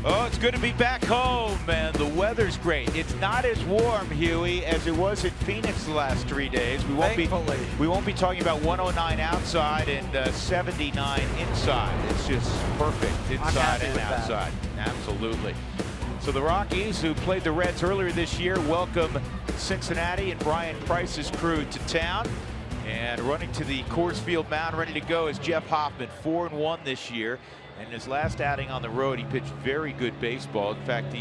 Oh, it's good to be back home, and the weather's great. It's not as warm, Huey, as it was in Phoenix the last 3 days. We won't be talking about 109 outside and 79 inside. It's just perfect inside and outside. Absolutely. So the Rockies, who played the Reds earlier this year, welcome Cincinnati and Brian Price's crew to town. And running to the Coors Field mound, ready to go, is Jeff Hoffman, 4-1 this year. And his last outing on the road, he pitched very good baseball. In fact,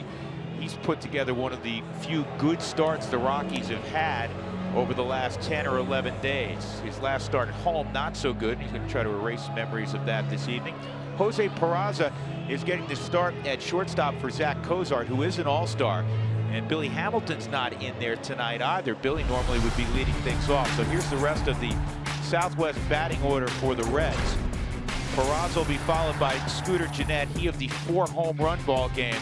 he's put together one of the few good starts the Rockies have had over the last 10 or 11 days. His last start at home, not so good. He's going to try to erase memories of that this evening. Jose Peraza is getting the start at shortstop for Zach Cozart, who is an all-star. And Billy Hamilton's not in there tonight either. Billy normally would be leading things off. So here's the rest of the Southwest batting order for the Reds. Peraza will be followed by Scooter Gennett, he of the 4-home run ball game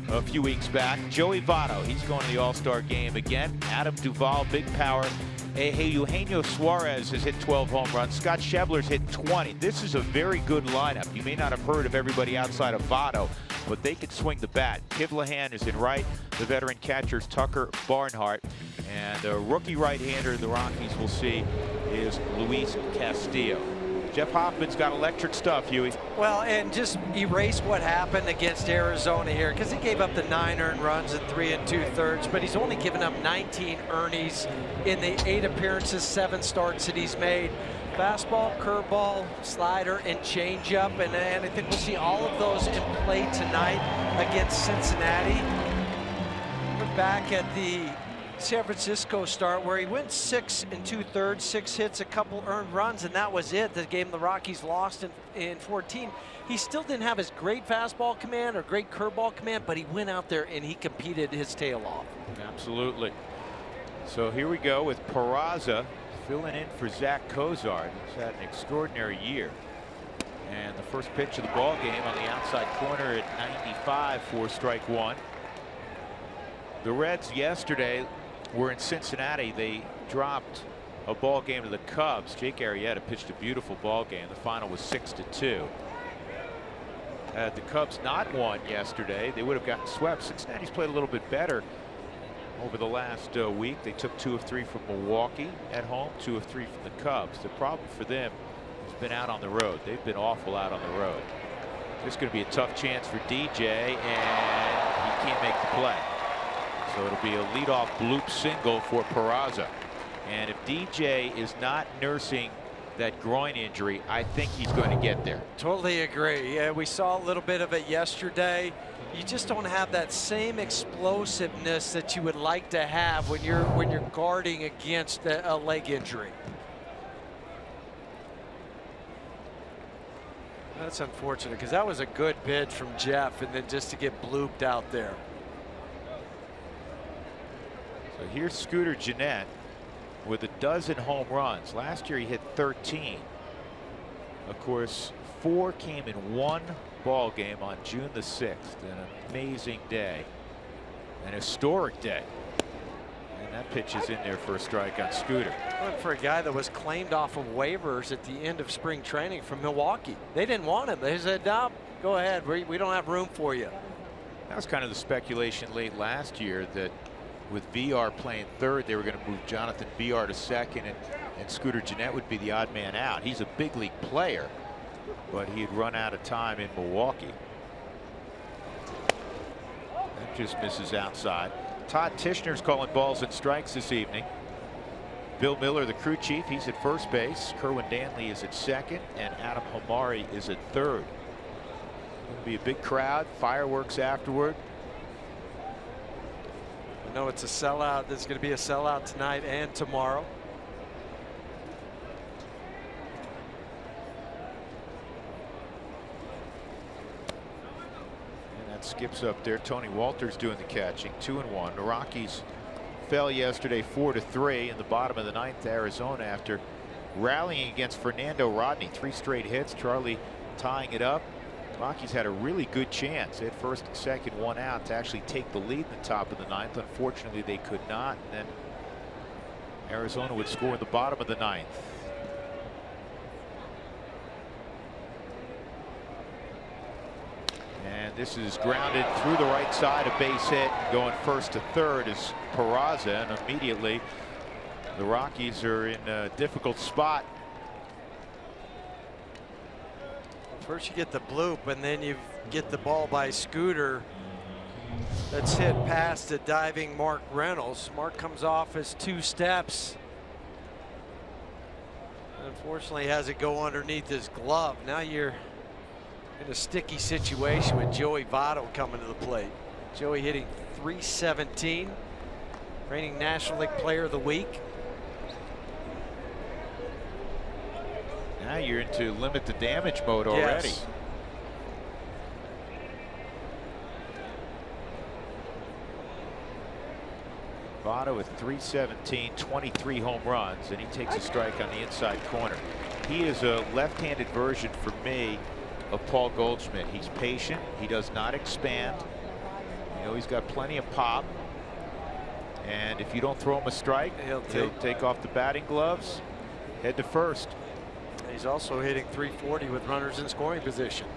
a few weeks back. Joey Votto, he's going to the All-Star game again. Adam Duvall, big power. Eugenio Suarez has hit 12 home runs. Scott Schebler's hit 20. This is a very good lineup. You may not have heard of everybody outside of Votto, but they can swing the bat. Kivlahan is in right. The veteran catchers Tucker Barnhart. And the rookie right-hander the Rockies will see is Luis Castillo. Jeff Hoffman's got electric stuff, Huey. Well, and just erase what happened against Arizona here, because he gave up the 9 earned runs in 3 2/3, but he's only given up 19 earnings in the 8 appearances, 7 starts that he's made. Fastball, curveball, slider, and changeup, and I think we'll see all of those in play tonight against Cincinnati. We're back at the San Francisco start where he went 6 2/3, 6 hits, a couple earned runs, and that was it. The game the Rockies lost in 14. He still didn't have his great fastball command or great curveball command, but he went out there and he competed his tail off. Absolutely. So here we go with Peraza filling in for Zach Cozart. He's had an extraordinary year. And the first pitch of the ball game on the outside corner at 95 for strike 1. The Reds yesterday were in Cincinnati. They dropped a ball game to the Cubs. Jake Arrieta pitched a beautiful ball game. The final was 6-2. Had the Cubs not won yesterday, they would have gotten swept. Cincinnati's played a little bit better over the last week. They took 2 of 3 from Milwaukee at home, 2 of 3 from the Cubs. The problem for them has been out on the road. They've been awful out on the road. This is going to be a tough chance for DJ, and he can't make the play. So it'll be a leadoff bloop single for Peraza. And if DJ is not nursing that groin injury, I think he's going to get there. Totally agree. Yeah, we saw a little bit of it yesterday. You just don't have that same explosiveness that you would like to have when you're guarding against a leg injury. That's unfortunate, because that was a good pitch from Jeff, and then just to get blooped out there. So here's Scooter Gennett with a dozen home runs. Last year he hit 13. Of course, 4 came in one ball game on June the 6th. An amazing day, an historic day. And that pitch is in there for a strike on Scooter. Well, for a guy that was claimed off of waivers at the end of spring training from Milwaukee. They didn't want him. They said, no, go ahead. We don't have room for you. That was kind of the speculation late last year that with VR playing third, they were going to move Jonathan VR to second, and Scooter Gennett would be the odd man out. He's a big league player, but he had run out of time in Milwaukee. That just misses outside. Todd Tishner's calling balls and strikes this evening. Bill Miller, the crew chief, he's at first base. Kerwin Danley is at second, and Adam Hamari is at third. It'll be a big crowd, fireworks afterward. I know it's a sellout. There's going to be a sellout tonight and tomorrow. And that skips up there. Tony Walters doing the catching. 2-1. The Rockies fell yesterday 4-3 in the bottom of the 9th to Arizona after rallying against Fernando Rodney. 3 straight hits. Charlie tying it up. Rockies had a really good chance. They had first and second, 1 out, to actually take the lead in the top of the 9th. Unfortunately, they could not. And then Arizona would score in the bottom of the 9th. And this is grounded through the right side, a base hit. Going first to third is Peraza, and immediately the Rockies are in a difficult spot. First you get the bloop, and then you get the ball by Scooter. That's hit past the diving Mark Reynolds. Mark comes off his 2 steps. And unfortunately has it go underneath his glove. Now you're in a sticky situation with Joey Votto coming to the plate. Joey hitting .317, reigning National League Player of the Week. Now you're into limit the damage mode already. Yes. Votto with .317, 23 home runs, and he takes a strike on the inside corner. He is a left-handed version for me of Paul Goldschmidt. He's patient. He does not expand. You know, he's got plenty of pop. And if you don't throw him a strike, he'll take off the batting gloves, head to first. He's also hitting .340 with runners in scoring position.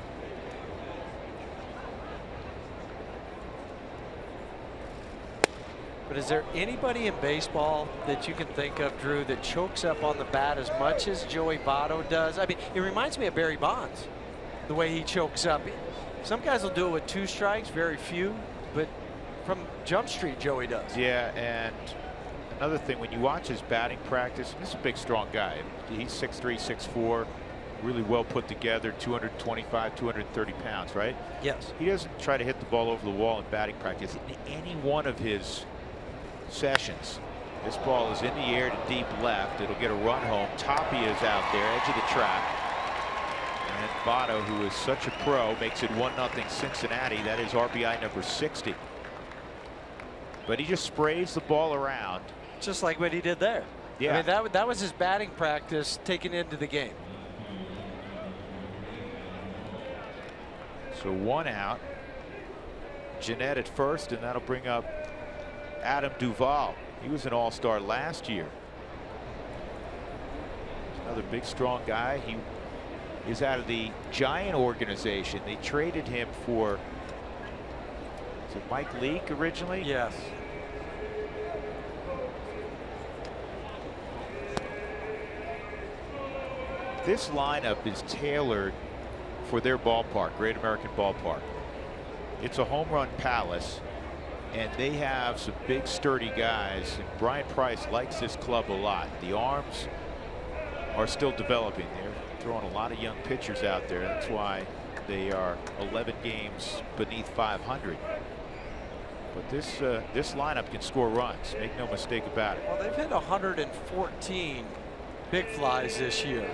But is there anybody in baseball that you can think of, Drew, that chokes up on the bat as much as Joey Votto does? I mean, it reminds me of Barry Bonds, the way he chokes up. Some guys will do it with 2 strikes, very few, but from Jump Street, Joey does. Yeah, and another thing, when you watch his batting practice, this is a big, strong guy. He's 6'3", 6'4", really well put together, 225, 230 pounds, right? Yes. He doesn't try to hit the ball over the wall in batting practice. In any one of his sessions, this ball is in the air to deep left. It'll get a run home. Tapia is out there, edge of the track. And Votto, who is such a pro, makes it 1-0 Cincinnati. That is RBI number 60. But he just sprays the ball around. Just like what he did there. Yeah. I mean, that was his batting practice taken into the game. So 1 out. Jeanette at first, and that'll bring up Adam Duvall. He was an all-star last year. Another big, strong guy. He is out of the Giant organization. They traded him for, is it Mike Leake originally? Yes. This lineup is tailored for their ballpark, Great American Ballpark. It's a home run palace, and they have some big, sturdy guys. And Brian Price likes this club a lot. The arms are still developing. They're throwing a lot of young pitchers out there. That's why they are 11 games beneath 500. But this lineup can score runs. Make no mistake about it. Well, they've hit 114 big flies this year.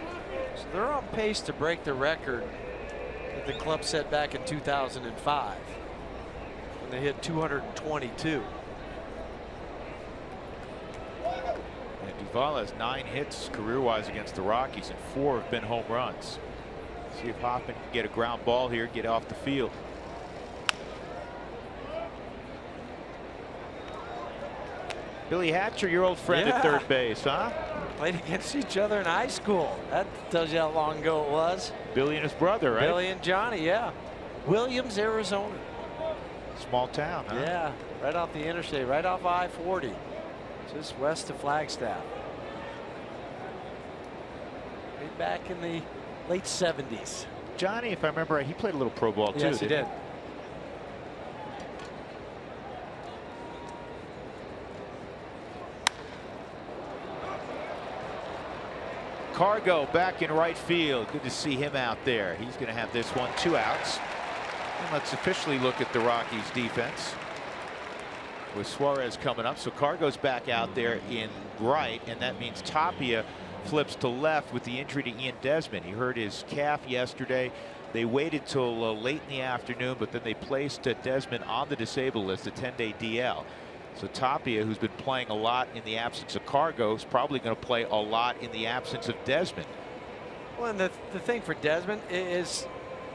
So they're on pace to break the record that the club set back in 2005 when they hit 222. And Duvall has 9 hits career-wise against the Rockies, and 4 have been home runs. See if Hoffman can get a ground ball here, get off the field. Billy Hatcher, your old friend at third base, huh? Played against each other in high school. That tells you how long ago it was. Billy and his brother, right? Billy and Johnny, yeah. Williams, Arizona. Small town, huh? Yeah, right off the interstate, right off I-40, just west of Flagstaff. Way back in the late 70s. Johnny, if I remember right, he played a little pro ball too. Yes, he did. Cargo back in right field. Good to see him out there. He's going to have this one, 2 outs. And let's officially look at the Rockies defense with Suarez coming up. So Cargo's back out there in right, and that means Tapia flips to left with the injury to Ian Desmond. He hurt his calf yesterday. They waited till late in the afternoon, but then they placed Desmond on the disabled list, a 10-day DL. So Tapia, who's been playing a lot in the absence of Cargo, is probably going to play a lot in the absence of Desmond. Well, and the thing for Desmond is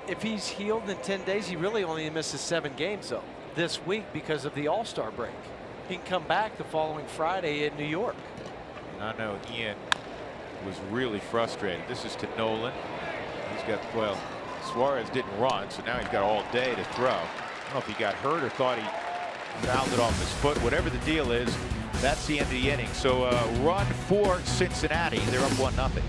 if he's healed in 10 days, he really only misses 7 games, though, this week because of the All-Star break. He can come back the following Friday in New York. And I know Ian was really frustrated. This is to Nolan. He's got, well, Suarez didn't run, so now he's got all day to throw. I don't know if he got hurt or thought he fouled it off his foot. Whatever the deal is, that's the end of the inning. So run for Cincinnati. They're up 1-0.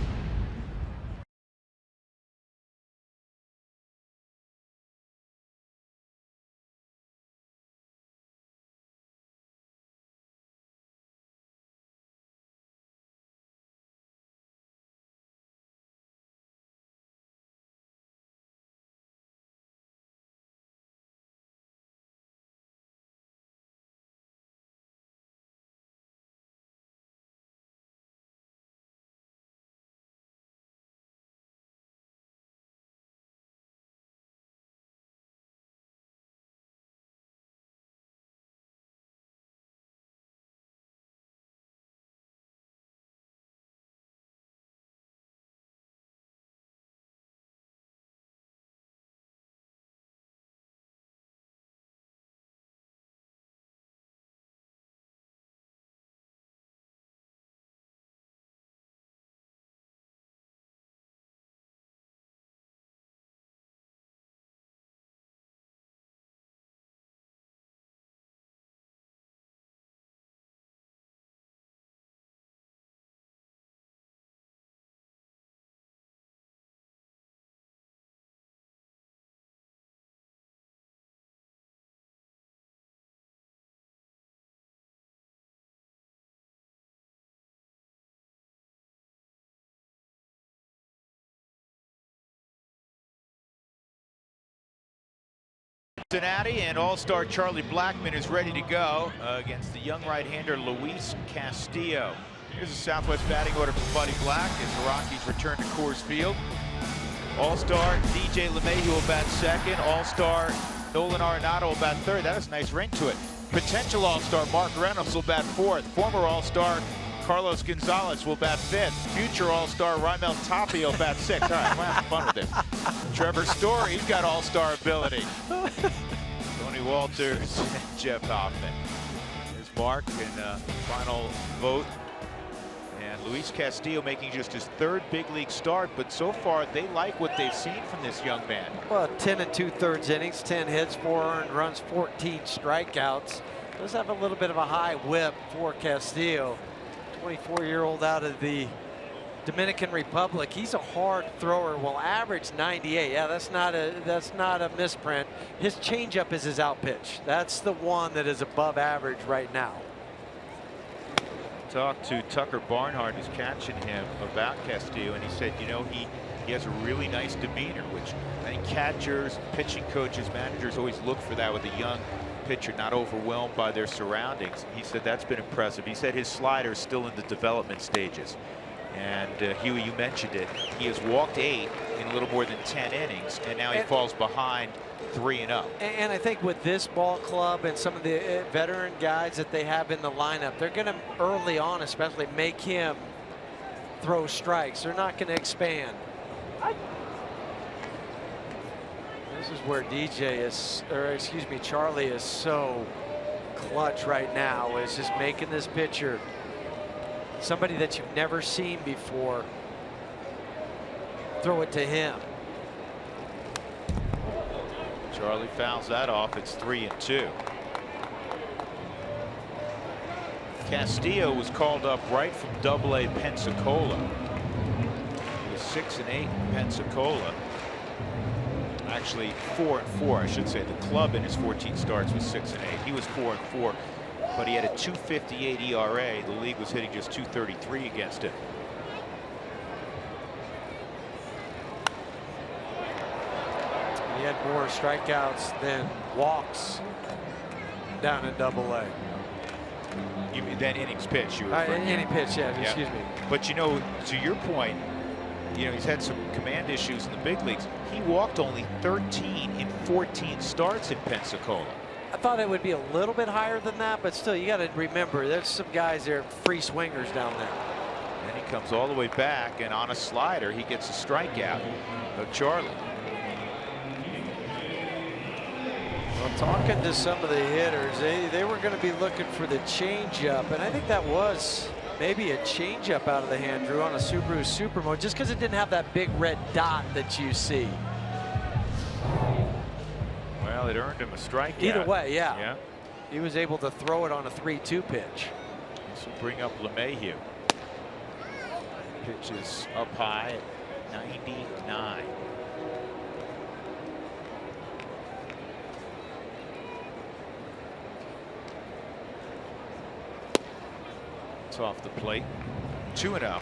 Cincinnati, and all-star Charlie Blackmon is ready to go against the young right-hander Luis Castillo. Here's the Southwest batting order for Buddy Black as the Rockies return to Coors Field. All-star DJ LeMahieu will bat second. All-star Nolan Arenado will bat third. That has a nice ring to it. Potential all-star Mark Reynolds will bat fourth. Former all-star Carlos Gonzalez will bat fifth. Future all-star Raimel Tapia will bat sixth. All right, we're having fun with this. Trevor Story, he's got all-star ability. Tony Walters and Jeff Hoffman. There's Mark in final vote. And Luis Castillo making just his third big league start, but so far they like what they've seen from this young man. Well, 10 2/3 innings, 10 hits, 4 earned runs, 14 strikeouts. Does have a little bit of a high whip for Castillo. 24-year-old out of the Dominican Republic. He's a hard thrower. Will average 98. Yeah, that's not a misprint. His changeup is his out pitch. That's the one that is above average right now. Talked to Tucker Barnhart, who's catching him, about Castillo, and he said, you know, he has a really nice demeanor, which I think catchers, pitching coaches, managers always look for that with a young pitcher, not overwhelmed by their surroundings. He said that's been impressive. He said his slider is still in the development stages. And Huey, you mentioned it. He has walked 8 in a little more than 10 innings, and now he falls behind 3-0. And I think with this ball club and some of the veteran guys that they have in the lineup, they're going to early on, especially, make him throw strikes. They're not going to expand. This is where DJ is, or excuse me, Charlie is so clutch right now, is just making this pitcher, somebody that you've never seen before, throw it to him. Charlie fouls that off. It's 3-2. Castillo was called up right from Double-A Pensacola. He was 6-8 in Pensacola. Actually 4-4, I should say. The club in his 14 starts was 6-8. He was 4-4, but he had a 2.58 ERA. The league was hitting just 2.33 against him. He had more strikeouts than walks down in Double-A. You mean than innings pitch? You Inning pitch, yeah. Excuse me. But you know, to your point, you know, he's had some command issues in the big leagues. He walked only 13 in 14 starts in Pensacola. I thought it would be a little bit higher than that, but still, you got to remember, there's some guys there, free swingers down there. And he comes all the way back, and on a slider, he gets a strikeout of Charlie. Well, talking to some of the hitters, they were going to be looking for the changeup, and I think that was maybe a changeup out of the hand, Drew, on a Subaru Supermode, just because it didn't have that big red dot that you see. Well, it earned him a strikeout. Either way, yeah. Yeah. He was able to throw it on a 3-2 pitch. This will bring up LeMahieu. Pitch is up high at 99. It's off the plate. 2-0. So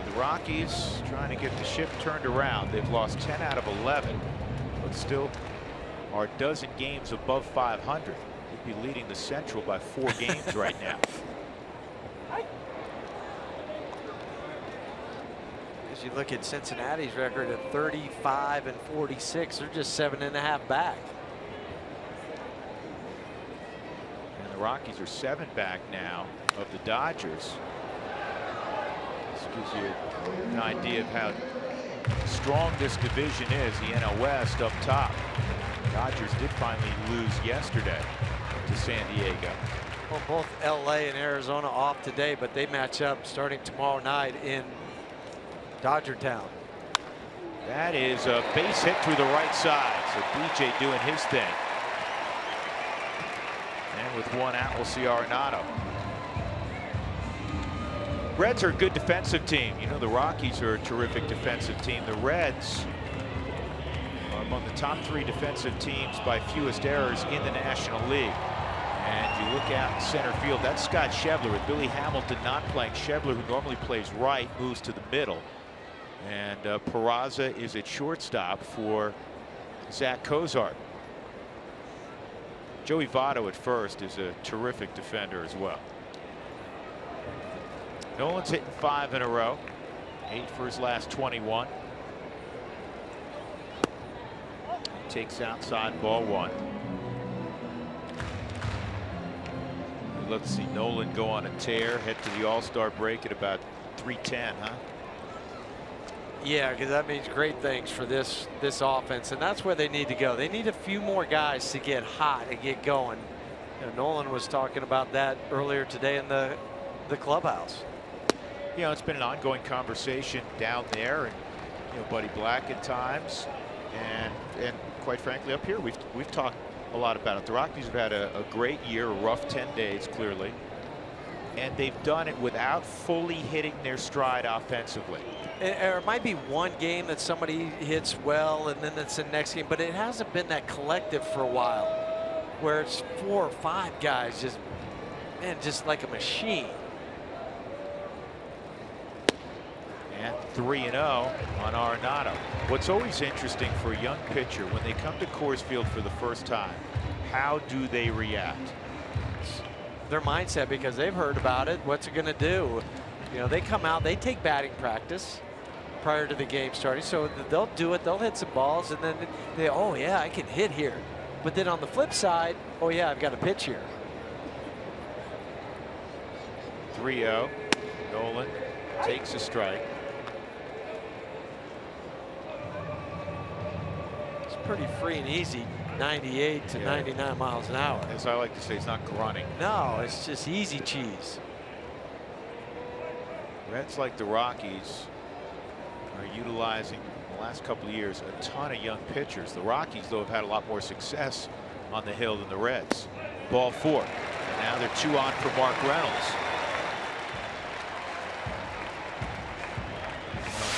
the Rockies trying to get the ship turned around. They've lost 10 out of 11, but still are a dozen games above 500. They'd be leading the Central by 4 games right now. As you look at Cincinnati's record at 35-46, they're just 7.5 back. And the Rockies are 7 back now of the Dodgers. This gives you an idea of how strong this division is. The NL West up top. Dodgers did finally lose yesterday to San Diego. Well, both LA and Arizona off today, but they match up starting tomorrow night in Dodger Town. That is a base hit through the right side. So DJ doing his thing. And with 1 out, we'll see Arenado. Reds are a good defensive team. You know, the Rockies are a terrific defensive team. The Reds are among the top 3 defensive teams by fewest errors in the National League. And you look out in center field, that's Scott Schebler with Billy Hamilton not playing. Schebler, who normally plays right, moves to the middle. And Peraza is at shortstop for Zach Cozart. Joey Votto at first is a terrific defender as well. Nolan's hitting 5 in a row, 8 for his last 21. He takes outside, ball 1. Let's see Nolan go on a tear, head to the All-Star break at about 3:10, huh? Yeah, because that means great things for this offense, and that's where they need to go. They need a few more guys to get hot and get going. You know, Nolan was talking about that earlier today in the clubhouse. You know, it's been an ongoing conversation down there, and you know, Buddy Black at times, and quite frankly up here we've talked a lot about it. The Rockies have had a great year, a rough 10 days clearly, and they've done it without fully hitting their stride offensively. Or it might be one game that somebody hits well, and then it's the next game, but it hasn't been that collective for a while, where it's 4 or 5 guys just, man, just like a machine. And 3-0 on Arenado. What's always interesting for a young pitcher when they come to Coors Field for the first time, how do they react? Their mindset, because they've heard about it. What's it going to do? You know, they come out, they take batting practice prior to the game starting, so they'll do it. They'll hit some balls, and then they, oh yeah, I can hit here. But then on the flip side, oh yeah, I've got to pitch here. 3-0. Nolan takes a strike. It's pretty free and easy. 98 to 99 miles an hour. As I like to say, it's not grunting. No, it's just easy cheese. Reds, like the Rockies, are utilizing the last couple of years a ton of young pitchers. The Rockies, though, have had a lot more success on the hill than the Reds. Ball 4. And now they're 2 on for Mark Reynolds.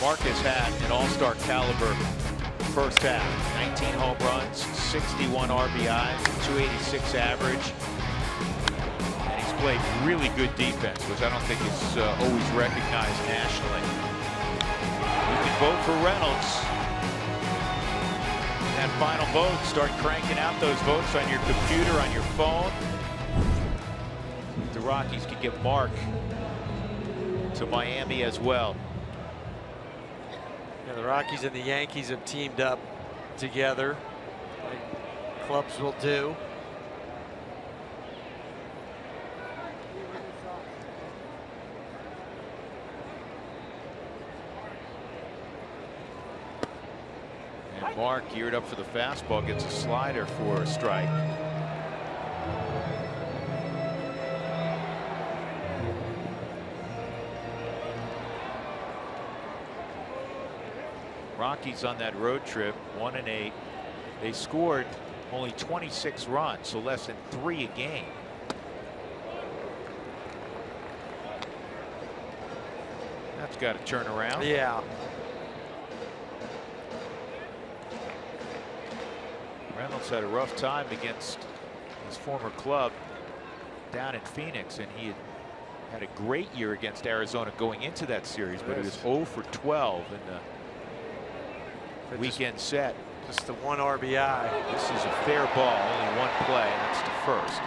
Mark has had an all-star caliber first half. 19 home runs, 61 RBIs, 286 average. And he's played really good defense, which I don't think is always recognized nationally. You can vote for Reynolds. And final vote, start cranking out those votes on your computer, on your phone. The Rockies can get Mark to Miami as well. Yeah, the Rockies and the Yankees have teamed up together, like clubs will do. And Mark, geared up for the fastball, gets a slider for a strike. Rockies on that road trip, 1-8 They scored only 26 runs, so less than 3 a game. That's got to turn around. Yeah. Reynolds had a rough time against his former club down in Phoenix, and he had a great year against Arizona going into that series, but he was 0 for 12 in the weekend set. Just the 1 RBI. This is a fair ball, only 1 play, and that's to first.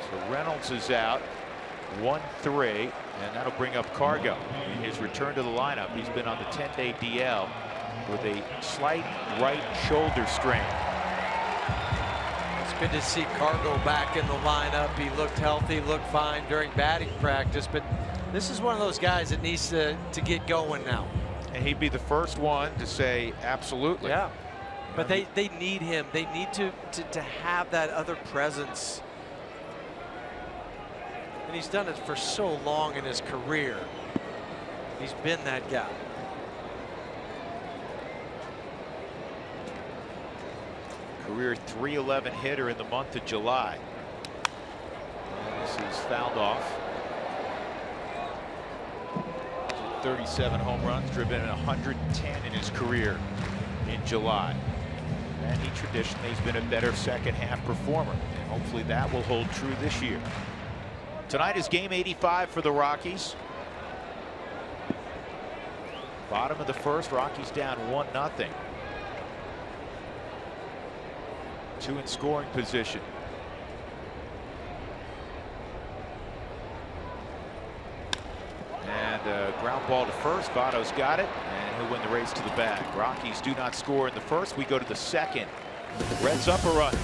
So Reynolds is out, 1-3, and that'll bring up Cargo in his return to the lineup. He's been on the 10-day DL with a slight right shoulder strain. It's good to see Cargo back in the lineup. He looked healthy, looked fine during batting practice, but this is one of those guys that needs to get going now. And he'd be the first one to say absolutely. Yeah, but they need him. They need to have that other presence. And he's done it for so long in his career. He's been that guy. Career .311 hitter in the month of July. And this is fouled off. 37 home runs, driven in 110 in his career in July. And he traditionally has been a better second half performer. And hopefully that will hold true this year. Tonight is game 85 for the Rockies. Bottom of the first, Rockies down 1-0. 2 in scoring position. And ground ball to first. Votto's got it, and he'll win the race to the bag. Rockies do not score in the first. We go to the second. Reds up a run.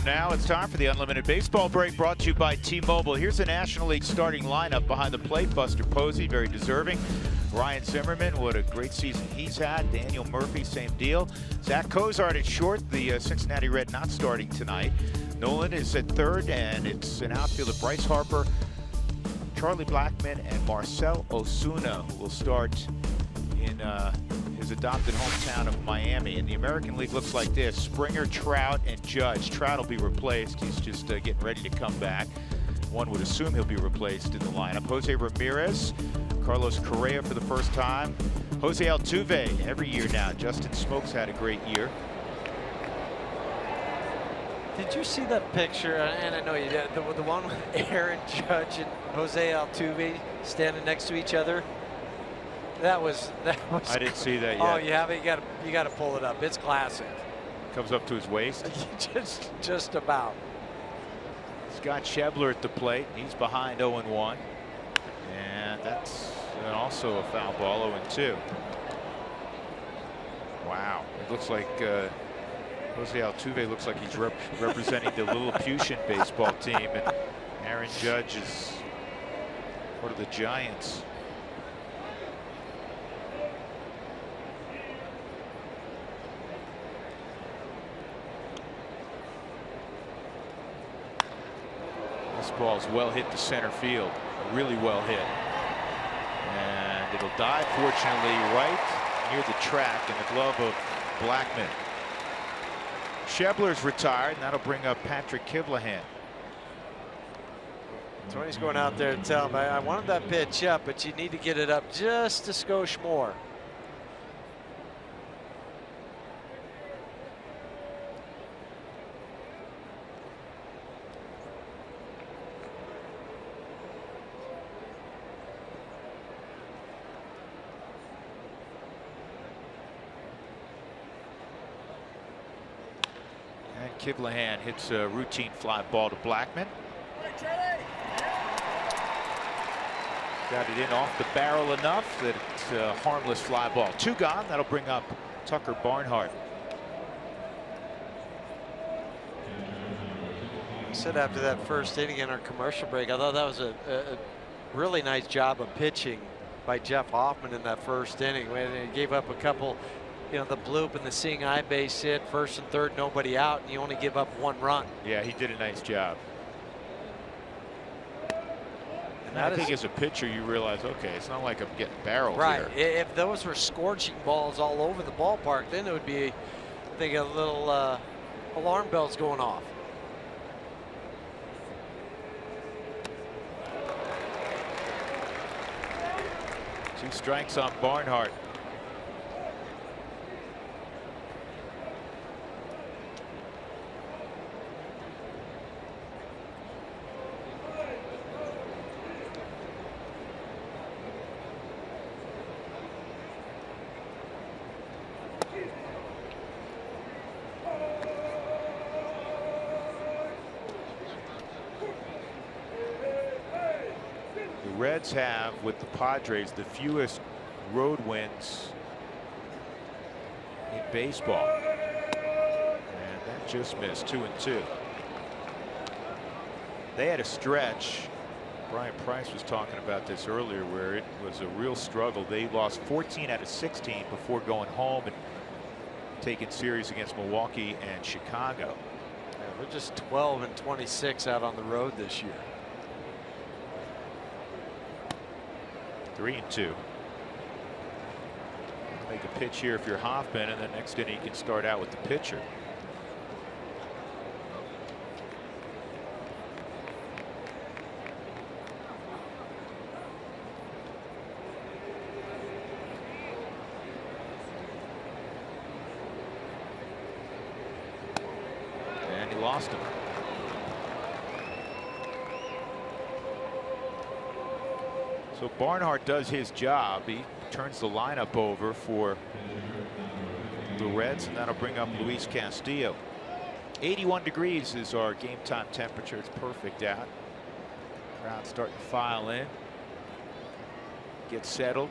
Now it's time for the Unlimited Baseball break, brought to you by T-Mobile. Here's the National League starting lineup. Behind the plate, Buster Posey, very deserving. Ryan Zimmerman, what a great season he's had. Daniel Murphy, same deal. Zach Cozart at short, the Cincinnati Red not starting tonight. Nolan is at third, and it's an outfield of Bryce Harper, Charlie Blackmon, and Marcell Ozuna, who will start in his adopted hometown of Miami. And the American League looks like this: Springer, Trout, and Judge. Trout will be replaced. He's just getting ready to come back. One would assume he'll be replaced in the lineup. Jose Ramirez, Carlos Correa for the first time. Jose Altuve every year now. Justin Smoke's had a great year. Did you see that picture? And I know you did. The one with Aaron Judge and Jose Altuve standing next to each other. That was. I didn't see that yet. Oh, you have it. You got to pull it up. It's classic. Comes up to his waist. just about. Scott Schebler at the plate. He's behind 0-1, and that's also a foul ball. 0-2. Wow. It looks like Jose Altuve looks like he's representing the Lilliputian baseball team, and Aaron Judge is part of the Giants. This ball's well hit to center field, really well hit. And it'll dive, fortunately, right near the track in the glove of Blackman. Schebler's retired, and that'll bring up Patrick Kivlahan. Tony's going out there to tell him, I wanted that pitch up, but you need to get it up just a skosh more. And Kivlahan hits a routine fly ball to Blackman. Got it in off the barrel enough that it's a harmless fly ball. 2 gone. That'll bring up Tucker Barnhart. I said after that first inning in our commercial break, I thought that was a really nice job of pitching by Jeff Hoffman in that first inning. When he gave up a couple, you know, the bloop and the seeing eye base hit, first and third, nobody out, and you only give up 1 run. Yeah, he did a nice job. And I think as a pitcher, you realize, okay, it's not like I'm getting barreled right here. If those were scorching balls all over the ballpark, then it would be, I think, a little alarm bells going off. Two strikes on Barnhart. Reds have, with the Padres, the fewest road wins in baseball. And that just missed. 2-2. They had a stretch. Brian Price was talking about this earlier, where it was a real struggle. They lost 14 out of 16 before going home and taking series against Milwaukee and Chicago. Yeah, they're just 12 and 26 out on the road this year. 3-2. Make a pitch here if you're Hoffman, and then next inning you can start out with the pitcher. And he lost him. So Barnhart does his job. He turns the lineup over for the Reds, and that'll bring up Luis Castillo. 81 degrees is our game time temperature. It's perfect out. Crowd starting to file in. Get settled.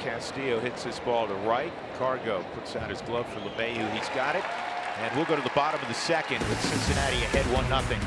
Castillo hits this ball to right. Cargo puts out his glove for LeMahieu. He's got it. And we'll go to the bottom of the second with Cincinnati ahead 1-0.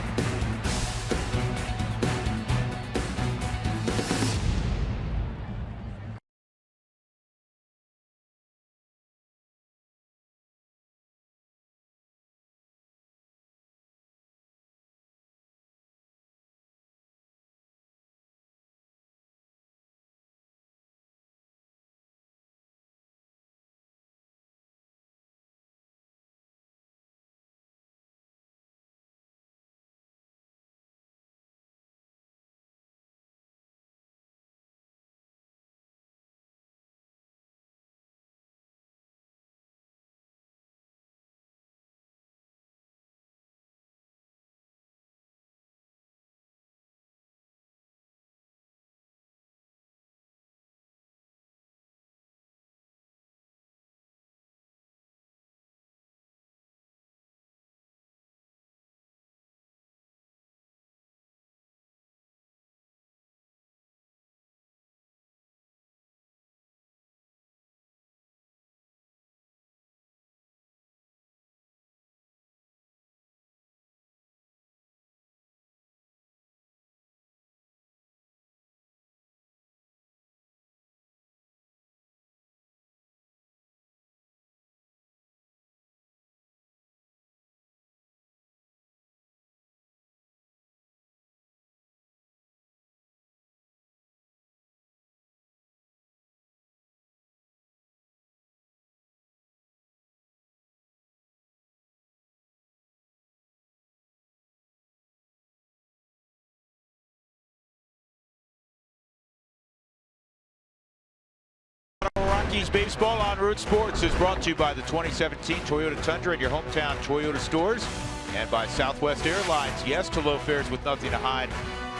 Rockies baseball on Root Sports is brought to you by the 2017 Toyota Tundra in your hometown Toyota stores and by Southwest Airlines. Yes to low fares with nothing to hide.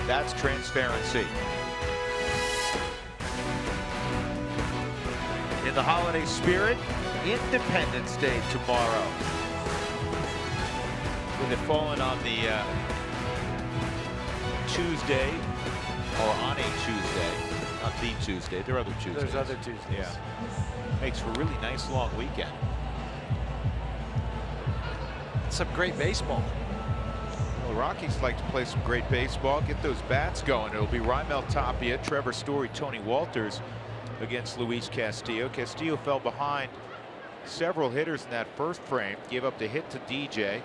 That's transparency. In the holiday spirit, Independence Day tomorrow. With it falling on the Tuesday, or on a Tuesday, not the Tuesday, there are other Tuesdays. There's other Tuesdays. Yeah. Makes for a really nice long weekend. Some great baseball. Well, the Rockies like to play some great baseball, get those bats going. It'll be Raimel Tapia, Trevor Story, Tony Walters against Luis Castillo. Castillo fell behind several hitters in that first frame, gave up the hit to DJ.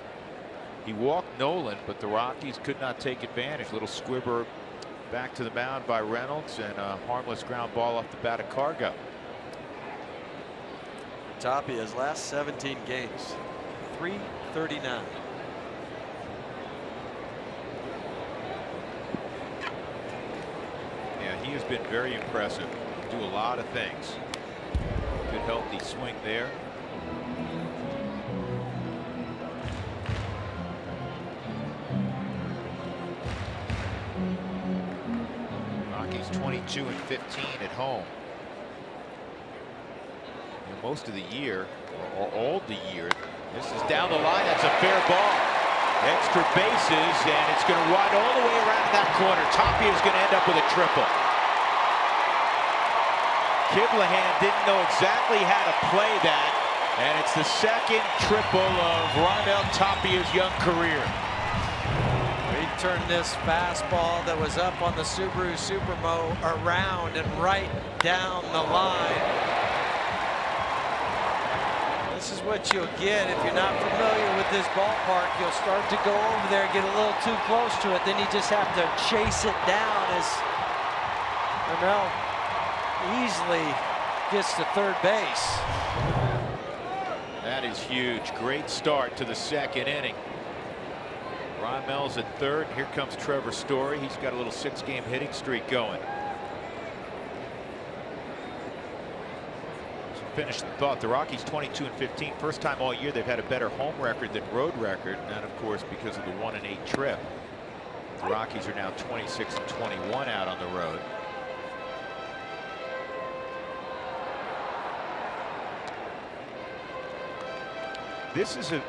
He walked Nolan, but the Rockies could not take advantage. Little squibber back to the mound by Reynolds and a harmless ground ball off the bat of Cargo. Tapia's last 17 games, .339. Yeah, he has been very impressive. Do a lot of things. Good healthy swing there. Rockies 22 and 15 at home. And most of the year, or all the year, this is down the line. That's a fair ball. Extra bases, and it's going to ride all the way around that corner. Tapia is going to end up with a triple. Kiblahan didn't know exactly how to play that, and it's the second triple of Raimel Tapia's young career. He turned this fastball that was up on the Subaru Supermo around and right down the line. This is what you'll get if you're not familiar with this ballpark. You'll start to go over there and get a little too close to it. Then you just have to chase it down as Raimel easily gets to third base. That is huge. Great start to the second inning. Raimel's at third. Here comes Trevor Story. He's got a little 6-game hitting streak going. So finish the thought. The Rockies 22 and 15. First time all year they've had a better home record than road record. And that, of course, because of the 1-8 trip. The Rockies are now 26 and 21 out on the road. This is a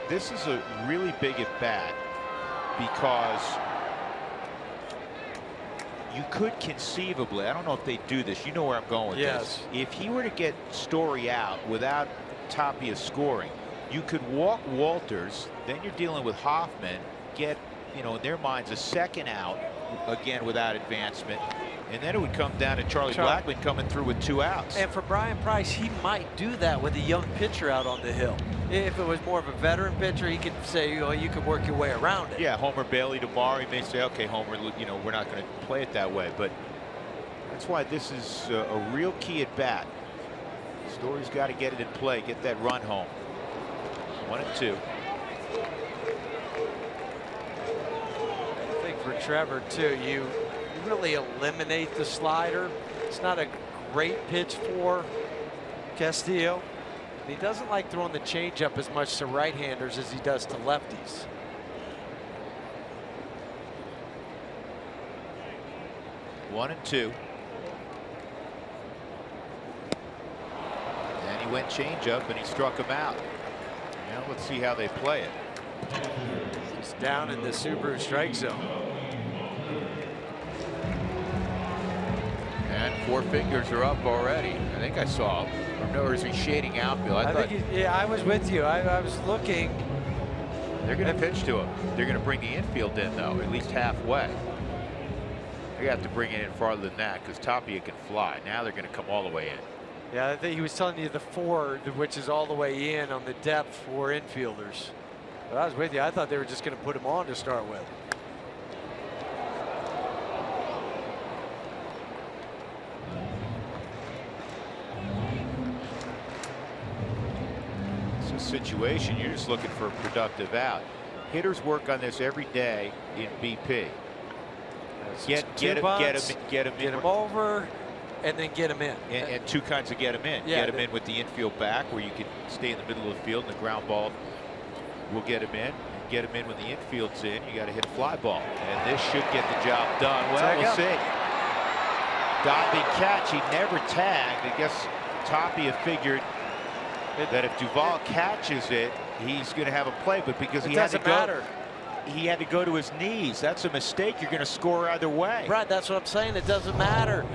really big at bat because you could conceivably, I don't know if they do this, you know where I'm going with this. If he were to get Story out without Tapia scoring, you could walk Walters, then you're dealing with Hoffman, get, you know, in their minds a second out again without advancement. And then it would come down to Charlie Blackmon coming through with 2 outs. And for Brian Price, he might do that with a young pitcher out on the hill. If it was more of a veteran pitcher, he could say, well, you could work your way around it. Yeah, Homer Bailey tomorrow, he may say, okay, Homer, you know, we're not going to play it that way. But that's why this is a real key at bat. Story's got to get it in play, get that run home. 1-2. I think for Trevor, too, you really eliminate the slider. It's not a great pitch for Castillo. He doesn't like throwing the changeup as much to right-handers as he does to lefties. One and two. And he went changeup and he struck him out. Now let's see how they play it. He's down in the Subaru strike zone. And 4 fingers are up already. I think I saw him. Or is he shading outfield? Yeah, I was with you. I was looking. They're going to pitch to him. They're going to bring the infield in, though, at least halfway. They have to bring it in farther than that because Tapia can fly. Now they're going to come all the way in. Yeah, I think he was telling you the 4, which is all the way in on the depth for infielders. But I was with you. I thought they were just going to put him on to start with. Situation, you're just looking for a productive out. Hitters work on this every day in BP. Get him over, and then get him in. And two kinds of get him in. Yeah, get him in with the infield back, where you can stay in the middle of the field and the ground ball will get him in. Get him in when the infield's in. You got to hit a fly ball, and this should get the job done. Well, we'll see. Diving catch. He never tagged. I guess Tapia figured that if Duvall catches it, he's going to have a play, but because he had to go, he had to go to his knees. That's a mistake. You're going to score either way. Right, that's what I'm saying. It doesn't matter.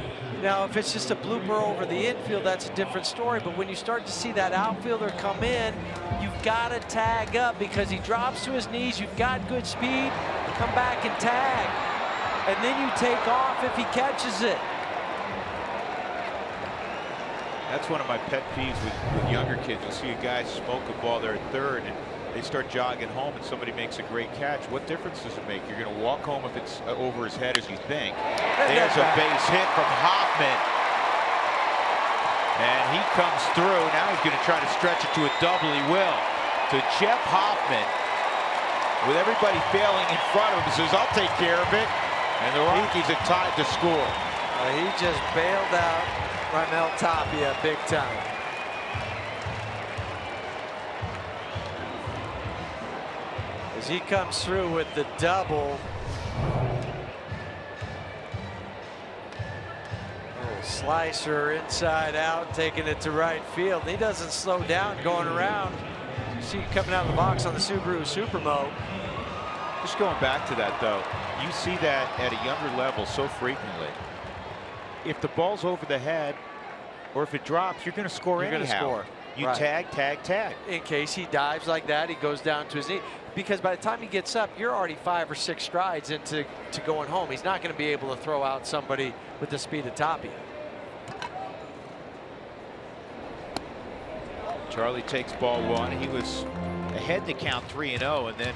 Now, if it's just a blooper over the infield, that's a different story. But when you start to see that outfielder come in, you've got to tag up because he drops to his knees. You've got good speed. Come back and tag. And then you take off if he catches it. That's one of my pet peeves with younger kids. You'll see a guy smoke a ball there at third, and they start jogging home, and somebody makes a great catch. What difference does it make? You're going to walk home if it's over his head as you think. There's a base hit from Hoffman. And he comes through. Now he's going to try to stretch it to a double. He will. To Jeff Hoffman. With everybody failing in front of him, he says, I'll take care of it. And the Rockies are tied to score. He just bailed out Raimel Tapia big time. As he comes through with the double. Slicer inside out, taking it to right field. He doesn't slow down going around. You see coming out of the box on the Subaru Supermo. Just going back to that, though, you see that at a younger level so frequently. If the ball's over the head, or if it drops, you're going to score anyhow. You're going to score. You right. tag, tag, tag. In case he dives like that, he goes down to his knee. Because by the time he gets up, you're already 5 or 6 strides into going home. He's not going to be able to throw out somebody with the speed of Tapia. Charlie takes ball 1. He was ahead to count 3-0, and then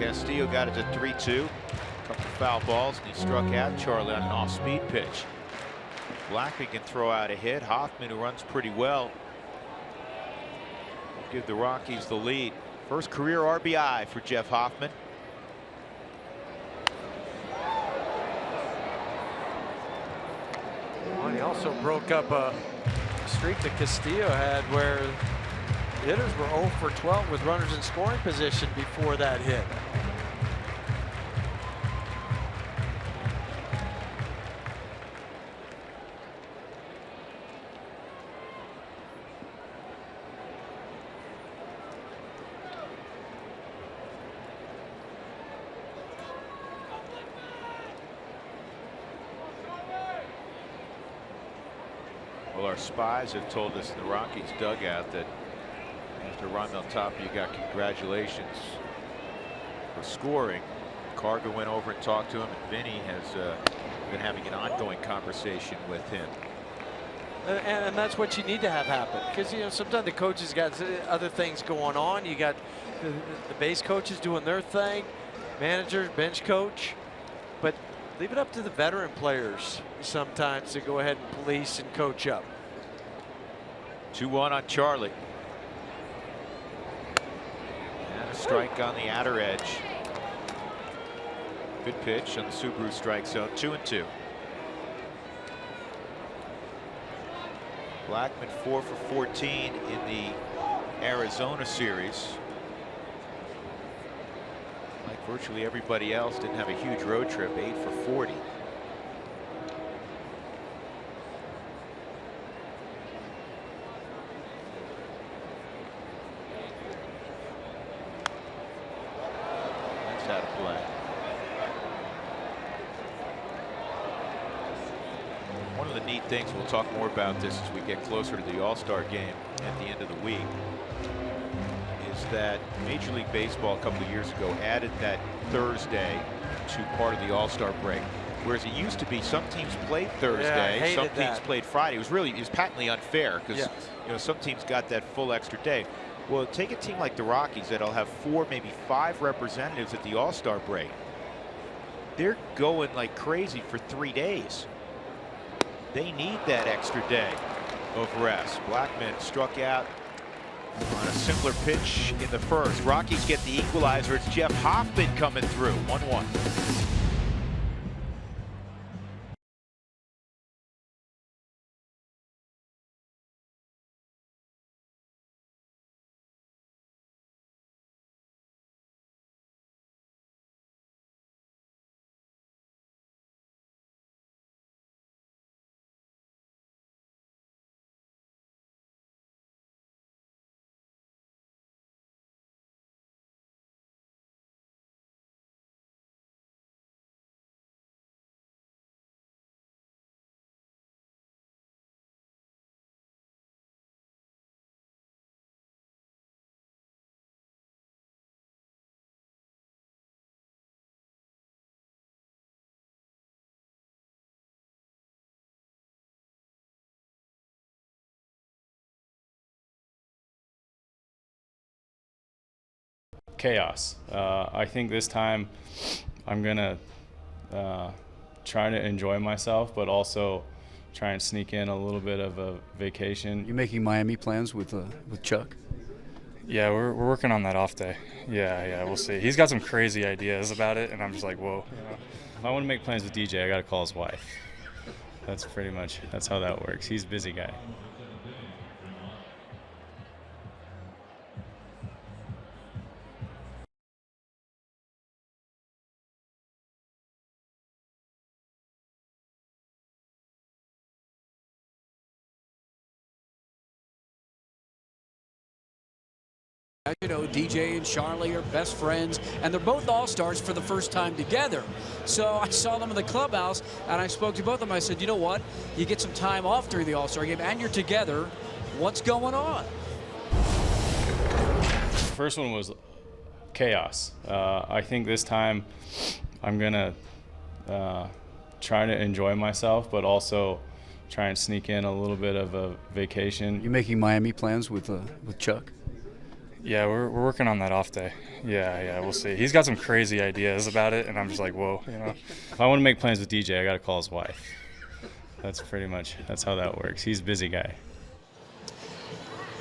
Castillo got it to 3-2. A couple of foul balls, and he struck out Charlie on an off-speed pitch. Blackman can throw out a hit. Hoffman, who runs pretty well, will give the Rockies the lead. First career RBI for Jeff Hoffman. Well, he also broke up a streak that Castillo had where hitters were 0 for 12 with runners in scoring position before that hit. Well, our spies have told us in the Rockies dugout that after Raimel Tapia got congratulations for scoring, Cargo went over and talked to him, and Vinny has been having an ongoing conversation with him. And that's what you need to have happen, because you know sometimes the coaches got other things going on. You got the base coaches doing their thing, manager, bench coach, but leave it up to the veteran players sometimes to go ahead and police and coach up. 2-1 on Charlie. And a strike on the outer edge. Good pitch on the Subaru strike zone. 2-2. Blackman 4 for 14 in the Arizona series. Like virtually everybody else, didn't have a huge road trip. 8 for 40. That's how to play. One of the neat things, we'll talk more about this as we get closer to the All-Star game at the end of the week, is that Major League Baseball a couple of years ago added that Thursday to part of the All-Star break. Whereas it used to be some teams played Thursday, some teams played Friday. It was patently unfair because you know some teams got that full extra day. Well, take a team like the Rockies that'll have 4, maybe 5 representatives at the All-Star break. They're going like crazy for 3 days. They need that extra day of rest. Blackman struck out on a simpler pitch in the first. Rockies get the equalizer. It's Jeff Hoffman coming through. 1-1. chaos. I think this time I'm gonna try to enjoy myself, but also try and sneak in a little bit of a vacation. You making Miami plans with Chuck? Yeah, we're working on that off day. Yeah, we'll see. He's got some crazy ideas about it, and I'm just like, whoa. If I want to make plans with DJ, I got to call his wife. That's how that works. He's a busy guy. As you know, DJ and Charlie are best friends, and they're both All-Stars for the first time together. So I saw them in the clubhouse, and I spoke to both of them. I said, you know what? You get some time off during the All-Star game, and you're together. What's going on? First one was chaos. I think this time I'm going to try to enjoy myself, but also try and sneak in a little bit of a vacation. You making Miami plans with Chuck? Yeah, we're working on that off day. Yeah, we'll see. He's got some crazy ideas about it, and I'm just like, whoa. If I want to make plans with DJ, I got to call his wife. That's how that works. He's a busy guy.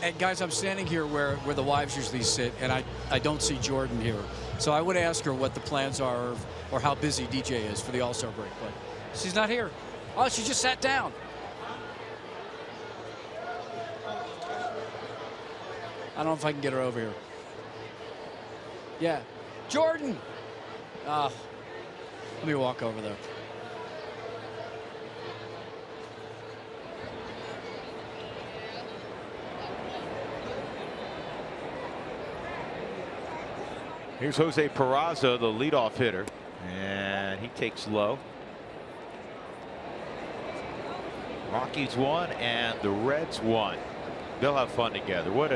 And guys, I'm standing here where the wives usually sit, and I don't see Jordan here. So I would ask her what the plans are or how busy DJ is for the All-Star break, but she's not here. Oh, she just sat down. I don't know if I can get her over here. Yeah. Jordan! Let me walk over there. Here's Jose Peraza, the leadoff hitter, and he takes low. Rockies won and the Reds won. They'll have fun together. What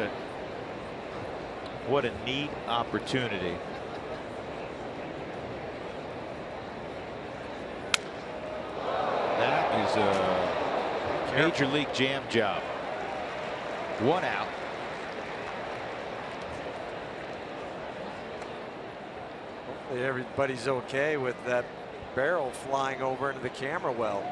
a neat opportunity. That is a major league jam job. One out. Hopefully everybody's okay with that barrel flying over into the camera well.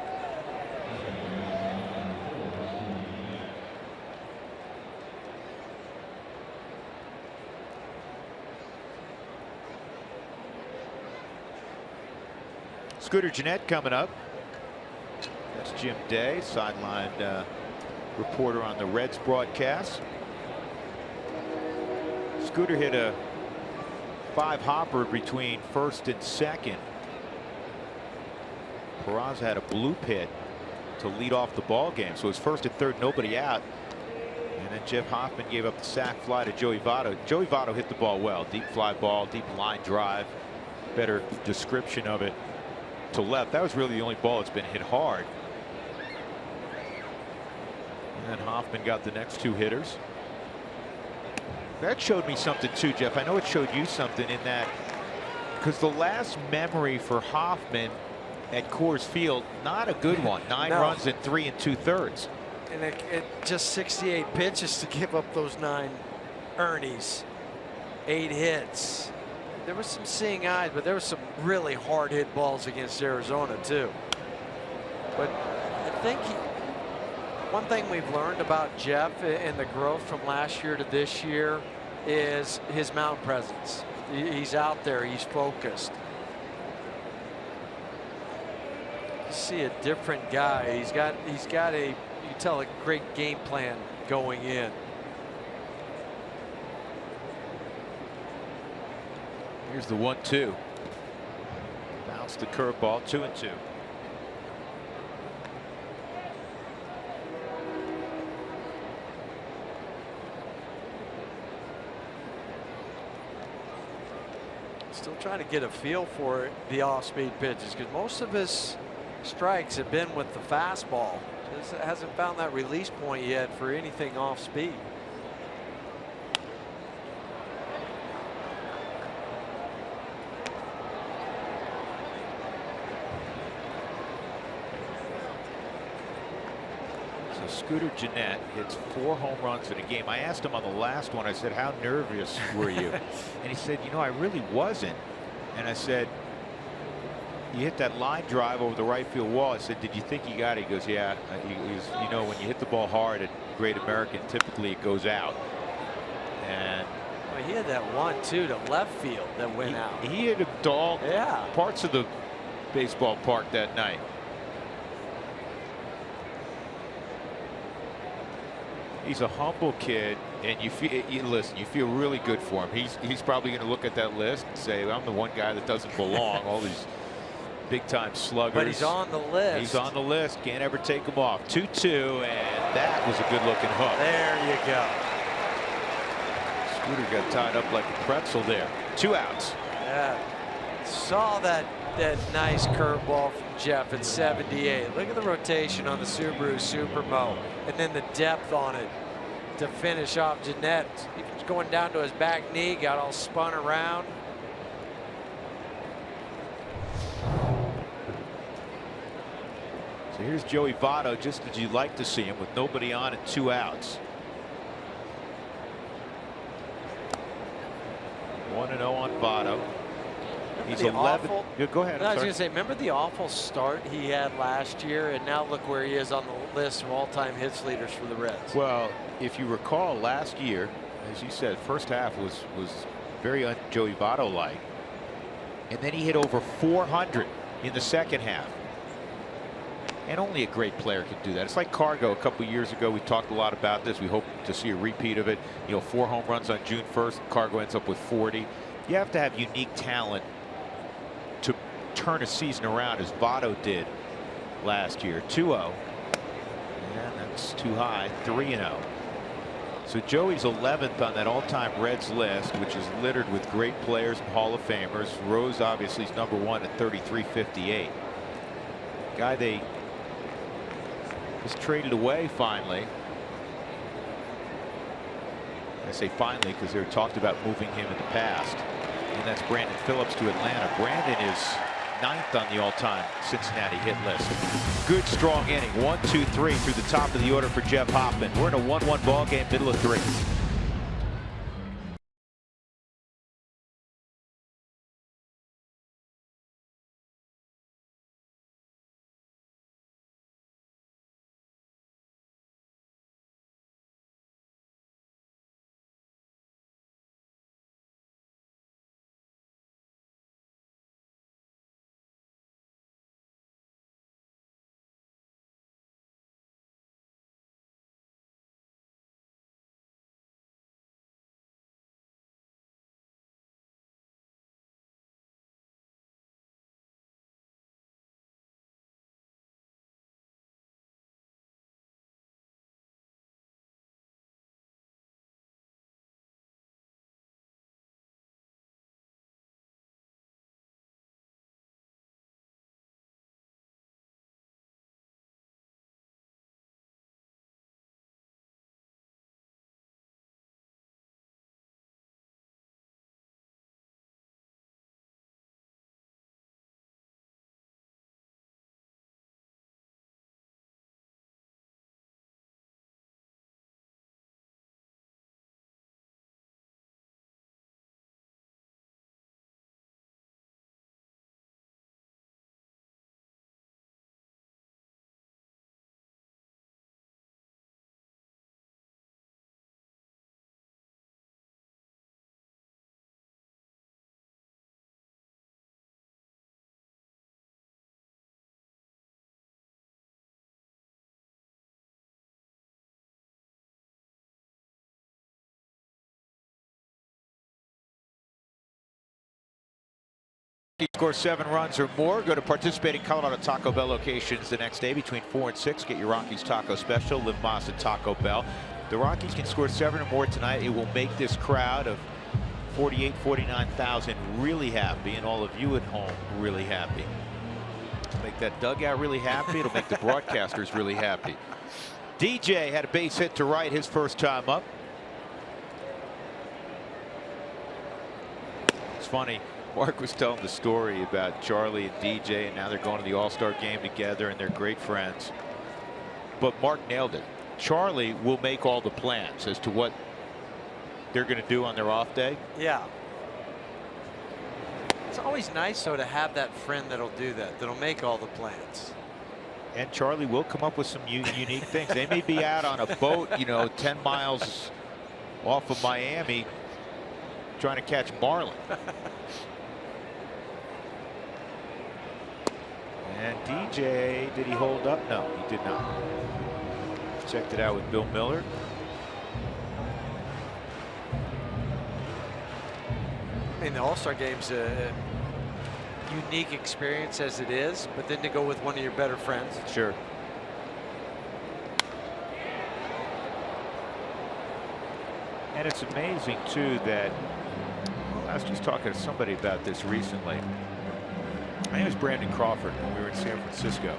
Scooter Gennett coming up. That's Jim Day, sideline reporter on the Reds broadcast. Scooter hit a 5-hopper between first and second. Peraza had a bloop hit to lead off the ball game, so it was first and third, nobody out. And then Jeff Hoffman gave up the sac fly to Joey Votto. Joey Votto hit the ball well. Deep fly ball, deep line drive. Better description of it to left. That was really the only ball that's been hit hard. And then Hoffman got the next two hitters. That showed me something too, Jeff. I know it showed you something in that, because the last memory for Hoffman at Coors Field, not a good one. 9 runs in 3 2/3. And it just 68 pitches to give up those 9 earnings, 8 hits. There was some seeing eyes, but there was some really hard hit balls against Arizona too. But I think one thing we've learned about Jeff and the growth from last year to this year is his mound presence. He's out there, he's focused. You see a different guy. He's got a, you can tell, a great game plan going in. Here's the 1-2. Bounce the curveball, 2-2. Still trying to get a feel for the off-speed pitches, because most of his strikes have been with the fastball. Just hasn't found that release point yet for anything off-speed. So Scooter Gennett hits 4 home runs in a game. I asked him on the last one, I said, how nervous were you? And he said, you know, I really wasn't. And I said, you hit that line drive over the right field wall. I said, did you think you got it? He goes, yeah. He goes, you know, when you hit the ball hard at Great American, typically it goes out. And well, he had that one, too, to left field that went out. He hit a dog parts of the baseball park that night. He's a humble kid, and you feel really good for him. He's probably going to look at that list and say, I'm the one guy that doesn't belong. All these big time sluggers. But he's on the list. He's on the list. Can't ever take him off. 2-2, and that was a good looking hook. There you go. Scooter got tied up like a pretzel there. 2 outs. Yeah. Saw that nice curveball from Jeff at 78. Look at the rotation on the Subaru Supermo, and then the depth on it to finish off Gennett. He was going down to his back knee, got all spun around. So here's Joey Votto, just as you'd like to see him, with nobody on and 2 outs. 1-0 on Votto. He's 11. Go ahead. I was going to say, remember the awful start he had last year, and now look where he is on the list of all-time hits leaders for the Reds. Well, if you recall last year, as you said, first half was very Joey Votto-like, and then he hit over 400 in the second half. And only a great player can do that. It's like Cargo a couple years ago. We talked a lot about this. We hope to see a repeat of it. You know, 4 home runs on June 1st. Cargo ends up with 40. You have to have unique talent to turn a season around, as Votto did last year. 2-0. And that's too high. 3-0. So Joey's 11th on that all-time Reds list, which is littered with great players and Hall of Famers. Rose obviously is number 1 at 33.58. Guy they was traded away finally. I say finally because they were talked about moving him in the past. And that's Brandon Phillips to Atlanta. Brandon is 9th on the all-time Cincinnati hit list. Good strong inning. 1, 2, 3 through the top of the order for Jeff Hoffman. We're in a 1-1 ball game, middle of 3. Score 7 runs or more. Go to participating Colorado Taco Bell locations the next day between 4 and 6. Get your Rockies taco special. Live Mas at Taco Bell. The Rockies can score 7 or more tonight. It will make this crowd of 49,000 really happy, and all of you at home really happy. It'll make that dugout really happy. It'll make the broadcasters really happy. DJ had a base hit to right his first time up. It's funny. Mark was telling the story about Charlie and DJ, and now they're going to the All-Star game together, and they're great friends. but Mark nailed it. Charlie will make all the plans as to what they're going to do on their off day. Yeah. It's always nice, though, to have that friend that'll do that, that'll make all the plans. And Charlie will come up with some unique things. They may be out on a boat, 10 miles off of Miami trying to catch marlin. And DJ, did he hold up? No, he did not. Checked it out with Bill Miller. I mean, the All-Star Game's a unique experience as it is, but then to go with one of your better friends. Sure. And it's amazing, too, that I was just talking to somebody about this recently. I think it was Brandon Crawford when we were in San Francisco.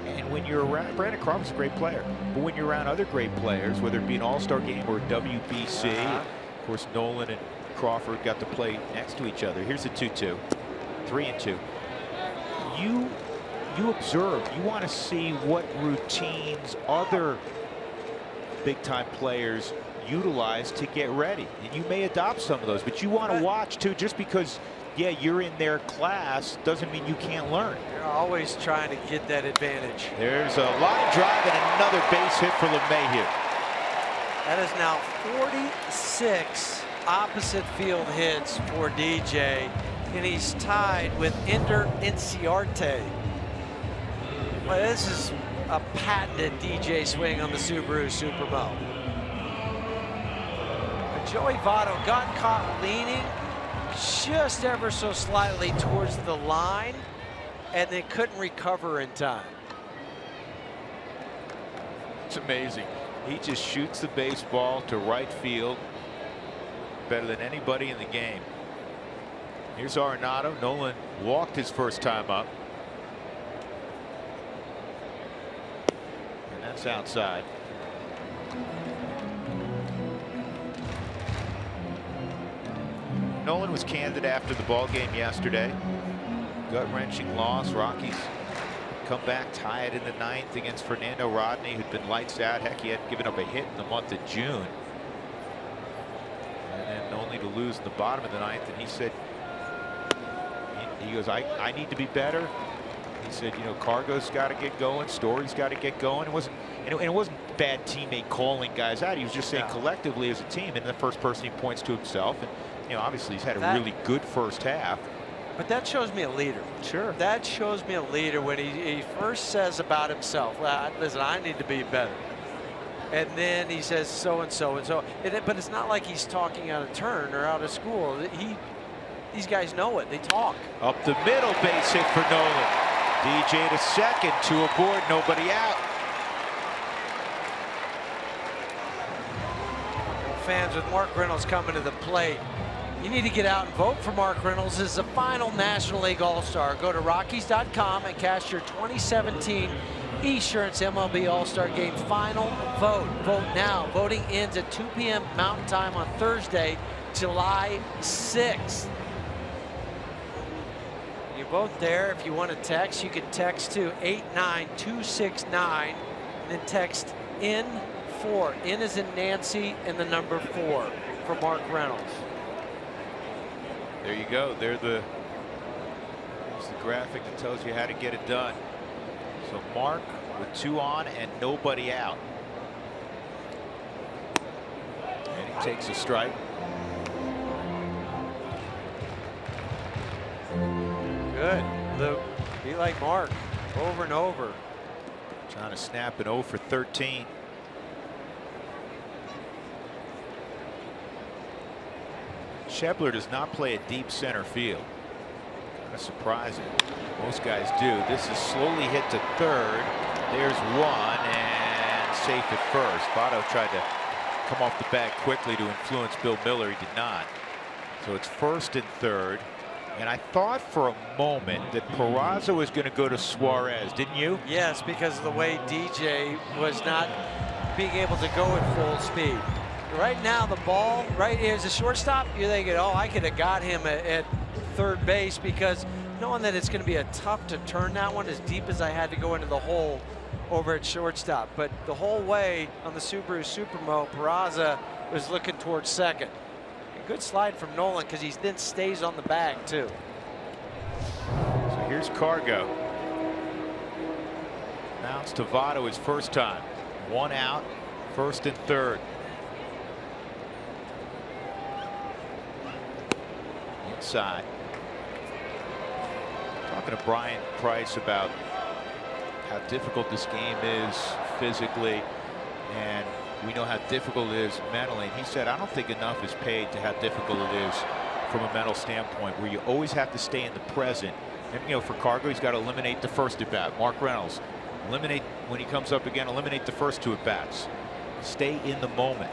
And when you're around, Brandon Crawford's a great player, but when you're around other great players, whether it be an All-Star Game or WBC, of course, Nolan and Crawford got to play next to each other. Here's a 2-2, 3-2. You observe, you want to see what routines other big-time players utilize to get ready, and you may adopt some of those, but you want to watch too. Just because, yeah, you're in their class doesn't mean you can't learn. You're always trying to get that advantage. There's a line drive and another base hit for LeMahieu. That is now 46 opposite field hits for DJ, and he's tied with Ender Inciarte. Well, this is a patented DJ swing on the Subaru Supermo. Joey Votto got caught leaning just ever so slightly towards the line, and they couldn't recover in time. It's amazing. He just shoots the baseball to right field better than anybody in the game. Here's Arenado. Nolan walked his first time up. And that's outside. Nolan was candid after the ball game yesterday. Gut-wrenching loss. Rockies come back, tie it in the ninth against Fernando Rodney, who'd been lights out. Heck, he hadn't given up a hit in the month of June. And then only to lose in the bottom of the ninth. And he said, he goes, I need to be better. He said, Cargo's got to get going. Story's got to get going. It wasn't bad teammate calling guys out. He was just saying collectively as a team. And the first person he points to himself. And obviously he's had a really good first half. But that shows me a leader. Sure. That shows me a leader when he first says about himself, well, listen, I need to be better. And then he says so and so and so. But it's not like he's talking out of turn or out of school. These guys know it. They talk. Up the middle, base hit for Nolan. DJ to second, 2 aboard, nobody out. Fans, with Mark Reynolds coming to the plate, you need to get out and vote for Mark Reynolds as the final National League All-Star. Go to Rockies.com and cast your 2017 Esurance MLB All-Star Game final vote. Vote now. Voting ends at 2 p.m. Mountain Time on Thursday, July 6th. You vote there. If you want to text, you can text to 89269 and then text N4. N is in Nancy and the number 4 for Mark Reynolds. There you go. There's the graphic that tells you how to get it done. So Mark with 2 on and nobody out. And he takes a strike. Good. Luke, be like Mark over and over. Trying to snap an 0 for 13. Schebler does not play a deep center field. Kind of surprising. Most guys do. This is slowly hit to third. There's one and safe at first. Votto tried to come off the bag quickly to influence Bill Miller. He did not. So it's first and third. And I thought for a moment that Peraza was going to go to Suarez, didn't you? Yes, because of the way DJ was not being able to go at full speed. Right now, the ball right here is a shortstop. You're thinking, oh, I could have got him at third base because knowing that it's going to be a tough to turn that one as deep as I had to go into the hole over at shortstop. But the whole way on the Subaru Supermo, Peraza was looking towards second. A good slide from Nolan because he then stays on the bag too. So here's Cargo. Bounce to Votto his first time. 1 out, first and third. Inside. Talking to Brian Price about how difficult this game is physically, and we know how difficult it is mentally. And he said, I don't think enough is paid to how difficult it is from a mental standpoint, where you always have to stay in the present. And, you know, for Cargo, he's got to eliminate the first at bat. Mark Reynolds, eliminate when he comes up again, eliminate the first 2 at bats. Stay in the moment.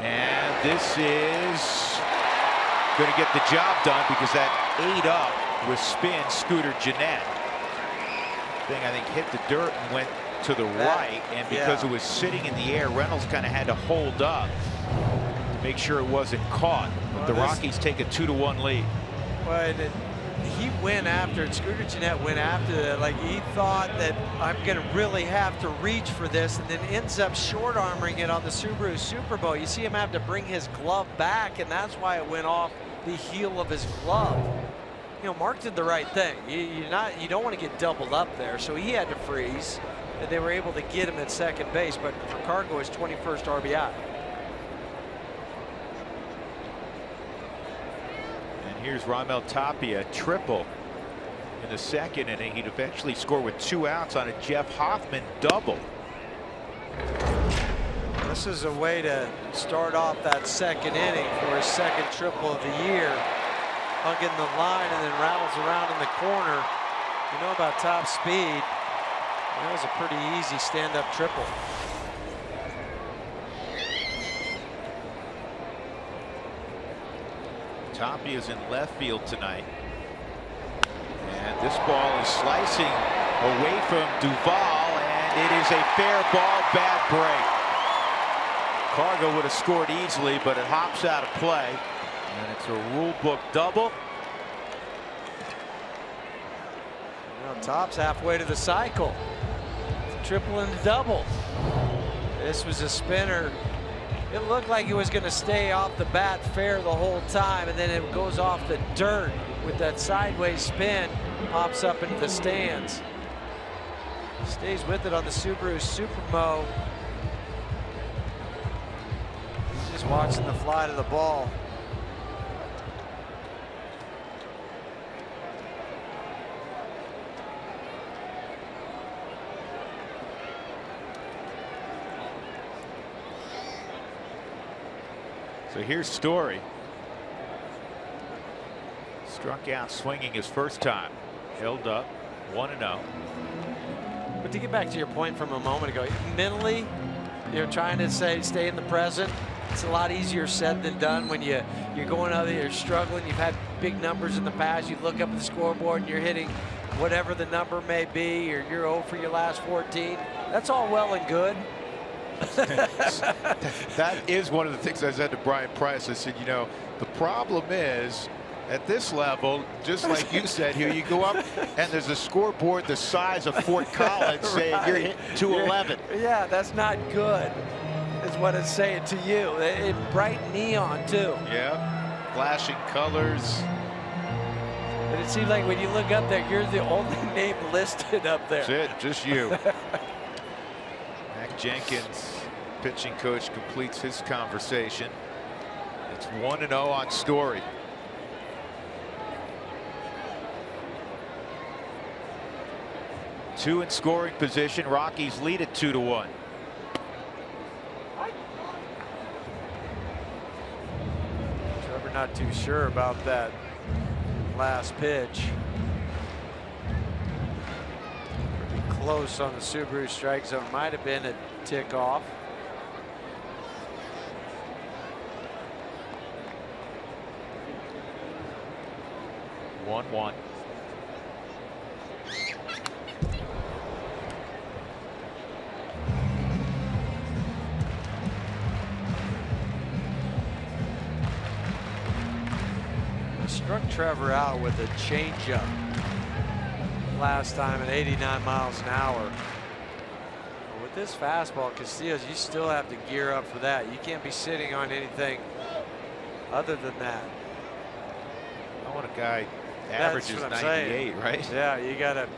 And this is going to get the job done because that ate up with spin Scooter Gennett. Thing I think hit the dirt and went to the right, and because it was sitting in the air, Reynolds kind of had to hold up to make sure it wasn't caught. But the Rockies take a 2-1 lead. Well, he went after it. Scooter Gennett went after that. Like he thought that I'm going to really have to reach for this, and then ends up short arming it on the Subaru Superbo. You see him have to bring his glove back, and that's why it went off the heel of his glove. You know, Mark did the right thing. You don't want to get doubled up there, so he had to freeze, and they were able to get him at second base. But for Cargo, his 21st RBI. And here's Raimel Tapia, triple in the second inning. He'd eventually score with 2 outs on a Jeff Hoffman double. This is a way to start off that second inning for his second triple of the year. Hugging the line and then rattles around in the corner. You know about top speed. That was a pretty easy stand-up triple. Tapia's in left field tonight. And this ball is slicing away from Duvall, and it is a fair ball, bad break. Cargo would have scored easily, but it hops out of play. And it's a rule book double. Well, Top's halfway to the cycle. Triple and double. This was a spinner. It looked like it was going to stay off the bat fair the whole time, and then it goes off the dirt with that sideways spin, pops up into the stands. Stays with it on the Subaru Supermo. He's just watching the flight of the ball. So here's Story. Struck out swinging his first time. Held up 1-0. But to get back to your point from a moment ago, mentally, you're trying to stay in the present. It's a lot easier said than done when you're going out there, you're struggling, you've had big numbers in the past, you look up at the scoreboard and you're hitting whatever the number may be, or you're 0 for your last 14. That's all well and good. That is one of the things I said to Brian Price. I said, you know, the problem is at this level, just like you said here, you go up and there's a scoreboard the size of Fort Collins saying you're hitting 211. Yeah, that's not good, is what it's saying to you. In bright neon, too. Yeah, flashing colors. But it seems like when you look up there, you're the only name listed up there. That's it, just you. Mac Jenkins, pitching coach, completes his conversation. It's 1-0 on Story. Two in scoring position. Rockies lead at 2-1. Trevor not too sure about that last pitch. Pretty close on the Subaru strike zone. Might have been a tick off. One. Trevor out with a changeup last time at 89 miles an hour. But with this fastball, Castillo's, you still have to gear up for that. You can't be sitting on anything other than that. I want a guy averages 98, right? Yeah, you gotta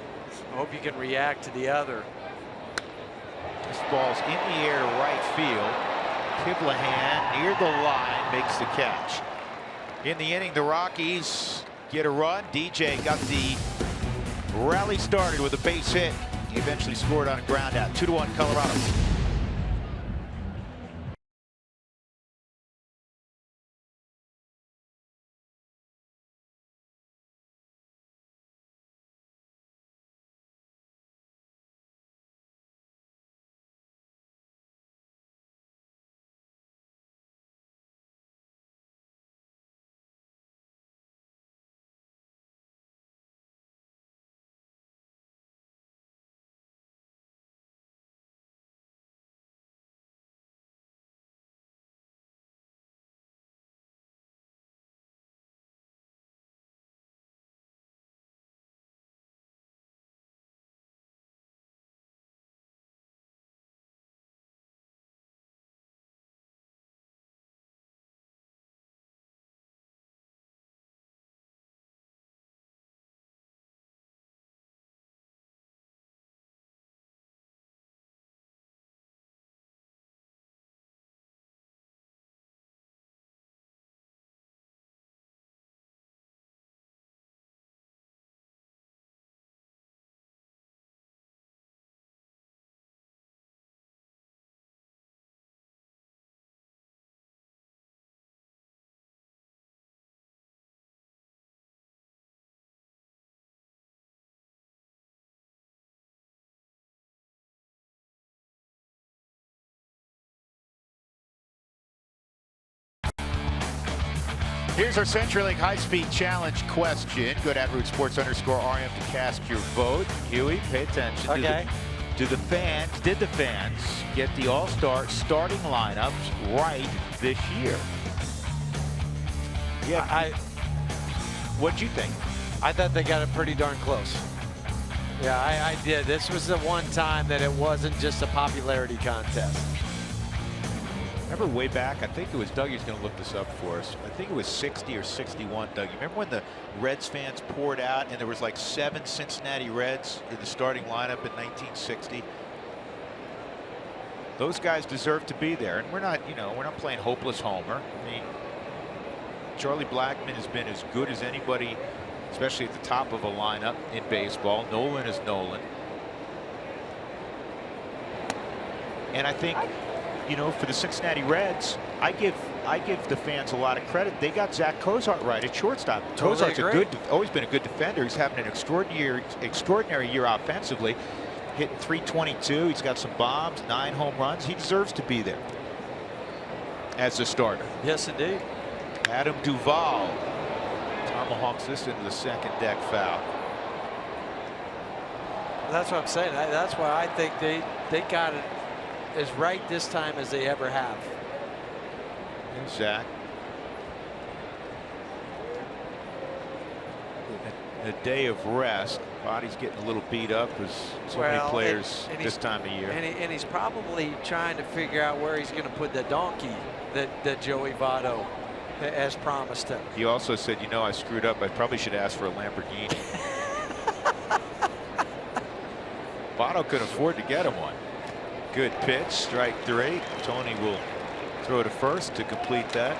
hope you can react to the other. This ball's in the air to right field. Kiblahan near the line makes the catch. In the inning, the Rockies get a run. DJ got the rally started with a base hit. He eventually scored on a ground out. 2-1 Colorado. Here's our CenturyLink high-speed challenge question. Go to @RootSports_RM to cast your vote. Huey, pay attention. Okay. Did the fans get the All-Star starting lineups right this year? Yeah. What'd you think? I thought they got it pretty darn close. Yeah, I did. This was the one time that it wasn't just a popularity contest. Remember way back, I think it was Dougie's going to look this up for us. I think it was 60 or 61, Dougie. Remember when the Reds fans poured out and there was like 7 Cincinnati Reds in the starting lineup in 1960? Those guys deserve to be there, and we're not, we're not playing hopeless homer. I mean, Charlie Blackmon has been as good as anybody, especially at the top of a lineup in baseball. Nolan is Nolan. And I think, for the Cincinnati Reds, I give the fans a lot of credit. They got Zach Cozart right at shortstop. Totally Cozart's always been a good defender. He's having an extraordinary year offensively, hitting .322. He's got some bombs, 9 home runs. He deserves to be there as a starter. Yes, indeed. Adam Duvall tomahawks this into the second deck foul. That's what I'm saying. That's why I think they got it as right this time as they ever have. And Zach. A day of rest. Body's getting a little beat up as so many players this time of year. And he's probably trying to figure out where he's going to put the donkey that Joey Votto has promised him. He also said, I screwed up. I probably should ask for a Lamborghini. Votto could afford to get him one. Good pitch, strike 3. Tony will throw to first to complete that.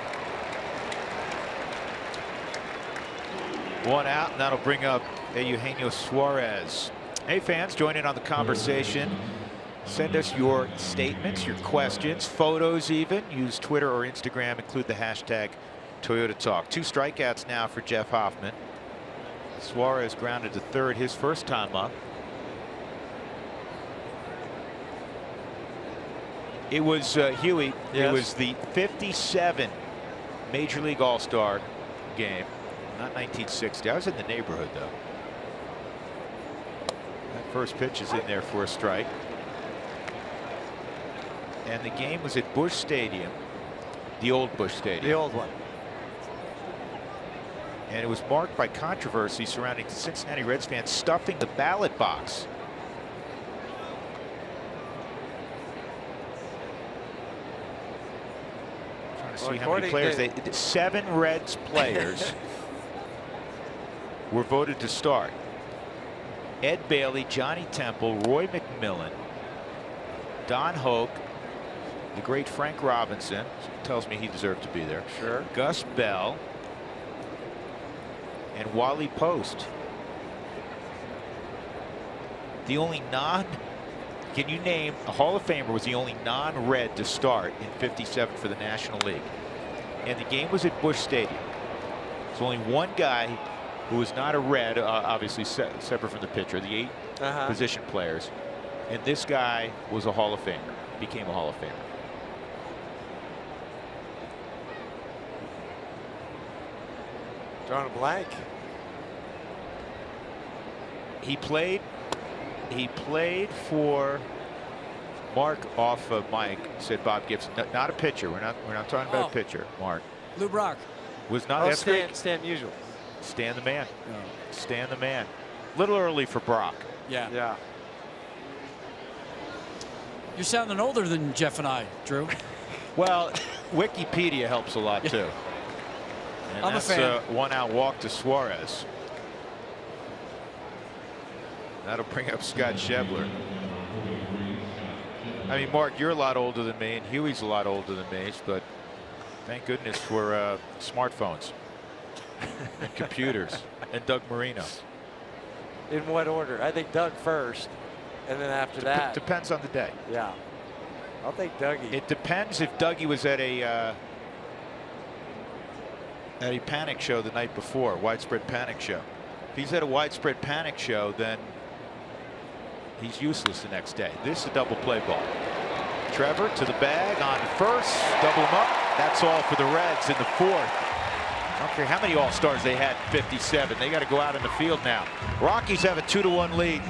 1 out, and that'll bring up Eugenio Suarez. Hey fans, join in on the conversation. Send us your statements, your questions, photos even. Use Twitter or Instagram. Include the hashtag Toyota Talk. 2 strikeouts now for Jeff Hoffman. Suarez grounded to third his first time up. It was Huey. Yes. It was the 57 Major League All-Star game, not 1960. I was in the neighborhood though. That first pitch is in there for a strike. And the game was at Busch Stadium, the old Busch Stadium. The old one. And it was marked by controversy surrounding the Cincinnati Reds fans stuffing the ballot box. Trying to see how many players 7 Reds players were voted to start. Ed Bailey, Johnny Temple, Roy McMillan, Don Hoke, the great Frank Robinson, tells me he deserved to be there. Sure. Gus Bell, and Wally Post. The only can you name a Hall of Famer was the only non-Red to start in '57 for the National League, and the game was at Busch Stadium. There's only one guy who was not a Red, obviously separate from the pitcher, the 8 position players, and this guy was a Hall of Famer, became a Hall of Famer. Drawing a blank. He played for Mark off of Mike, said Bob Gibson. Not a pitcher. We're not talking about a pitcher. Mark. Lou Brock. Was not. That's great. Stan Musial. Stan the man. Stan the man. Little early for Brock. Yeah. Yeah. You're sounding older than Jeff and I, Drew. Well, Wikipedia helps a lot too. And I'm that's a fan. 1-out walk to Suarez. That'll bring up Scott Schebler. I mean, Mark, you're a lot older than me, and Huey's a lot older than me, but thank goodness for smartphones and computers and Doug Marino. In what order? I think Doug first, and then after that. Depends on the day. Yeah. I'll take Dougie. It depends if Dougie was at a panic show the night before, widespread panic show. If he's at a widespread panic show, then he's useless the next day. This is a double play ball. Trevor to the bag on first, double him up. That's all for the Reds in the 4th. I don't care how many All-Stars they had in '57. They got to go out in the field now. Rockies have a 2-1 lead.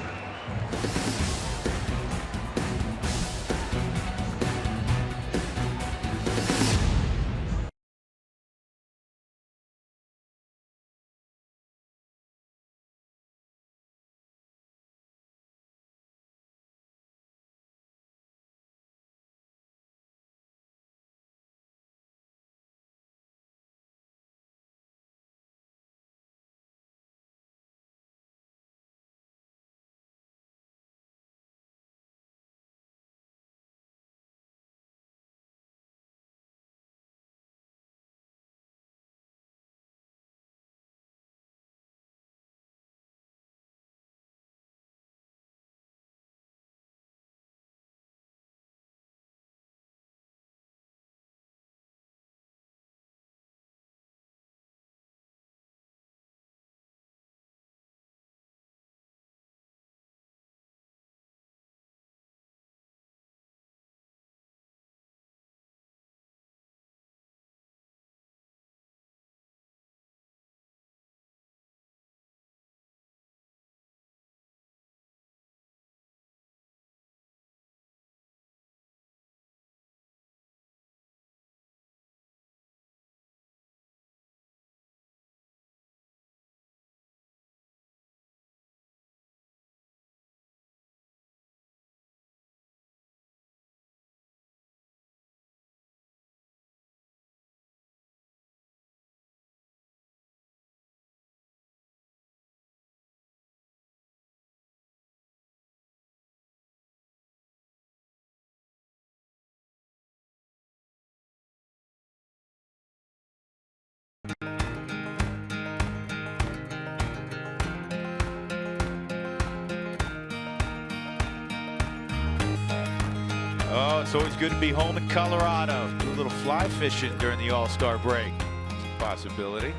Oh, it's always good to be home in Colorado. Do a little fly fishing during the All-Star break. It's a possibility.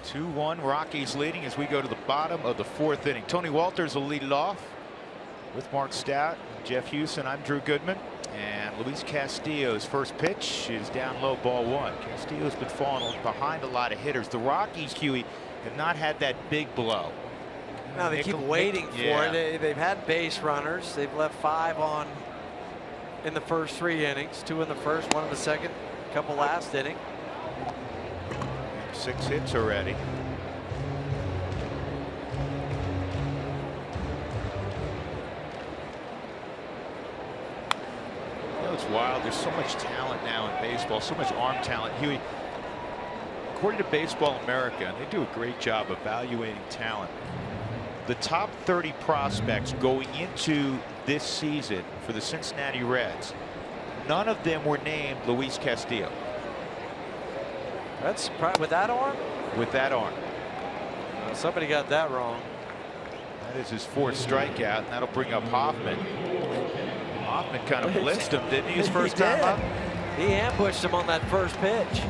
2-1 Rockies leading as we go to the bottom of the 4th inning. Tony Walters will lead it off with Mark Stout, Jeff Houston. I'm Drew Goodman. And Luis Castillo's first pitch is down low, ball 1. Castillo's been falling behind a lot of hitters. The Rockies, Huey, have not had that big blow. No, they keep waiting for it. They've had base runners. They've left 5 on in the first 3 innings. 2 in the first, 1 in the second, a couple last inning. 6 hits already. It's wild. There's so much talent now in baseball, so much arm talent. Huey, according to Baseball America, and they do a great job evaluating talent, the top 30 prospects going into this season for the Cincinnati Reds, none of them were named Luis Castillo. That's with that arm? With that arm. Well, somebody got that wrong. That is his 4th strikeout, and that'll bring up Hoffman. Hoffman kind of blitzed him, didn't he, his first time up? He ambushed him on that first pitch.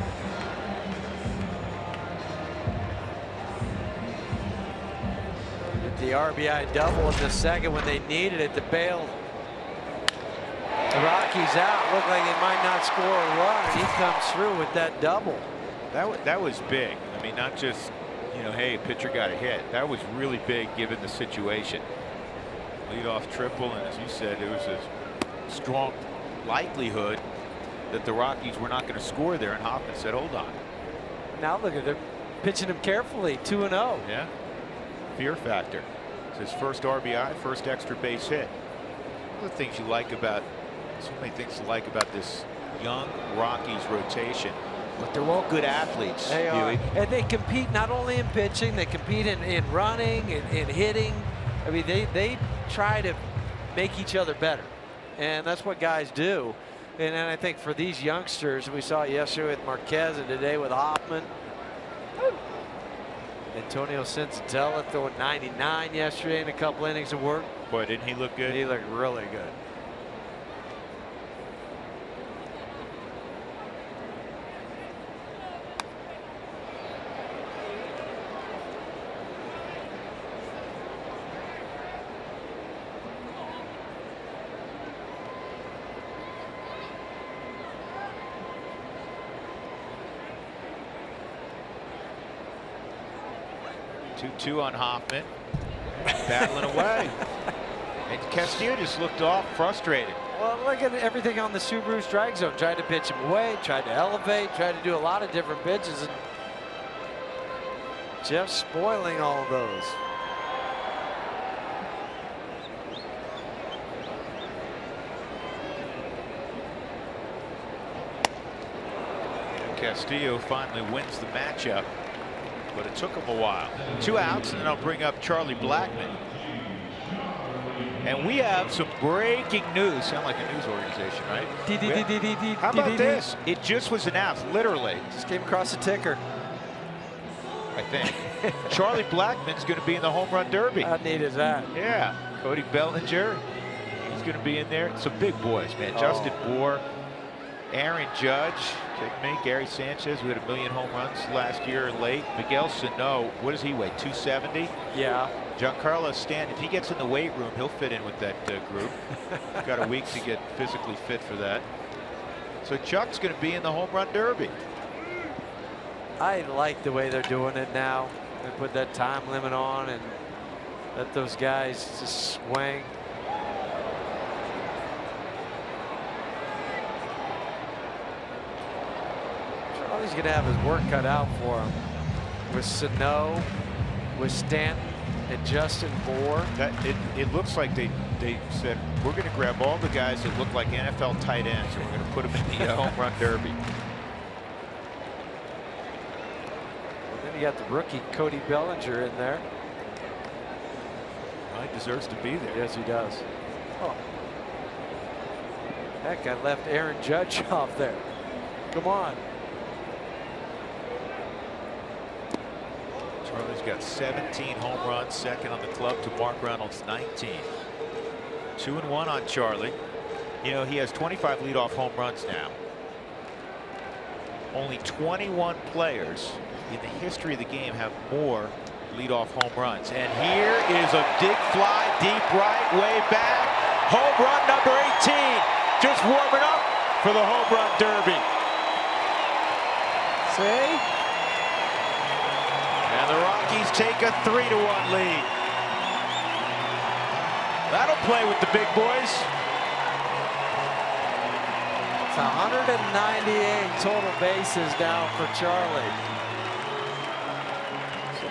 The RBI double in the second when they needed it to bail the Rockies out. Looked like they might not score a run, and he comes through with that double. That was big. I mean, not just, you know, hey, pitcher got a hit. That was really big given the situation. Leadoff triple, and as you said, there was a strong likelihood that the Rockies were not going to score there, and Hoffman said, hold on. Now look at them pitching him carefully, 2-0. Yeah. Fear factor. It's his first RBI, first extra base hit. One of the things you like about, so many things to like about this young Rockies rotation, but they're all good athletes. They are. Huey. And they compete not only in pitching, they compete in running and in hitting. I mean, they try to make each other better. And that's what guys do. And I think for these youngsters, we saw it yesterday with Marquez and today with Hoffman. Antonio Senzatella throwing 99 yesterday in a couple innings of work. Boy, didn't he look good? He looked really good. Two on Hoffman, battling away. And Castillo just looked off, frustrated. Well, look at everything on the Subaru strike zone. Tried to pitch him away, tried to elevate, tried to do a lot of different pitches, and Jeff's spoiling all of those. Castillo finally wins the matchup, but it took him a while. 2 outs, and then I'll bring up Charlie Blackmon. And we have some breaking news. Sound like a news organization, right? How about this? It just was announced, literally. Just came across the ticker. I think. Charlie Blackmon's going to be in the home run derby. How neat is that? Yeah. Cody Bellinger, he's going to be in there. Some big boys, man. Justin Bour, Aaron Judge, check me, Gary Sanchez, who had 1 million home runs last year late. Miguel Sano, what does he weigh, 270? Yeah. Giancarlo Stanton, if he gets in the weight room, he'll fit in with that group. Got a week to get physically fit for that. So Chuck's going to be in the home run derby. I like the way they're doing it now. They put that time limit on and let those guys just swing. Charlie's going to have his work cut out for him with Sano, with Stanton, and Justin Bour. It looks like they said, we're going to grab all the guys that look like NFL tight ends and we're going to put them in the home run derby. And then you got the rookie Cody Bellinger in there. Well, he deserves to be there. Yes, he does. Oh. Heck, I left Aaron Judge off there. Come on. Charlie's got 17 home runs, second on the club to Mark Reynolds' 19. 2-1 on Charlie. You know, he has 25 leadoff home runs now. Only 21 players in the history of the game have more leadoff home runs. And here is a dig fly deep right, way back. Home run number 18. Just warming up for the home run derby. See? And the Rockies take a 3-1 lead. That'll play with the big boys. It's 198 total bases now for Charlie.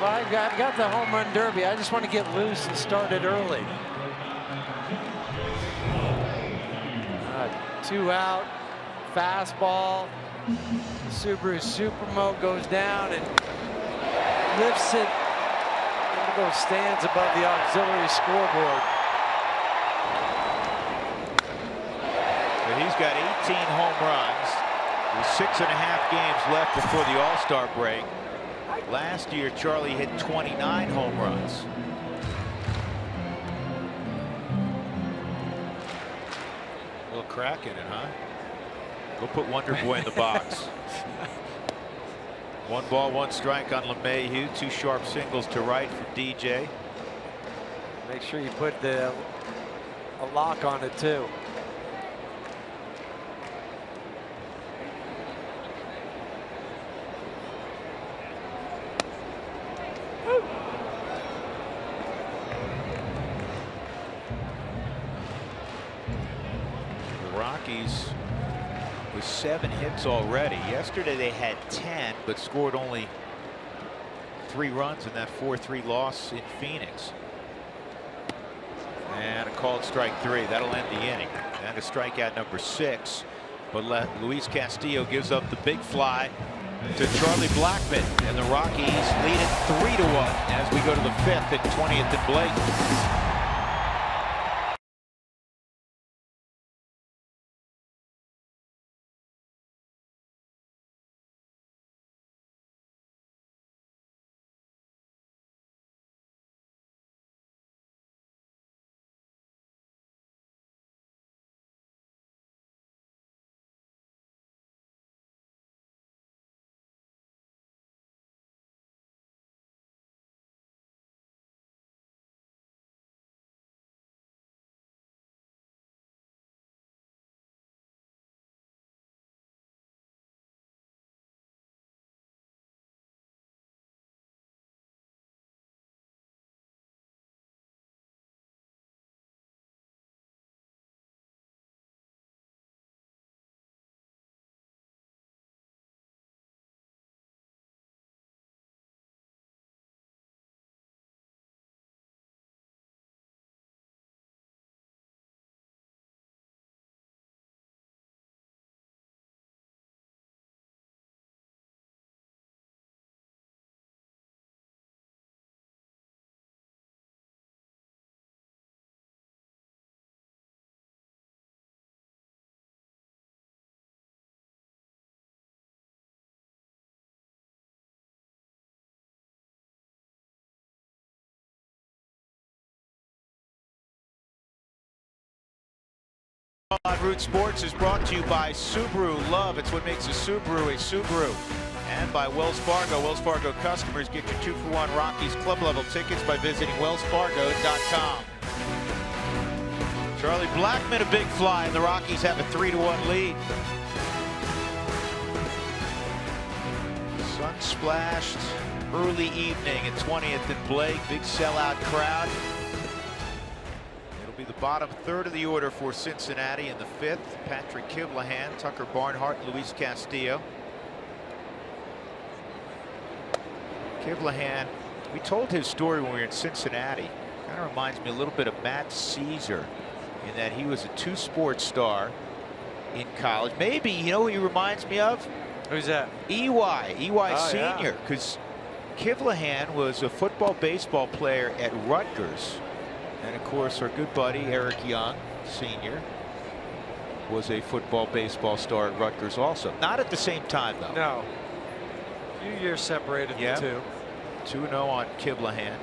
Well, I've got the home run derby. I just want to get loose and start it early. 2 out, fastball. Subaru Supermo goes down and lifts it into those stands above the auxiliary scoreboard. But he's got 18 home runs. There's 6.5 games left before the All-Star break. Last year, Charlie hit 29 home runs. A little crack in it, huh? Go put Wonder Boy in the box. 1 ball, 1 strike on LeMahieu. 2 sharp singles to right for DJ. Make sure you put a lock on it too. The Rockies with 7 hits already. Yesterday they had 10, but scored only 3 runs in that 4-3 loss in Phoenix. And a called strike 3. That'll end the inning. And a strikeout number 6. But Luis Castillo gives up the big fly to Charlie Blackmon, and the Rockies lead it 3-1 as we go to the 5th at 20th and Blake. On Root Sports is brought to you by Subaru. Love, it's what makes a Subaru a Subaru. And by Wells Fargo. Wells Fargo customers get your 2-for-1 Rockies club level tickets by visiting wellsfargo.com. Charlie Blackmon, a big fly, and the Rockies have a 3-1 lead. Sun splashed early evening at 20th and Blake. Big sellout crowd. It'll be the bottom third of the order for Cincinnati in the 5th. Patrick Kivlahan, Tucker Barnhart, Luis Castillo. Kivlahan, we told his story when we were in Cincinnati. Kind of reminds me a little bit of Matt Caesar in that he was a 2-sport star in college. Maybe, you know who he reminds me of? Who's that? EY Senior, yeah. because Kivlahan was a football baseball player at Rutgers. And of course, our good buddy Eric Young, Senior, was a football baseball star at Rutgers also. Not at the same time, though. No. A few years separated the two. 2-0 on Kivlahan.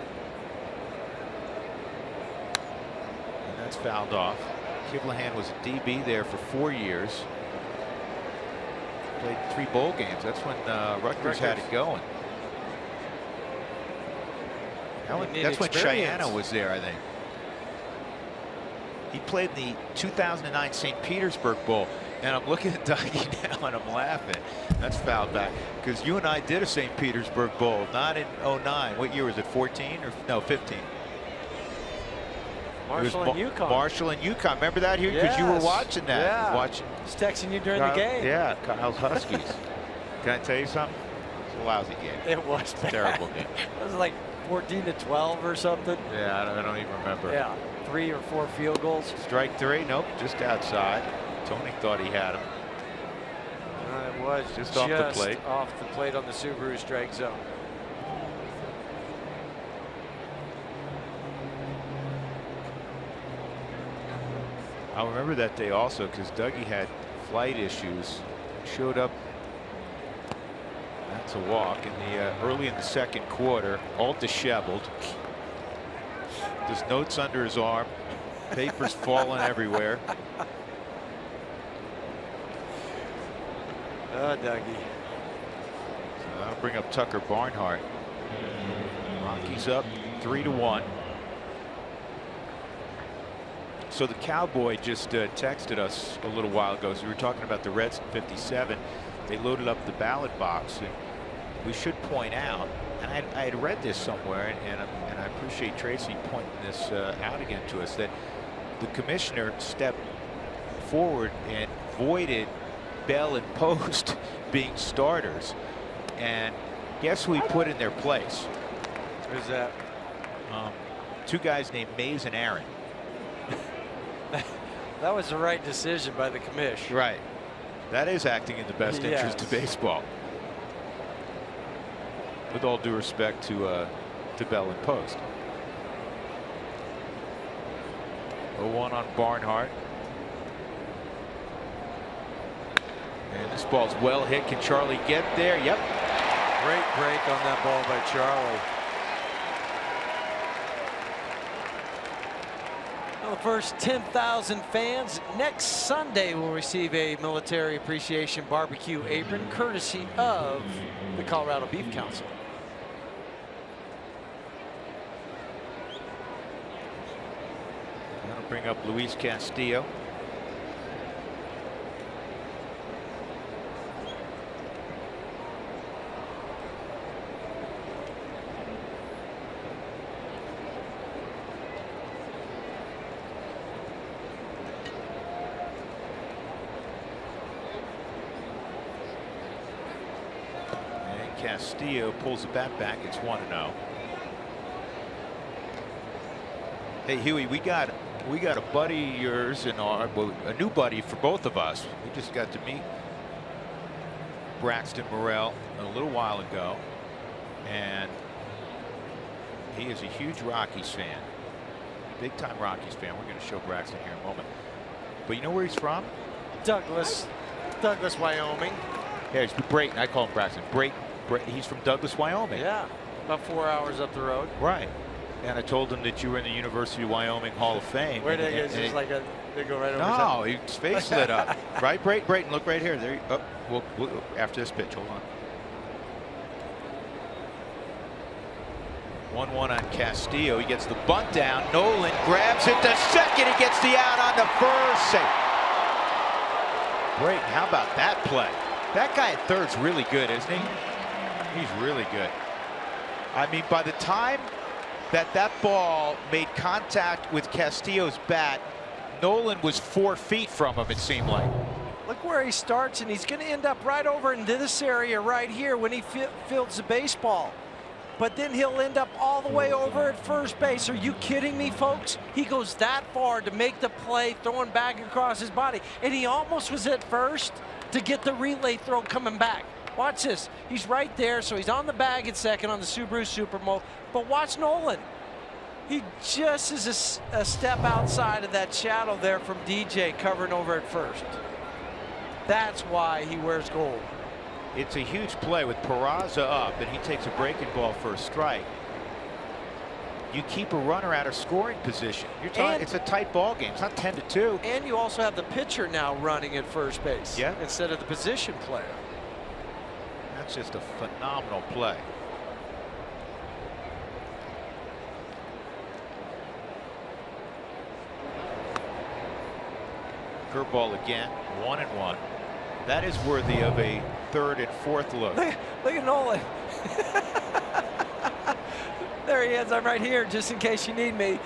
And that's fouled off. Kivlahan was a DB there for 4 years. Played 3 bowl games. That's when Rutgers had it going. That's when Cheyenne was there, I think. He played the 2009 St. Petersburg Bowl. And I'm looking at Dikey now and I'm laughing. That's fouled back. Because you and I did a St. Petersburg Bowl, not in 09. What year was it, 14 or no, 15? Marshall and UConn. Marshall and UConn. Remember that here? Because you were watching that. Yeah. Watching. Just texting you during the game. Yeah, Kyle's Huskies. Can I tell you something? a lousy game. It was bad. Terrible game. It was like 14-12 or something. Yeah, I don't even remember. Yeah, 3 or 4 field goals. Strike 3, nope, just outside. Tony thought he had him. It was Just off the plate. Off the plate on the Subaru strike zone. I remember that day also because Dougie had flight issues. Showed up. That's a walk in the early in the second quarter, all disheveled. There's notes under his arm, papers falling everywhere. Oh, Dougie. So that'll bring up Tucker Barnhart. Rockies up 3-1. So the Cowboy just texted us a little while ago. So we were talking about the Reds in 57. They loaded up the ballot box, and we should point out, and I had read this somewhere, and I appreciate Tracy pointing this out again to us, that the commissioner stepped forward and voided Bell and Post being starters, and guess who he put in their place? Who's that? 2 guys named Mays and Aaron. That was the right decision by the commish. Right. That is acting in the best interest of baseball. With all due respect to Bell and Post. 0-1 on Barnhart. And this ball's well hit. Can Charlie get there? Yep. Great break on that ball by Charlie. Well, the first 10,000 fans next Sunday will receive a military appreciation barbecue apron courtesy of the Colorado Beef Council. That'll bring up Luis Castillo. Castillo pulls the bat back. It's 1-0. Hey Huey, we got a buddy of yours and a new buddy for both of us. We just got to meet Braxton Morrell a little while ago, and he is a huge Rockies fan, big time Rockies fan. We're going to show Braxton here in a moment. But you know where he's from? Douglas, Wyoming. Yeah, he's Brayton. I call him Braxton. Brayton. He's from Douglas, Wyoming. Yeah, about 4 hours up the road. Right. And I told him that you were in the University of Wyoming Hall of Fame. Where they go? Just like they go right over. No, his face lit up. Right, Brayton, look right here. There. You, we'll after this pitch. Hold on. 1-1 on Castillo. He gets the bunt down. Nolan grabs it to second. He gets the out on the first. Brayton, how about that play? That guy at third's really good, isn't he? He's really good. I mean, by the time that ball made contact with Castillo's bat, Nolan was 4 feet from him, it seemed like. Look where he starts, and he's going to end up right over into this area right here when he fields the baseball. But then he'll end up all the way over at first base. Are you kidding me, folks? He goes that far to make the play, throwing back across his body. And he almost was at first to get the relay throw coming back. Watch this. He's right there, so he's on the bag at second on the Subaru Supermo. But watch Nolan. He just is a step outside of that shadow there from DJ covering over at first. That's why he wears gold. It's a huge play with Peraza up, and he takes a breaking ball for a strike. You keep a runner out of scoring position. You're talking, it's a tight ball game. It's not 10-2. And you also have the pitcher now running at first base, yeah, instead of the position player. That's just a phenomenal play. Curveball again, 1-1. That is worthy of a third and fourth look. Look at Nolan. There he is. I'm right here just in case you need me.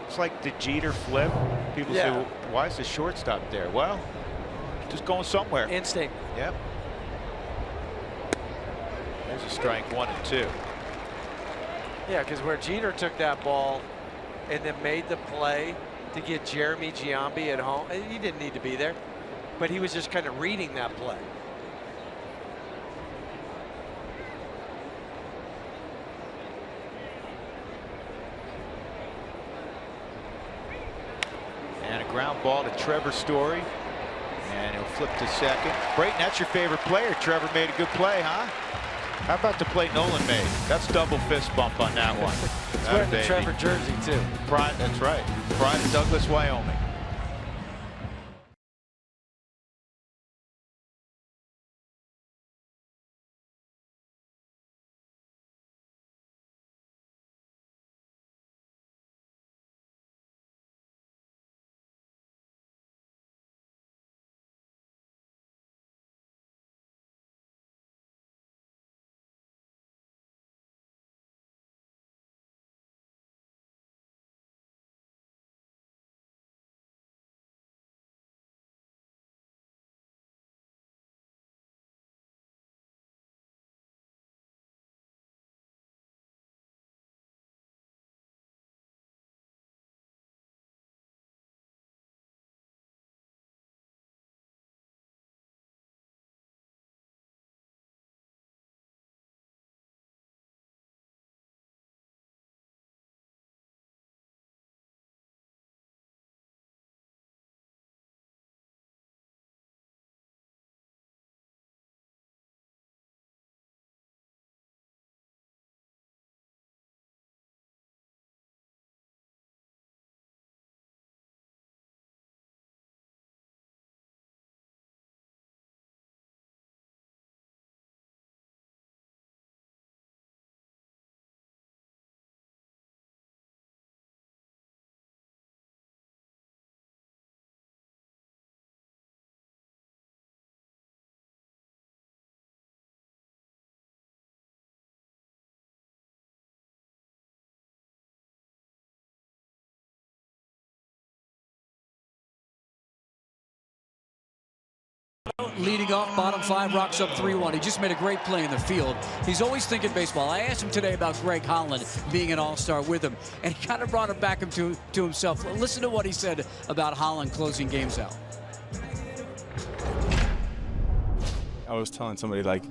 It's like the Jeter flip. People say, well, why is the shortstop there? Well, just going somewhere. Instinct. Yep. There's a strike, 1 and 2. Yeah, because where Jeter took that ball and then made the play to get Jeremy Giambi at home, he didn't need to be there, but he was just kind of reading that play. And a ground ball to Trevor Story. And he'll flip to second. Brayton, that's your favorite player. Trevor made a good play, huh? How about the play Nolan made? That's double fist bump on that one. He's wearing the Trevor jersey, too. Pride, that's right. Pride of Douglas, Wyoming. Leading off, bottom 5, Rocks up 3-1. He just made a great play in the field. He's always thinking baseball. I asked him today about Greg Holland being an all-star with him, and he kind of brought it back to himself. Listen to what he said about Holland closing games out. I was telling somebody, like,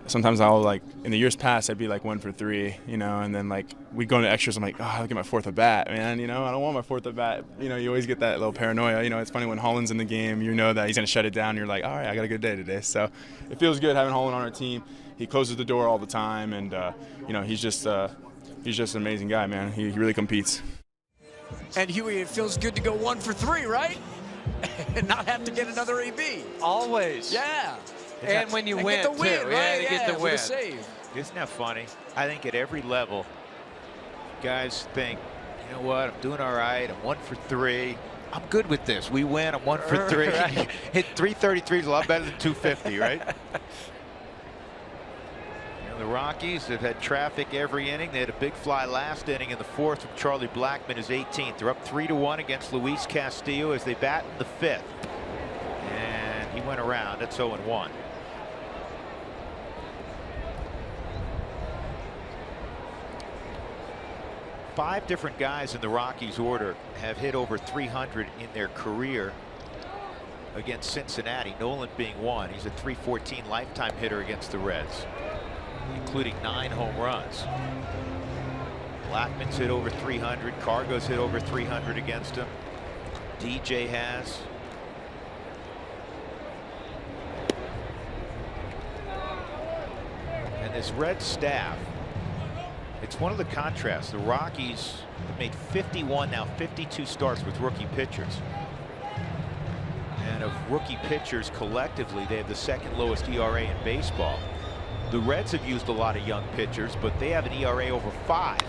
sometimes I'll, like, in the years past, I'd be like 1 for 3, you know, and then, like, we go into extras. I'm like, oh, I'll get my 4th at bat, man. You know, I don't want my 4th at bat. You know, you always get that little paranoia. You know, it's funny when Holland's in the game, you know that he's going to shut it down. You're like, all right, I got a good day today. So it feels good having Holland on our team. He closes the door all the time, and, you know, he's just an amazing guy, man. He really competes. And Huey, it feels good to go 1 for 3, right? And not have to get another AB. Always. Yeah. And when you win, get the win, too. right? Yeah, you get the win. Save. Isn't that funny? I think at every level, guys think, you know what, I'm doing all right. I'm 1 for 3. I'm good with this. We win. I'm 1 for 3. Right. Hit 333 is a lot better than 250, right? You know, the Rockies have had traffic every inning. They had a big fly last inning in the 4th from Charlie Blackmon, his 18th. They're up 3-1 against Luis Castillo as they bat in the 5th. And he went around. That's 0-1. Five different guys in the Rockies order have hit over 300 in their career against Cincinnati, Nolan being one. He's a .314 lifetime hitter against the Reds, including 9 home runs. Blackmon's hit over 300. Cargo's hit over 300 against him. DJ has. And this Red staff, it's one of the contrasts. The Rockies have made 51, now 52 starts with rookie pitchers. And of rookie pitchers collectively, they have the 2nd lowest ERA in baseball. The Reds have used a lot of young pitchers, but they have an ERA over 5.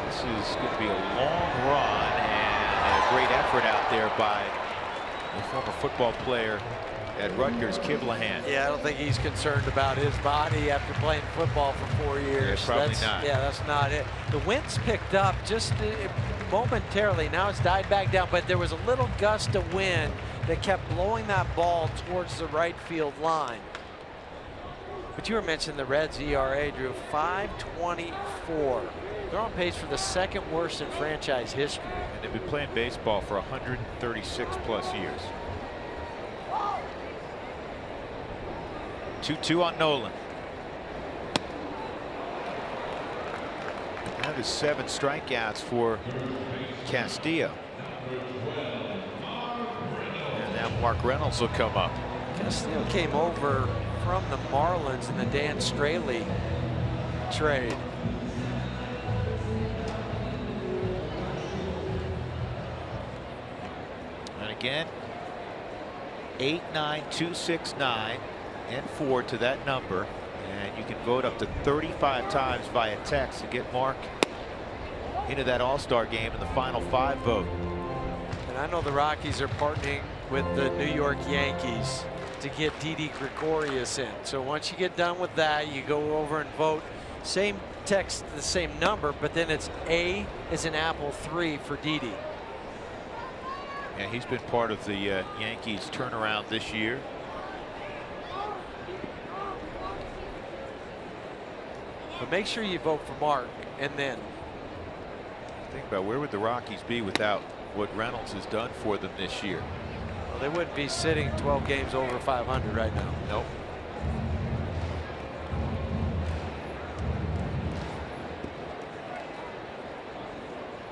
This is going to be a long run and a great effort out there by the former football player at Rutgers, Kiblahan. Yeah, I don't think he's concerned about his body after playing football for 4 years. Yeah, probably not. Yeah, that's not it. The wind's picked up just momentarily. Now it's died back down, but there was a little gust of wind that kept blowing that ball towards the right field line. But you were mentioning the Reds' ERA, Drew, 5.24. They're on pace for the second worst in franchise history. And they've been playing baseball for 136 plus years. 2-2 on Nolan. That is 7 strikeouts for Castillo. And now Mark Reynolds will come up. Castillo came over from the Marlins in the Dan Straley trade. And again, 89269 and 4 to that number. And you can vote up to 35 times via text to get Mark into that All-Star game in the final 5 vote. And I know the Rockies are partnering with the New York Yankees to get Didi Gregorius in. So once you get done with that, you go over and vote. Same text, the same number, but then it's A as in apple 3 for Didi. Yeah, he's been part of the Yankees turnaround this year. But make sure you vote for Mark, and then think about where would the Rockies be without what Reynolds has done for them this year. Well, they wouldn't be sitting 12 games over 500 right now. Nope.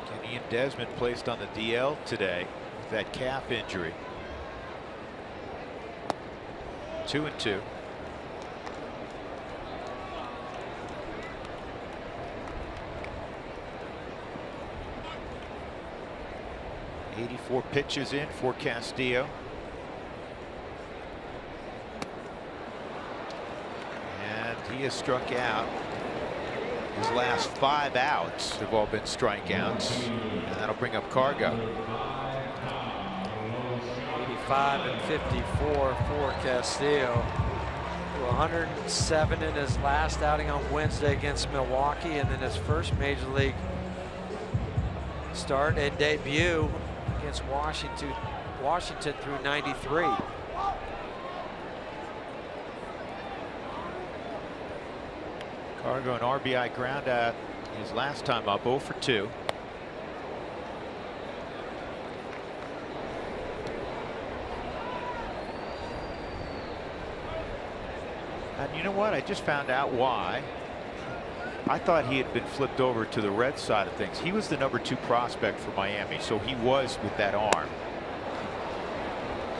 Kenny and Desmond placed on the DL today with that calf injury. 2-2. Pitches in for Castillo. And he has struck out. His last 5 outs have all been strikeouts. And that'll bring up Cargo. 85 and 54 for Castillo. 107 in his last outing on Wednesday against Milwaukee, and then his first major league start and debut against Washington through 93. Cargo an RBI ground out his last time up, 0 for 2. And you know what? I just found out why. I thought he had been flipped over to the Red side of things. He was the number 2 prospect for Miami, so he was with that arm.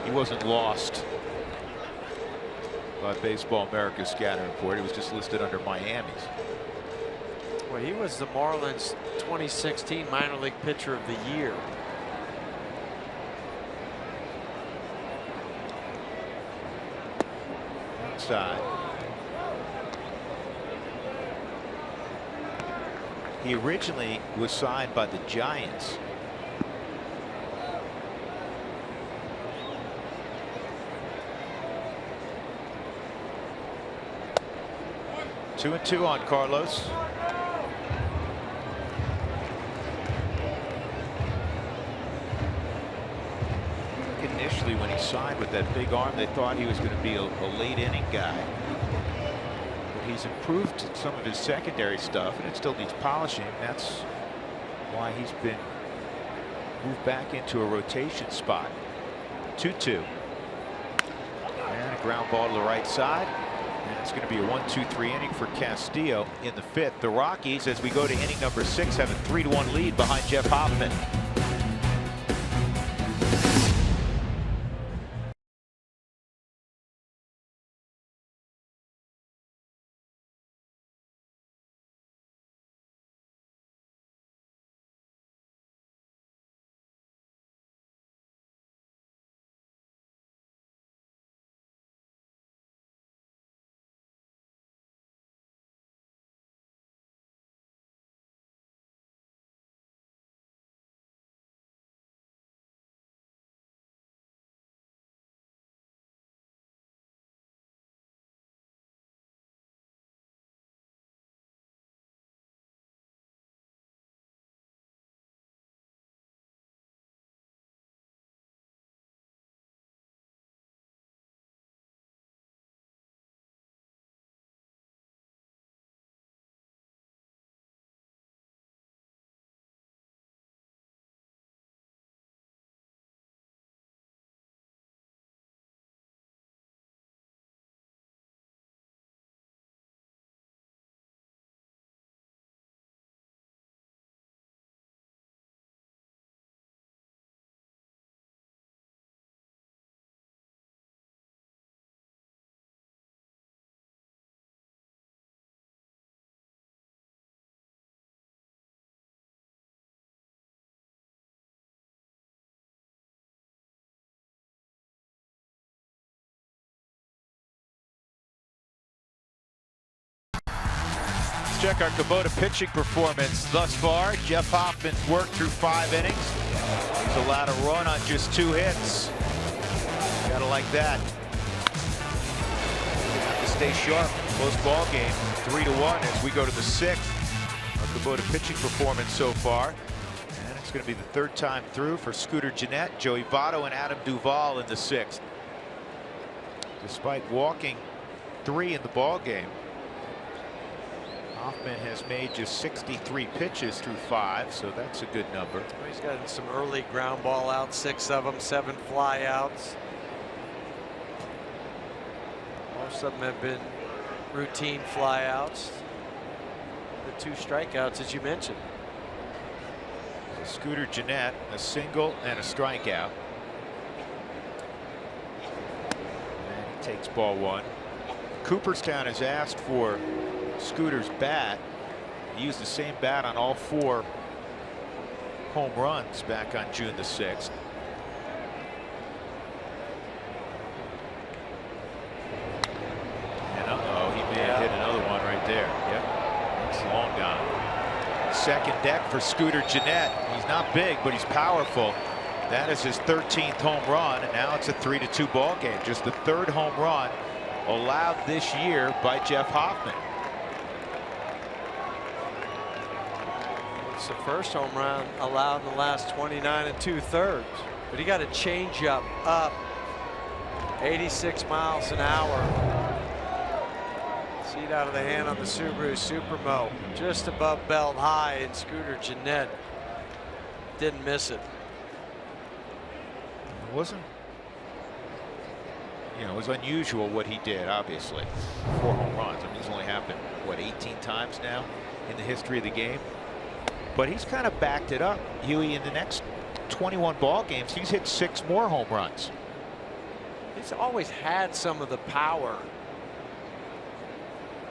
He wasn't lost by Baseball America's scouting report. He was just listed under Miami's. Well, he was the Marlins 2016 minor league pitcher of the year. Outside. He originally was signed by the Giants. Two and 2 on Carlos. Initially, when he signed with that big arm, they thought he was going to be a late inning guy. But he's improved some of his secondary stuff, and it still needs polishing. That's why he's been moved back into a rotation spot. 2-2. And a ground ball to the right side. And it's going to be a 1-2-3 inning for Castillo in the 5th. The Rockies, as we go to inning number 6, have a 3-1 lead behind Jeff Hoffman. Let's check our Kubota pitching performance thus far. Jeff Hoffman's worked through 5 innings. He's allowed a run on just 2 hits. Gotta like that. Have to stay sharp. Close ball game, 3-1 as we go to the 6th. Our Kubota pitching performance so far. And it's going to be the 3rd time through for Scooter Gennett, Joey Votto, and Adam Duvall in the 6th. Despite walking 3 in the ball game, Hoffman has made just 63 pitches through 5, so that's a good number. He's got some early ground ball outs, 6 of them, 7 fly outs. Most of them have been routine fly outs. The 2 strikeouts, as you mentioned. So Scooter Gennett, a single and a strikeout. And he takes ball 1. Cooperstown has asked for Scooter's bat. He used the same bat on all 4 home runs back on June the 6th. And uh-oh, he may have hit another one right there. Yep, it's long gone. Second deck for Scooter Gennett. He's not big, but he's powerful. That is his 13th home run, and now it's a 3-2 ball game. Just the 3rd home run allowed this year by Jeff Hoffman. It's the 1st home run allowed in the last 29 2/3. But he got a changeup up 86 miles an hour. Seat out of the hand on the Subaru Supermo, just above belt high, and Scooter Gennett didn't miss it. It wasn't, it was unusual what he did, obviously. 4 home runs. I mean, it's only happened, what, 18 times now in the history of the game? But he's kind of backed it up, Huey. In the next 21 ball games, he's hit 6 more home runs. He's always had some of the power.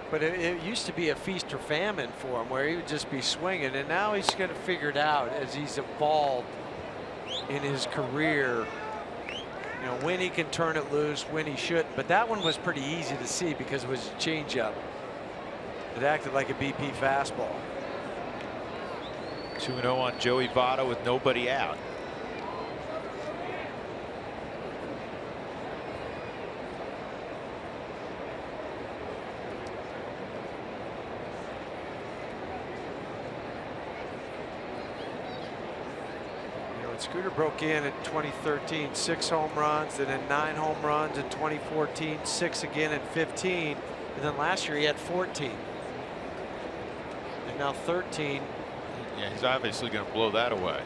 But it used to be a feast or famine for him, where he would just be swinging, and now he's going to figure it out as he's evolved in his career. When he can turn it loose, when he shouldn't. But that one was pretty easy to see because it was a changeup. It acted like a BP fastball. 2-0 on Joey Votto with nobody out. Scooter broke in 2013, 6 home runs, and then 9 home runs in 2014, 6 again in 15, and then last year he had 14. And now 13. Yeah, he's obviously going to blow that away.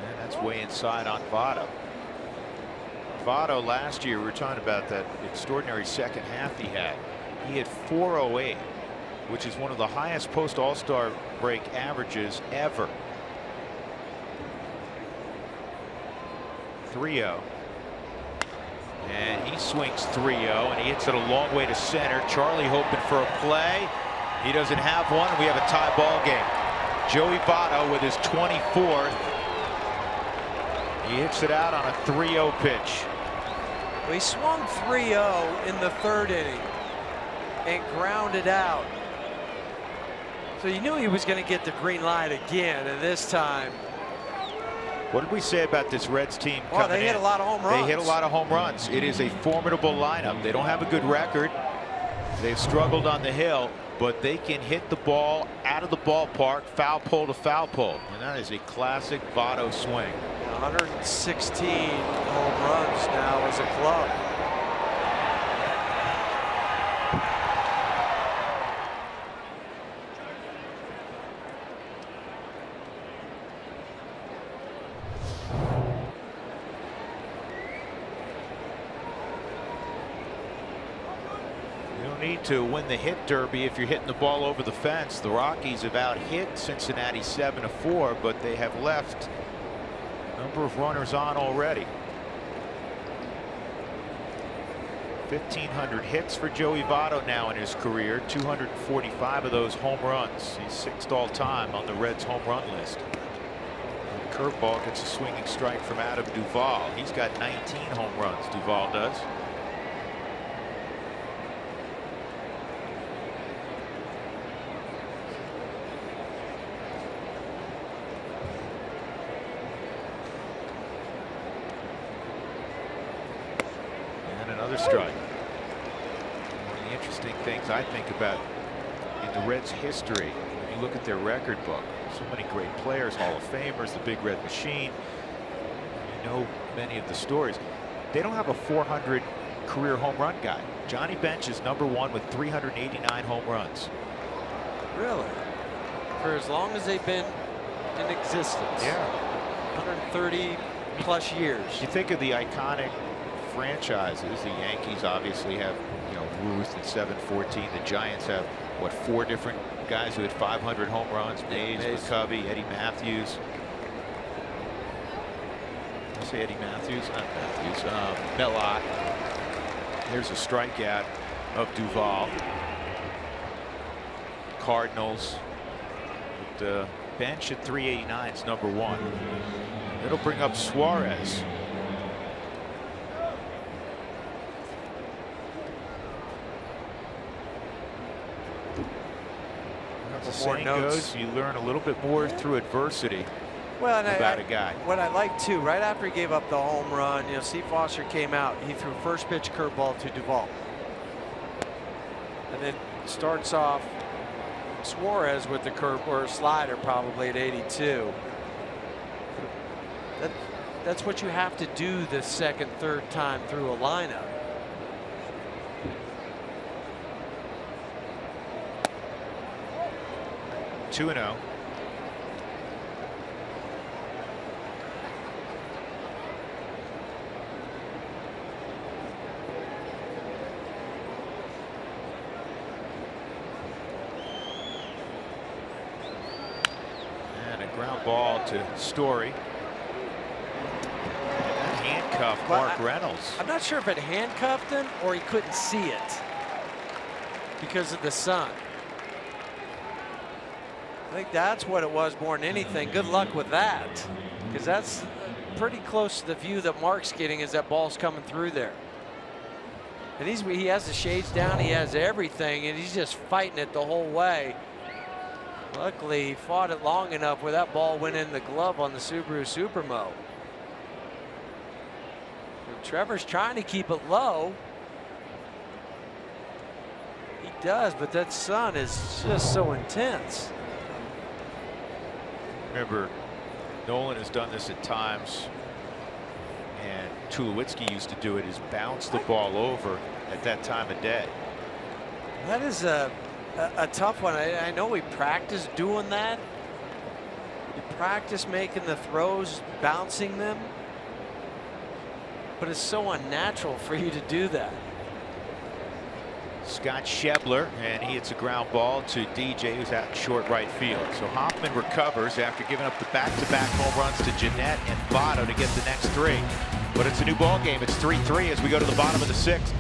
And that's way inside on Votto. Votto last year, we were talking about that extraordinary second half he had. He had 408. Which is one of the highest post All-Star break averages ever. 3-0. And he swings 3-0, and he hits it a long way to center. Charlie hoping for a play. He doesn't have one. We have a tie ball game. Joey Votto with his 24th. He hits it out on a 3-0 pitch. Well, he swung 3-0 in the 3rd inning and grounded out. So you knew he was going to get the green light again, and this time. What did we say about this Reds team coming in? They hit a lot of home runs. They hit a lot of home runs. It is a formidable lineup. They don't have a good record. They've struggled on the hill, but they can hit the ball out of the ballpark, foul pole to foul pole. And that is a classic Votto swing. 116 home runs now as a club. Need to win the hit derby if you're hitting the ball over the fence. The Rockies have out hit Cincinnati 7-4, but they have left a number of runners on already. 1,500 hits for Joey Votto now in his career. 245 of those home runs. He's 6th all time on the Reds home run list. The curveball gets a swinging strike from Adam Duvall. He's got 19 home runs, Duvall does. strike. One of the interesting things I think about in the Reds' history, when you look at their record book, so many great players, Hall of Famers, the Big Red Machine. You know many of the stories. They don't have a 400 career home run guy. Johnny Bench is #1 with 389 home runs. Really? For as long as they've been in existence. Yeah. 130 plus years. You think of the iconic franchises. The Yankees obviously have, you know, Ruth and 714. The Giants have, what, 4 different guys who had 500 home runs. Mays, McCovey, Eddie Matthews. Did I say Eddie Matthews? Not Matthews. Mellott. Here's a strikeout of Duvall. Cardinals. But, Bench at 389 is #1. It'll bring up Suarez. As the saying goes, you learn a little bit more through adversity about a guy. What I like too, right after he gave up the home run, you know, Steve Foster came out. He threw first pitch curveball to Duvall, and then starts off Suarez with the curve or slider probably at 82. That's what you have to do the second, third time through a lineup. Two and 0. And a ground ball to Story. Handcuffed Mark Reynolds. I'm not sure if it handcuffed him or he couldn't see it because of the sun. I think that's what it was more than anything. Good luck with that, because that's pretty close to the view that Mark's getting as that ball's coming through there. And he has the shades down, he has everything, and he's just fighting it the whole way. Luckily, he fought it long enough where that ball went in the glove on the Subaru Supermo. Trevor's trying to keep it low. He does, but that sun is just so intense. Remember, Nolan has done this at times, and Tulowitzki used to do it, is bounce the ball over at that time of day. That is a tough one. I know we practice doing that. You practice making the throws, bouncing them. But it's so unnatural for you to do that. Scott Schebler, and he hits a ground ball to DJ, who's out in short right field. So Hoffman recovers after giving up the back-to-back home runs to Jeanette and Votto to get the next 3. But it's a new ball game. It's 3-3 as we go to the bottom of the 6th.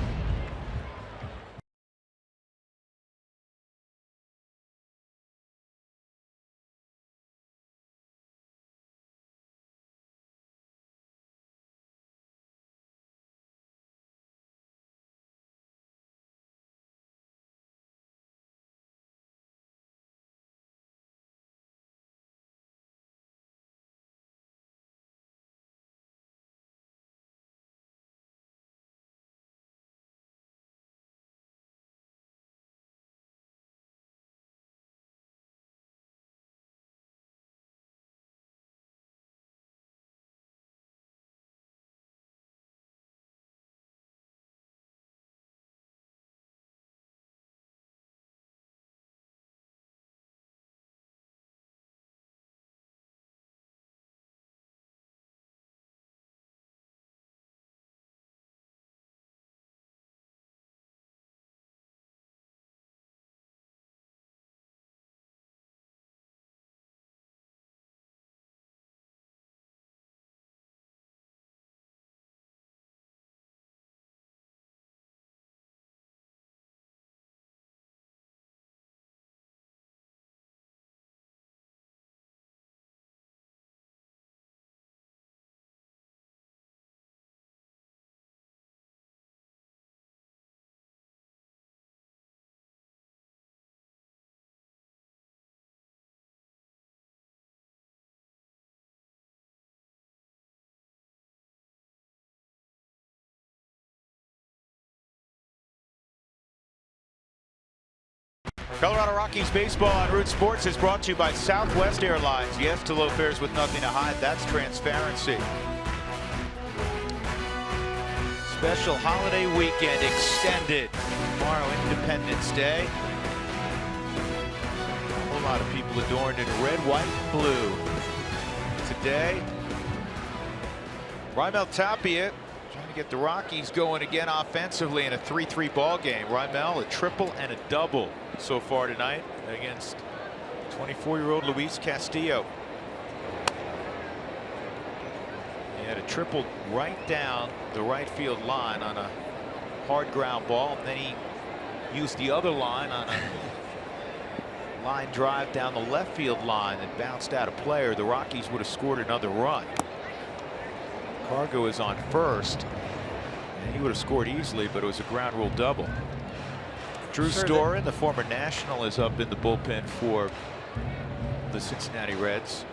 Colorado Rockies baseball on Root Sports is brought to you by Southwest Airlines. Yes to low fares with nothing to hide. That's transparency. Special holiday weekend extended. Tomorrow, Independence Day. A whole lot of people adorned in red, white, and blue. Today, Raimel Tapia trying to get the Rockies going again offensively in a 3-3 ball game. Raimel a triple and a double so far tonight against 24-year-old Luis Castillo. He had a triple right down the right field line on a hard ground ball, and then he used the other line on a line drive down the left field line that bounced out a player. The Rockies would have scored another run. Cargo is on first, and he would have scored easily, but it was a ground rule double. Drew Storen, the former National, is up in the bullpen for the Cincinnati Reds.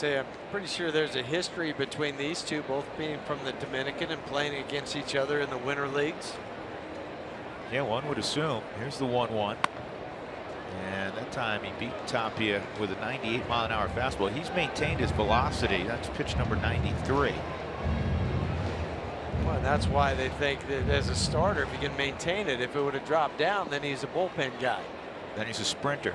I'm pretty sure there's a history between these two, both being from the Dominican and playing against each other in the winter leagues. Yeah, one would assume. Here's the 1-1. And that time he beat Tapia with a 98-mile-an-hour fastball. He's maintained his velocity. That's pitch number 93. Well, that's why they think that as a starter, if he can maintain it, if it would have dropped down, then he's a bullpen guy. Then he's a sprinter.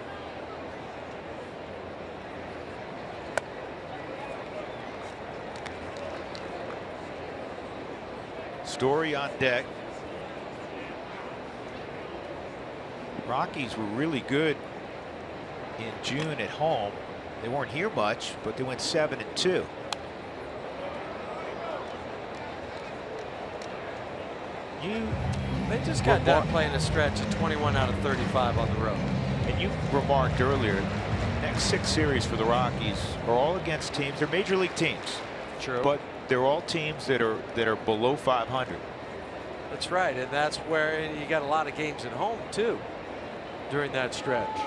Story on deck. Rockies were really good in June at home. They weren't here much, but they went 7-2. They just got done playing a stretch of 21 out of 35 on the road. And you remarked earlier, next 6 series for the Rockies are all against teams. They're major league teams. True. But they're all teams that are below 500. That's right, and that's where you got a lot of games at home too during that stretch.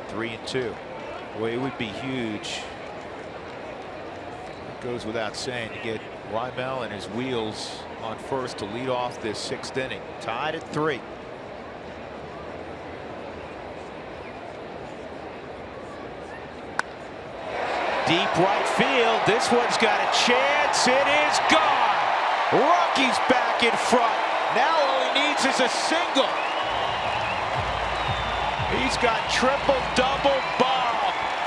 3-2. Boy, it would be huge. It goes without saying to get Raimel and his wheels on first to lead off this 6th inning. Tied at 3. Deep right field. This one's got a chance. It is gone. Rockies back in front. Now all he needs is a single. He's got triple double ball.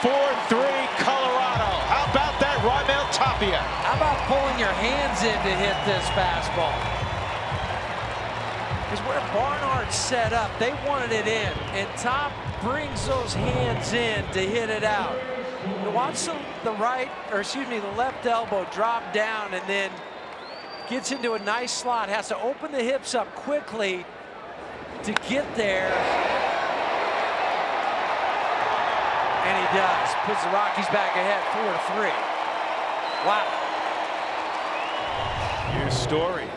4-3 Colorado. How about that, Raimel Tapia? How about pulling your hands in to hit this fastball? Because where Barnhart's set up, they wanted it in, and Top brings those hands in to hit it out. You watch the left elbow drop down and then gets into a nice slot, has to open the hips up quickly to get there. And he does. Puts the Rockies back ahead 4-3. Wow. Here's Story.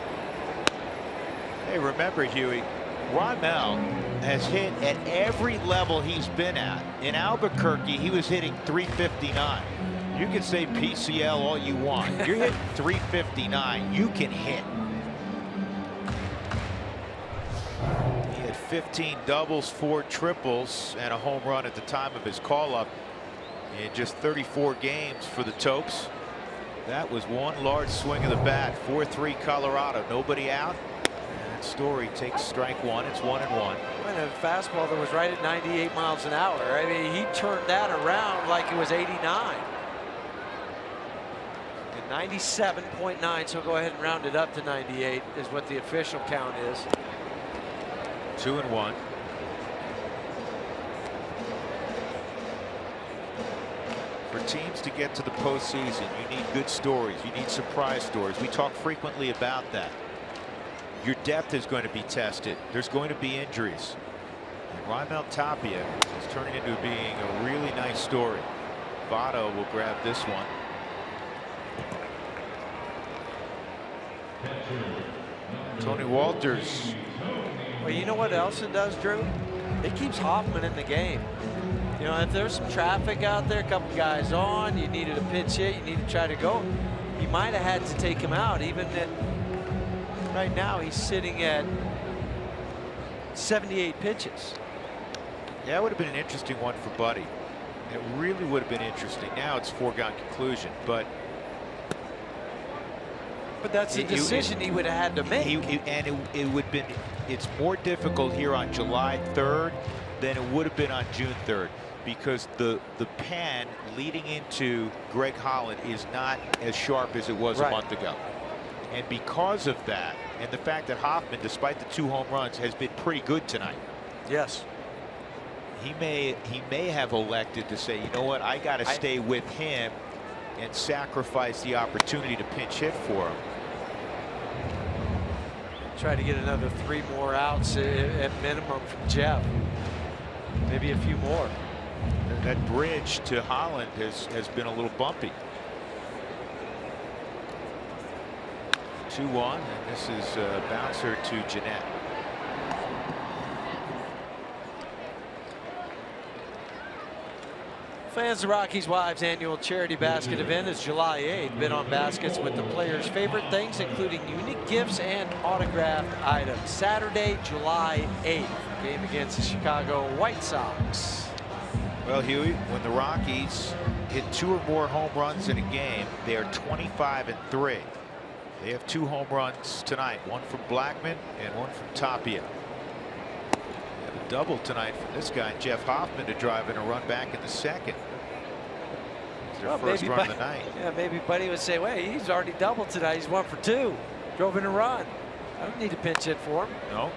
Hey, remember, Huey, Raimel has hit at every level he's been at. In Albuquerque, he was hitting 359. You can say PCL all you want. You're hitting 359. You can hit. He had 15 doubles, 4 triples, and a home run at the time of his call-up in just 34 games for the Topes. That was one large swing of the bat. 4-3 Colorado. Nobody out. And Story takes strike 1. It's 1-1. And a fastball that was right at 98 miles an hour. I mean, he turned that around like it was 89. 97.9, so go ahead and round it up to 98 is what the official count is. 2-1. For teams to get to the postseason, you need good stories. You need surprise stories. We talk frequently about that. Your depth is going to be tested. There's going to be injuries. And Raimel Tapia is turning into being a really nice story. Votto will grab this one. Tony Walters. Well, you know what else it does, Drew? It keeps Hoffman in the game. You know, if there's some traffic out there, a couple guys on, you needed a pitch hit, you need to try to go. You might have had to take him out, even at right now he's sitting at 78 pitches. That would have been an interesting one for Buddy. It really would have been interesting. Now it's foregone conclusion, but that's a decision he would have had to make. It would have been. It's more difficult here on July 3rd than it would have been on June 3rd, because the pan leading into Greg Holland is not as sharp as it was a month ago. And because of that, and the fact that Hoffman, despite the 2 home runs, has been pretty good tonight. Yes. He may have elected to say, you know what, I got to stay with him and sacrifice the opportunity to pinch hit for him. Try to get another 3 more outs at minimum from Jeff. Maybe a few more. That bridge to Holland has been a little bumpy. 2-1, and this is a bouncer to Jeanette. Fans of Rockies Wives annual charity basket event is July 8th. Bid on baskets with the players' favorite things, including unique gifts and autographed items. Saturday, July 8th. Game against the Chicago White Sox. Well, Huey, when the Rockies hit 2 or more home runs in a game, they are 25-3. They have 2 home runs tonight, one from Blackman and one from Tapia. A double tonight from this guy, Jeff Hoffman, to drive in a run back in the second. It's their first run of the night. Yeah, maybe Buddy would say, wait, he's already doubled tonight. He's 1 for 2. Drove in a run. I don't need to pinch hit for him. No.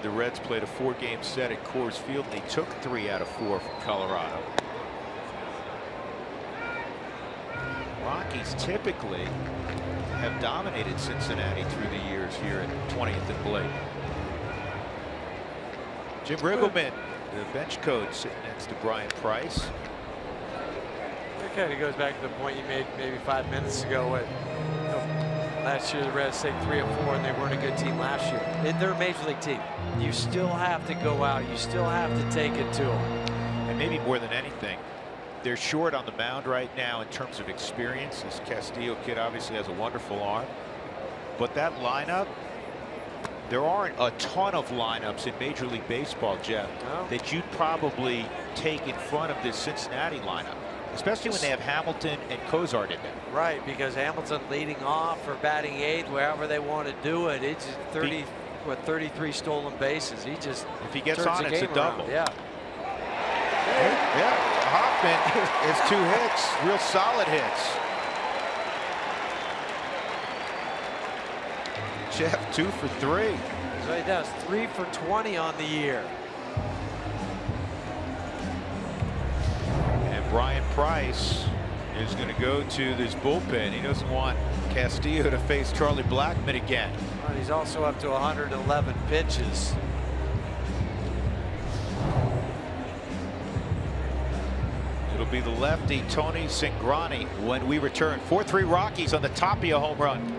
The Reds played a 4-game set at Coors Field, and they took 3 out of 4 from Colorado. Rockies typically have dominated Cincinnati through the years here at 20th and Blake. Jim Riggleman, the bench coach, sitting next to Brian Price. It kind of goes back to the point you made maybe 5 minutes ago. Last year the Reds take 3 of 4, and they weren't a good team last year. They're a major league team. You still have to go out. You still have to take it to them. And maybe more than anything, they're short on the mound right now in terms of experience. This Castillo kid obviously has a wonderful arm. But that lineup, there aren't a ton of lineups in Major League Baseball, Jeff, that you'd probably take in front of this Cincinnati lineup. Especially when they have Hamilton and Cozart in there. Right, because Hamilton leading off or batting 8th, wherever they want to do it. It's 33 stolen bases. He just, if he gets on, it's a double. Yeah. Yeah, Hoffman is 2 hits, real solid hits. Jeff 2 for 3. So he does 3 for 20 on the year. Brian Price is going to go to this bullpen. He doesn't want Castillo to face Charlie Blackman again. Well, he's also up to 111 pitches. It'll be the lefty Tony Cingrani when we return. 4-3 Rockies on the Tapia home run.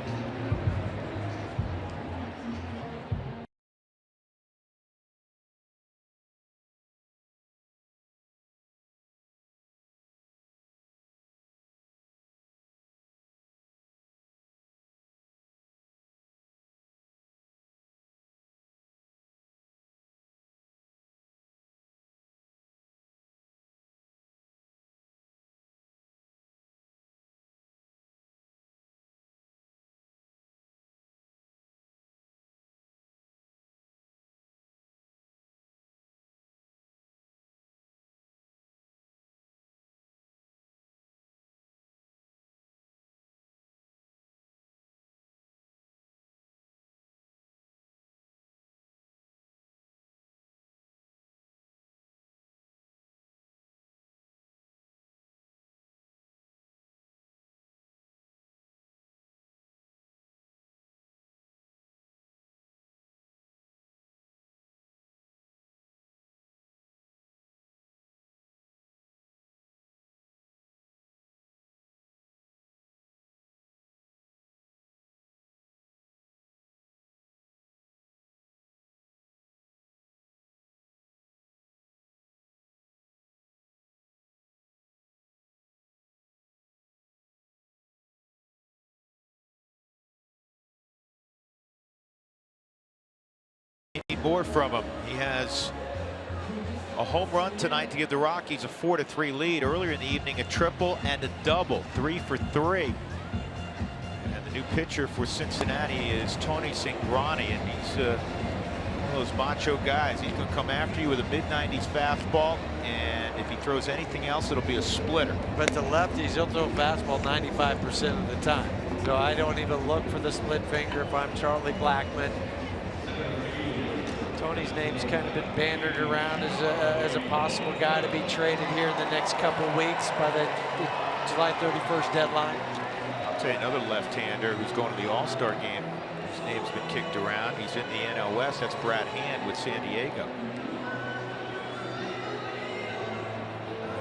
need more from him. He has a home run tonight to give the Rockies a 4-3 lead. Earlier in the evening, a triple and a double, 3 for 3. And the new pitcher for Cincinnati is Tony Cingrani, and he's one of those macho guys. He's going to come after you with a mid-90s fastball, and if he throws anything else, it'll be a splitter. But the lefties, he'll throw fastball 95% of the time. So I don't even look for the split finger if I'm Charlie Blackmon. Tony's name's kind of been bandied around as a possible guy to be traded here in the next couple of weeks by the July 31st deadline. I'll tell you another left-hander who's going to the All-Star game. His name's been kicked around. He's in the NL West. That's Brad Hand with San Diego.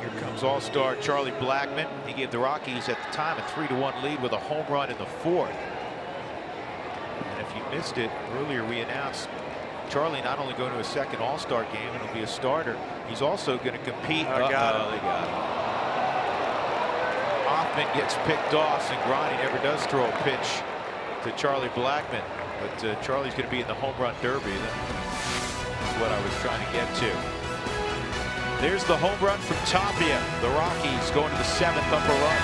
Here comes All-Star Charlie Blackmon. He gave the Rockies at the time a 3-1 lead with a home run in the 4th. And if you missed it earlier, we announced Charlie not only going to a second All-Star game, and he'll be a starter, he's also going to compete. They got him. Hoffman gets picked off. Cingrani never does throw a pitch to Charlie Blackmon, but Charlie's going to be in the home run derby. That's what I was trying to get to. There's the home run from Tapia. The Rockies going to the 7th upper run.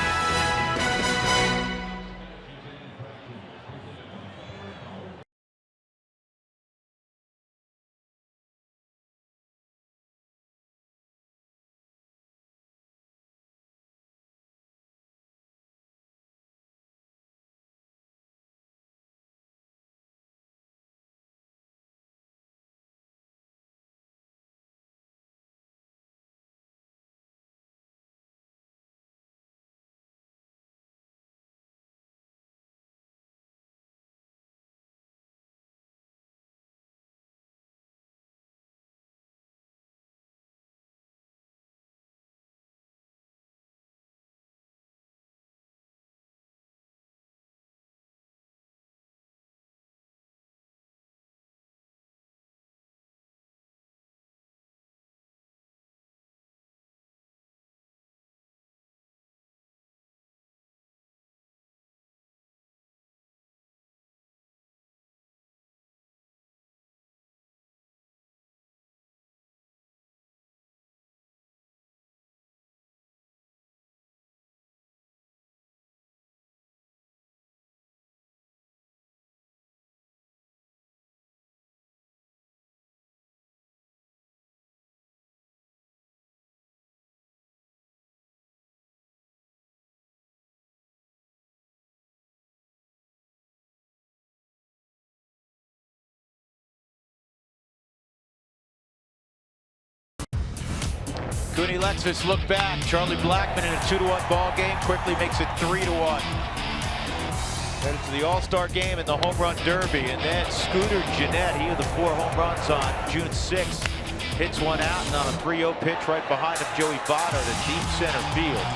Cooney Lexus look back. Charlie Blackmon in a 2-1 ball game quickly makes it 3-1. Headed to the All-Star game and the home run derby, and then Scooter Gennett, he had the 4 home runs on June 6th, hits one out, and on a 3-0 pitch right behind him, Joey Votto to deep center field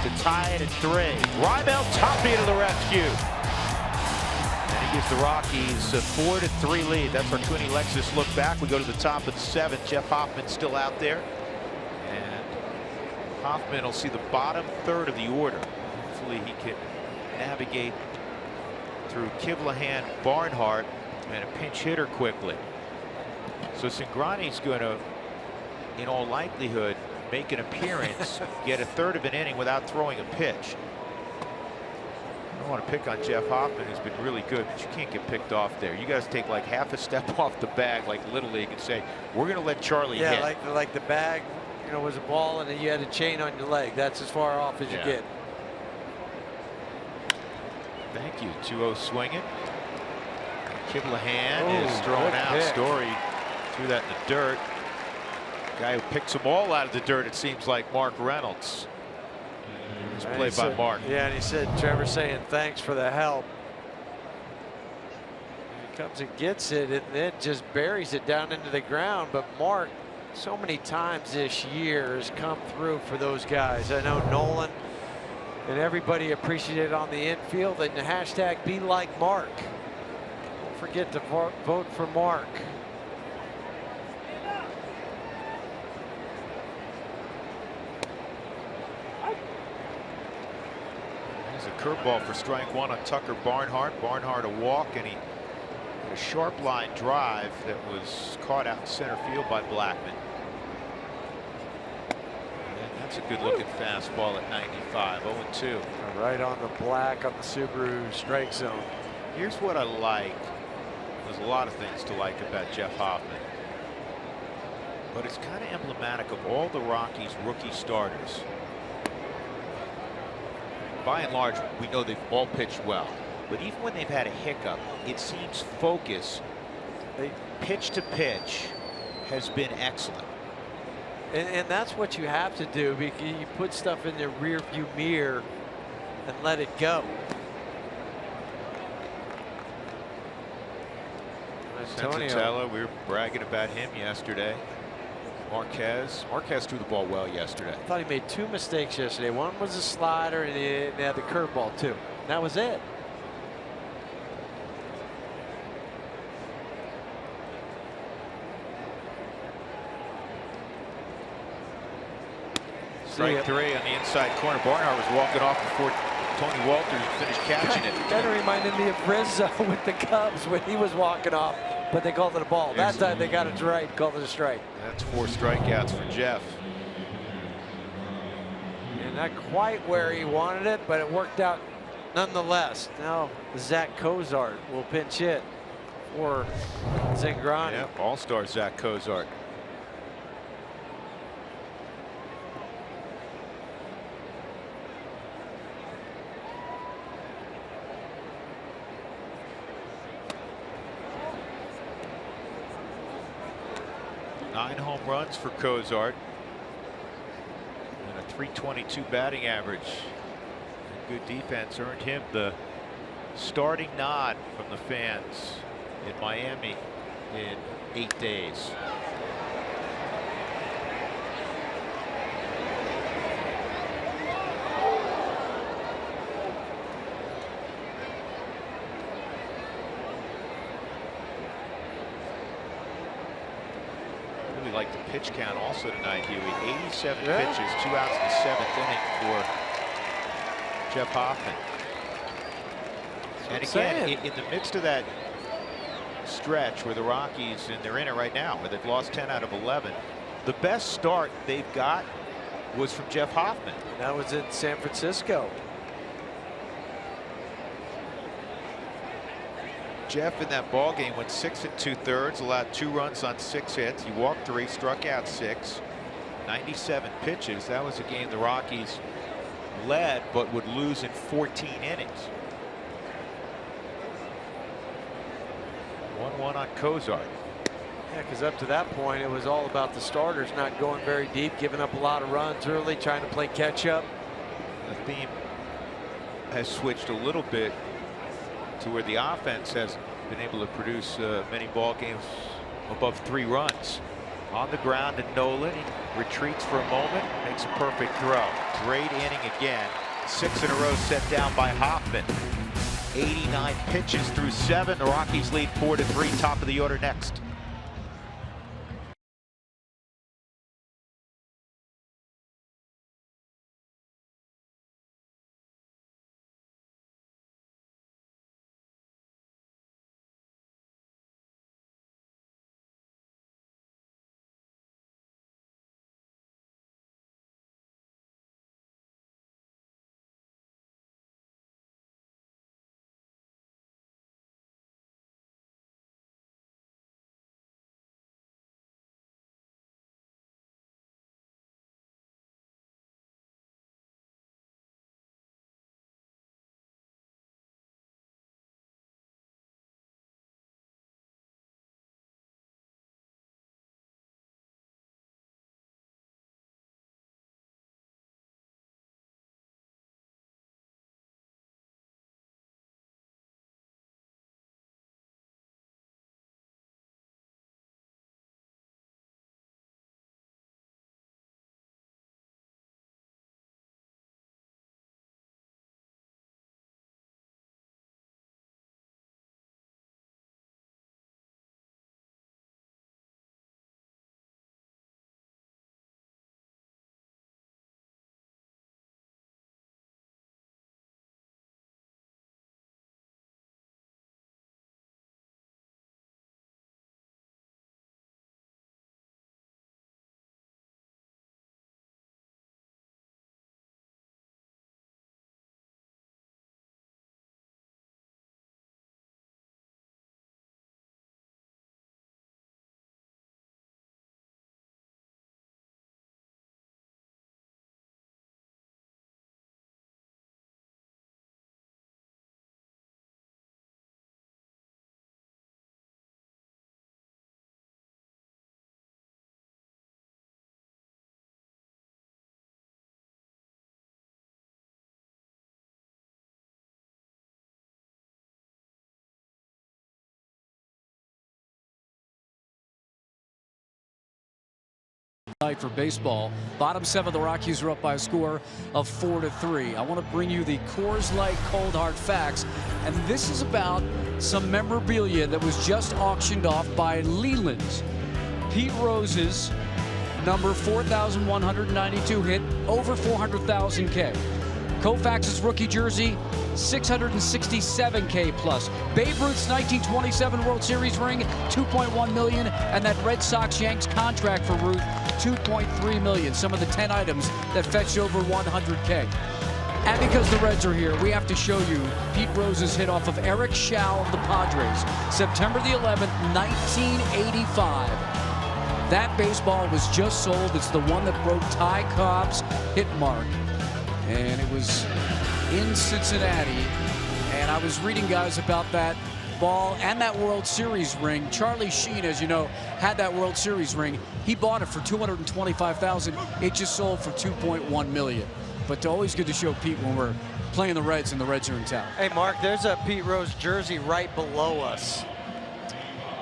to tie it at 3. Raimel Tapia to the rescue. And he gives the Rockies a 4-3 lead. That's our Cooney Lexus look back. We go to the top of the 7th. Jeff Hoffman still out there. And Hoffman will see the bottom third of the order. Hopefully he can navigate through Kivlahan, Barnhart, and a pinch hitter quickly. So Cingrani's going to, in all likelihood, make an appearance, get a third of an inning without throwing a pitch. I don't want to pick on Jeff Hoffman, who's been really good, but you can't get picked off there. You guys take like half a step off the bag, like Little League, and say, we're going to let Charlie hit. Yeah, like the bag, you know, was a ball, and then you had a chain on your leg. That's as far off as you get. Thank you. 2-0 swinging. Kivlahan is thrown out. Pick. Story threw that in the dirt. Guy who picks them all out of the dirt, it seems like Mark Reynolds. It's played by Mark. Yeah, and he said, Trevor saying thanks for the help. He comes and gets it, and then just buries it down into the ground. But Mark, so many times this year, has come through for those guys. I know Nolan and everybody appreciated on the infield, and the hashtag be like Mark. Don't forget to vote for Mark. There's a curveball for strike 1 on Tucker Barnhart. Barnhart a walk, and he A sharp line drive that was caught out in center field by Blackman. And that's a good looking fastball at 95. 0-2. Right on the black on the Subaru strike zone. Here's what I like. There's a lot of things to like about Jeff Hoffman, but it's kind of emblematic of all the Rockies rookie starters. By and large, we know they've all pitched well, but even when they've had a hiccup, it seems focus, pitch to pitch, has been excellent. And that's what you have to do, because you put stuff in the rear view mirror and let it go. Senzatella, we were bragging about him yesterday. Marquez threw the ball well yesterday. I thought he made 2 mistakes yesterday. One was a slider, and he had the curveball too. That was it. Strike 3 on the inside corner. Barnhart was walking off before Tony Walters finished catching it. That reminded me of Rizzo with the Cubs when he was walking off, but they called it a ball. That time they got it right, called it a strike. That's 4 strikeouts for Jeff. And not quite where he wanted it, but it worked out nonetheless. Now Zach Cozart will pinch hit for Zingrani. Yep, all-star Zach Cozart. Nine home runs for Cozart and a .322 batting average. And good defense earned him the starting nod from the fans in Miami in 8 days. Like the pitch count also tonight, Huey. 87 pitches, 2 outs in the 7th inning for Jeff Hoffman. And again, in the midst of that stretch where the Rockies, and they're in it right now, where they've lost 10 out of 11, the best start they've got was from Jeff Hoffman. That was in San Francisco. Jeff in that ball game went 6 2/3, allowed 2 runs on 6 hits. He walked 3, struck out 6, 97 pitches. That was a game the Rockies led but would lose in 14 innings. 1-1 on Cozart. Yeah, because up to that point it was all about the starters not going very deep, giving up a lot of runs early, trying to play catch up. The theme has switched a little bit to where the offense has been able to produce many ball games above 3 runs. On the ground, and Nolan, he retreats for a moment, makes a perfect throw. Great inning again. 6 in a row set down by Hoffman. 89 pitches through 7. The Rockies lead 4-3. Top of the order next. night for baseball. Bottom 7, the Rockies are up by a score of 4-3. I want to bring you the Coors Light Cold Hard Facts, and this is about some memorabilia that was just auctioned off by Leland's. Pete Rose's number 4,192 hit over 400,000 K. Koufax's rookie jersey, 667K plus. Babe Ruth's 1927 World Series ring, $2.1 million, and that Red Sox Yanks contract for Ruth, $2.3 million. Some of the 10 items that fetched over 100K. And because the Reds are here, we have to show you Pete Rose's hit off of Eric Schau of the Padres, September the 11th, 1985. That baseball was just sold. It's the one that broke Ty Cobb's hit mark. And it was in Cincinnati. And I was reading, guys, about that ball and that World Series ring. Charlie Sheen, as you know, had that World Series ring. He bought it for $225,000. It just sold for $2.1 million. But always good to show Pete when we're playing the Reds and the Reds are in town. Hey, Mark, there's a Pete Rose jersey right below us.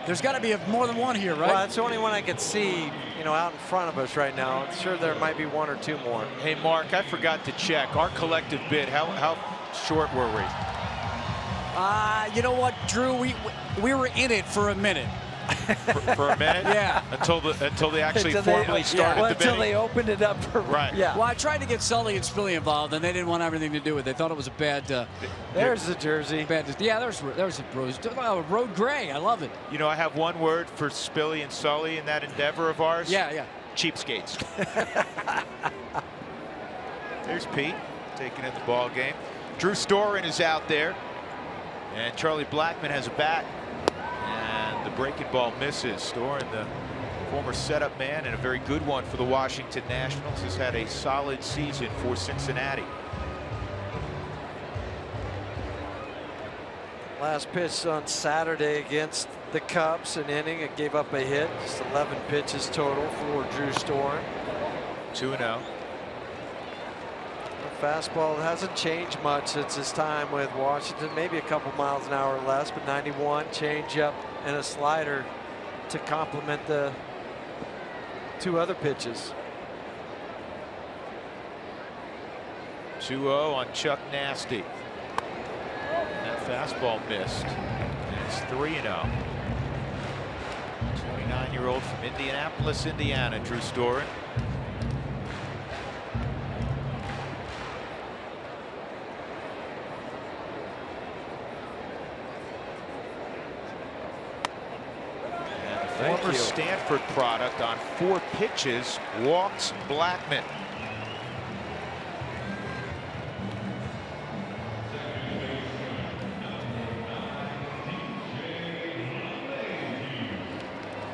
There's got to be more than one here, right? Well, that's the only one I could see, you know, out in front of us right now. I'm sure there might be one or two more. Hey, Mark, I forgot to check. Our collective bid, how short were we? You know what, Drew? We were in it for a minute. For a minute? Yeah. Until they actually formally started the bidding? Until they opened it up for... Right. Yeah. Well, I tried to get Sully and Spilly involved, and they didn't want everything to do with it. They thought it was a bad... There's the jersey. Yeah, there's a rose. Oh, road gray. I love it. You know, I have one word for Spilly and Sully in that endeavor of ours. Yeah. Cheapskates. There's Pete taking in the ball game. Drew Storen is out there, and Charlie Blackmon has a bat, and the breaking ball misses. Storen, the former setup man and a very good one for the Washington Nationals, has had a solid season for Cincinnati. Last pitch on Saturday against the Cubs, an inning. It gave up a hit. Just 11 pitches total for Drew Storen. 2-0. The fastball hasn't changed much since his time with Washington. Maybe a couple miles an hour less, but 91, changeup and a slider to complement the two other pitches. 2-0 on Chuck Nasty. That fastball missed. And it's 3-0. 29-year-old from Indianapolis, Indiana, Drew Storen. And the former Stanford product on 4 pitches walks Blackmon.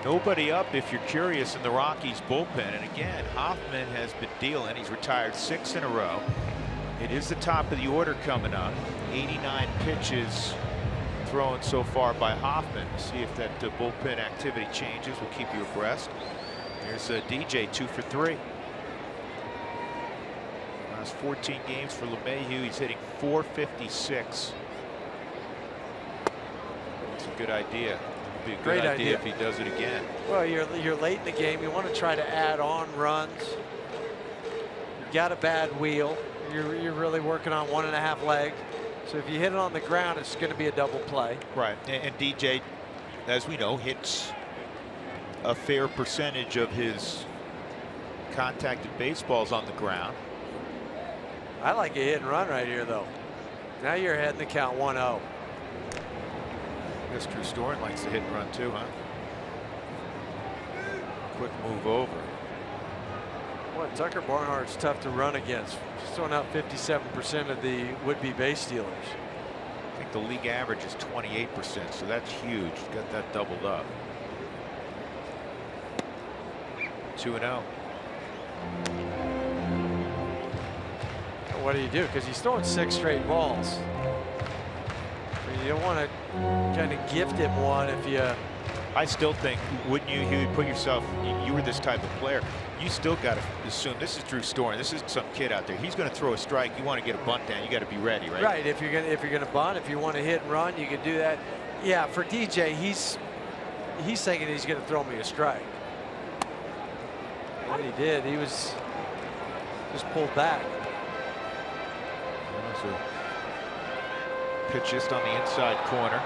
Nobody up, if you're curious, in the Rockies bullpen. And again, Hoffman has been dealing. He's retired 6 in a row. It is the top of the order coming up. 89 pitches thrown so far by Hoffman. See if that bullpen activity changes. We'll keep you abreast. There's DJ 2 for 3. Last 14 games for LeMahieu. He's hitting .456. That's a good idea. Be a good idea if he does it again. Well, you're late in the game. You want to try to add on runs. You've got a bad wheel. You're really working on 1.5 leg. So if you hit it on the ground, it's going to be a double play. Right. And DJ, as we know, hits a fair percentage of his contacted baseballs on the ground. I like a hit and run right here, though. Now you're ahead in the count 1-0. I guess Drew Storen likes to hit and run too, huh? Quick move over. Boy, Tucker Barnhart's tough to run against. Just throwing out 57% of the would-be base stealers. I think the league average is 28%, so that's huge. Got that doubled up. 2-0. What do you do? Because he's throwing 6 straight balls. You don't want to kind of gift him one if you... I still think, wouldn't you, Huey, put yourself, you were this type of player, you still got to assume this is Drew Storen. This isn't some kid out there. He's going to throw a strike. You want to get a bunt down. You got to be ready, right? Right. If you're going to bunt, if you want to hit and run, you can do that. Yeah. For DJ, he's thinking he's going to throw me a strike. And he did. He was just pulled back. So pitch just on the inside corner.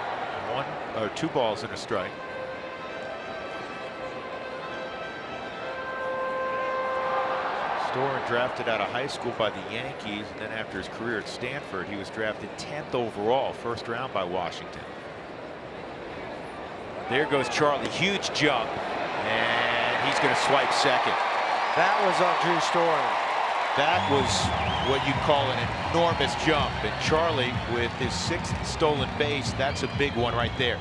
2 balls and a strike. Storen drafted out of high school by the Yankees, and then after his career at Stanford, he was drafted 10th overall, first round by Washington. There goes Charlie, huge jump, and he's going to swipe second. That was on Drew Storen. That was what you'd call an enormous jump, and Charlie, with his 6th stolen base, that's a big one right there.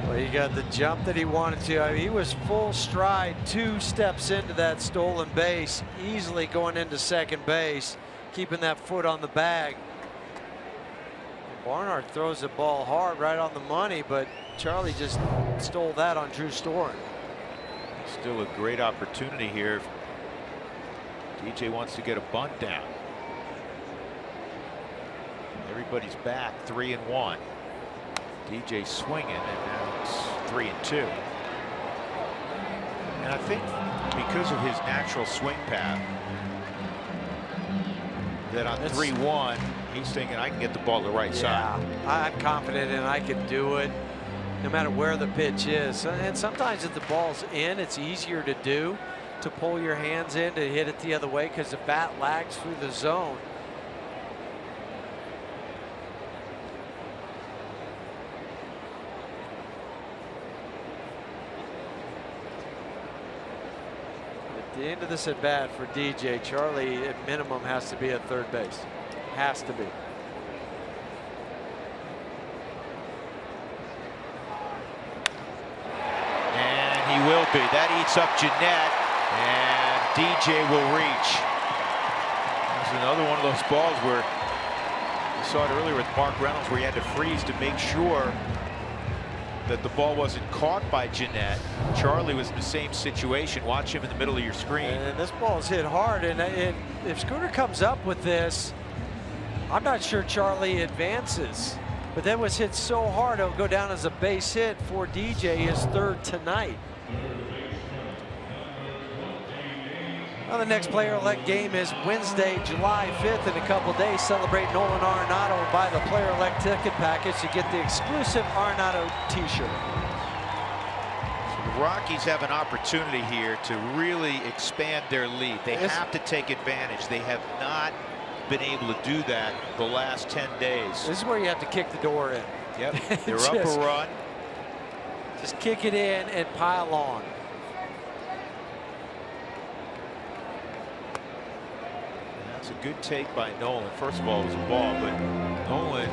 Well, he got the jump that he wanted to. I mean, he was full stride, 2 steps into that stolen base, easily going into second base, keeping that foot on the bag. Barnhart throws the ball hard, right on the money, but Charlie just stole that on Drew Storen. Still a great opportunity here. DJ wants to get a bunt down. Everybody's back, 3-1. DJ swinging, and now it's 3-2. And I think because of his natural swing path, that on 3-1, he's thinking I can get the ball to the right side. I'm confident and I can do it no matter where the pitch is. And sometimes if the ball's in, it's easier to do, to pull your hands in to hit it the other way because the bat lags through the zone. At the end of this at bat for DJ, Charlie at minimum has to be at third base. Has to be. And he will be. That eats up Jeanette, and DJ will reach. This is another one of those balls where you saw it earlier with Mark Reynolds, where he had to freeze to make sure that the ball wasn't caught by Jeanette. Charlie was in the same situation. Watch him in the middle of your screen. And this ball's hit hard, and if Scooter comes up with this, I'm not sure Charlie advances. But that was hit so hard, it'll go down as a base hit for DJ, his 3rd tonight. Well, the next player elect game is Wednesday, July 5th. In a couple days, celebrate Nolan Arenado and buy the player elect ticket package to get the exclusive Arenado t-shirt. So the Rockies have an opportunity here to really expand their lead. They have to take advantage. They have not been able to do that the last 10 days. This is where you have to kick the door in. Yep, they're up a run. Just kick it in and pile on. That's a good take by Nolan. First of all, it was a ball, but Nolan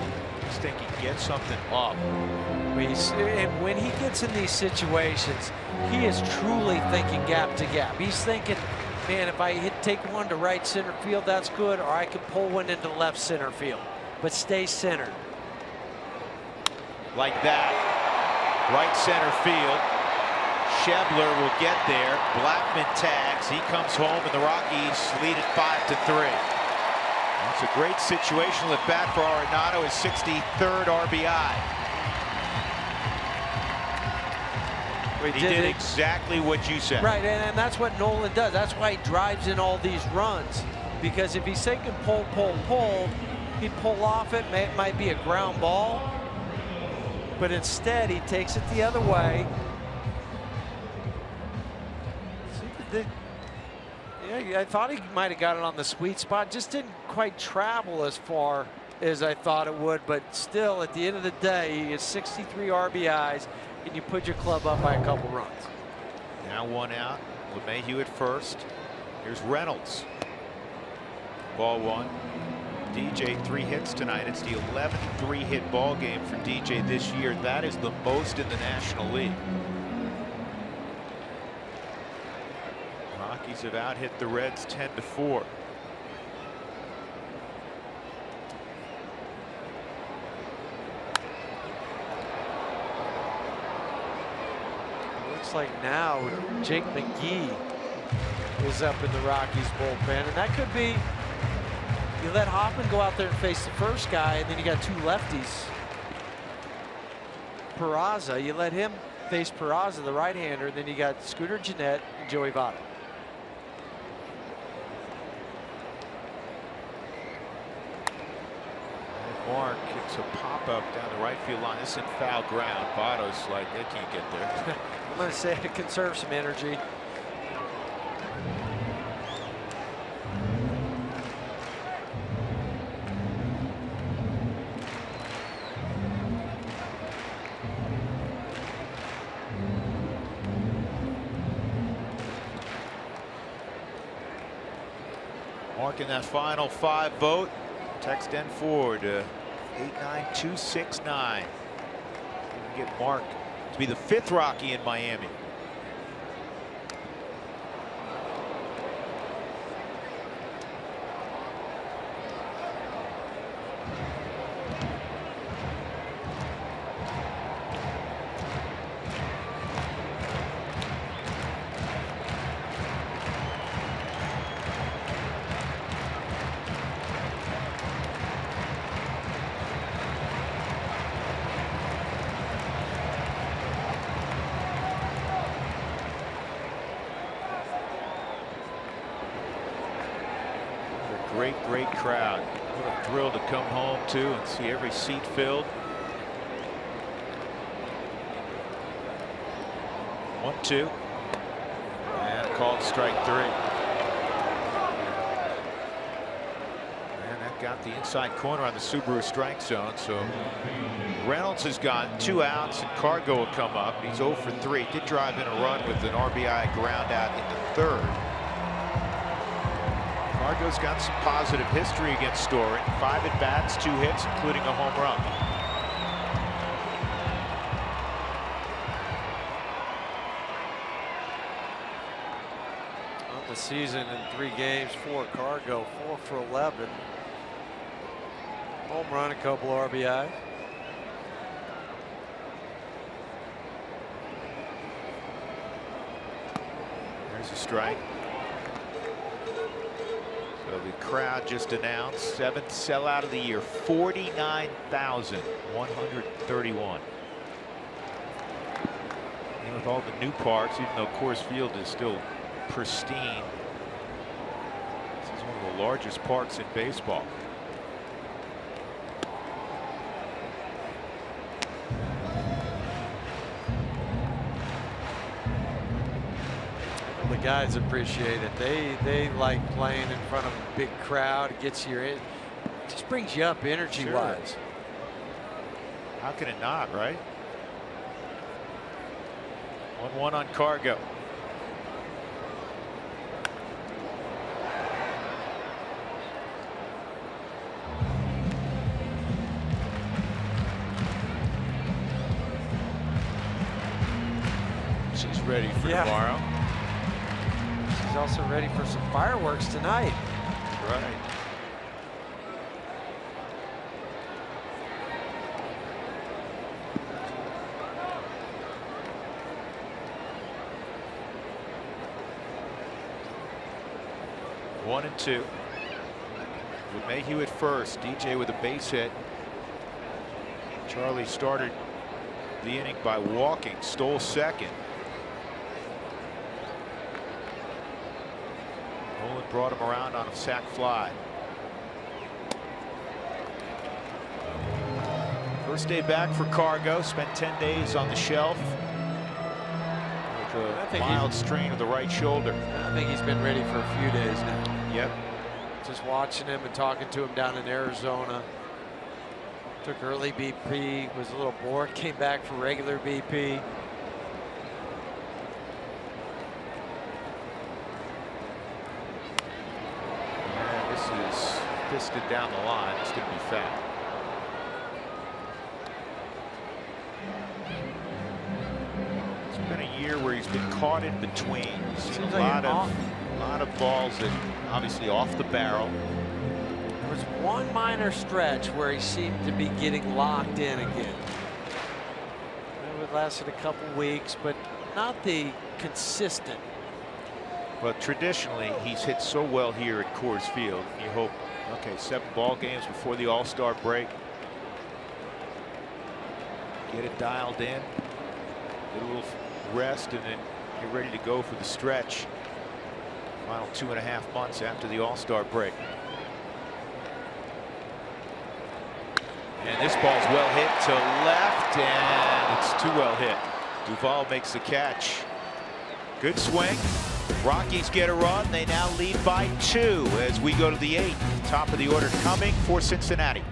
is thinking get something up. And when he gets in these situations, he is truly thinking gap to gap. He's thinking, man, if I take one to right center field, that's good, or I could pull one into left center field, but stay centered. Like that, right center field. Schebler will get there. Blackman tags. He comes home, and the Rockies lead it 5-3. That's a great situational at bat for Arenado, his 63rd RBI. He did exactly what you said. Right, and that's what Nolan does. That's why he drives in all these runs. Because if he's thinking pull, he'd pull off it. It might be a ground ball. But instead, he takes it the other way. Yeah, I thought he might have got it on the sweet spot. Just didn't quite travel as far as I thought it would. But still, at the end of the day, he has 63 RBIs. And you put your club up by a couple runs. Now 1 out. LeMahieu at first. Here's Reynolds. Ball 1. DJ 3 hits tonight. It's the 11th 3-hit ball game for DJ this year. That is the most in the National League. Rockies have out-hit the Reds 10-4. Like now Jake McGee is up in the Rockies bullpen, and that could be, you let Hoffman go out there and face the first guy, and then you got 2 lefties. Peraza, you let him face Peraza, the right-hander, and then you got Scooter Gennett and Joey Votto. Kicks a pop-up down the right field line. This is in foul ground. Votto's like, they can't get there. I'm going to say to conserve some energy. Marking that final 5 vote. Text N Ford 89269. Get Mark to be the 5th Rocky in Miami. Great crowd. What a thrill to come home to and see every seat filled. 1-2. And called strike 3. And that got the inside corner on the Subaru strike zone. So Reynolds has got 2 outs and Cargo will come up. He's 0 for 3. Did drive in a run with an RBI ground out in the 3rd. Cargo's got some positive history against Story. 5 at-bats, 2 hits, including a home run. On the season in 3 games for Cargo, 4 for 11. Home run, a couple RBI. There's a strike. So the crowd just announced 7th sellout of the year, 49,131. And with all the new parks, even though Coors Field is still pristine, this is one of the largest parks in baseball. The guys appreciate it. They like playing in front of a big crowd. It gets you in. Just brings you up energy wise. How can it not, right? 1-1 on Cargo. She's ready for tomorrow. He's also ready for some fireworks tonight. Right. One and 2. With Mayhew at first, DJ with a base hit. Charlie started the inning by walking, stole second. Nolan brought him around on a sac fly. First day back for Cargo. Spent 10 days on the shelf with a mild strain of the right shoulder. I think he's been ready for a few days now. Yep. Just watching him and talking to him down in Arizona. Took early BP, was a little bored, came back for regular BP. Fisted down the line. It's going to be foul. It's been a year where he's been caught in between. Seen a lot of balls that obviously off the barrel. There was one minor stretch where he seemed to be getting locked in again. It lasted a couple weeks, but not the consistent. Well, traditionally, he's hit so well here at Coors Field. You hope. Okay, 7 ball games before the All-Star break. Get it dialed in. Get a little rest and then get ready to go for the stretch. Final 2.5 months after the All-Star break. And this ball's well hit to left, and it's too well hit. Duvall makes the catch. Good swing. Rockies get a run. They now lead by 2 as we go to the 8th. Top of the order coming for Cincinnati.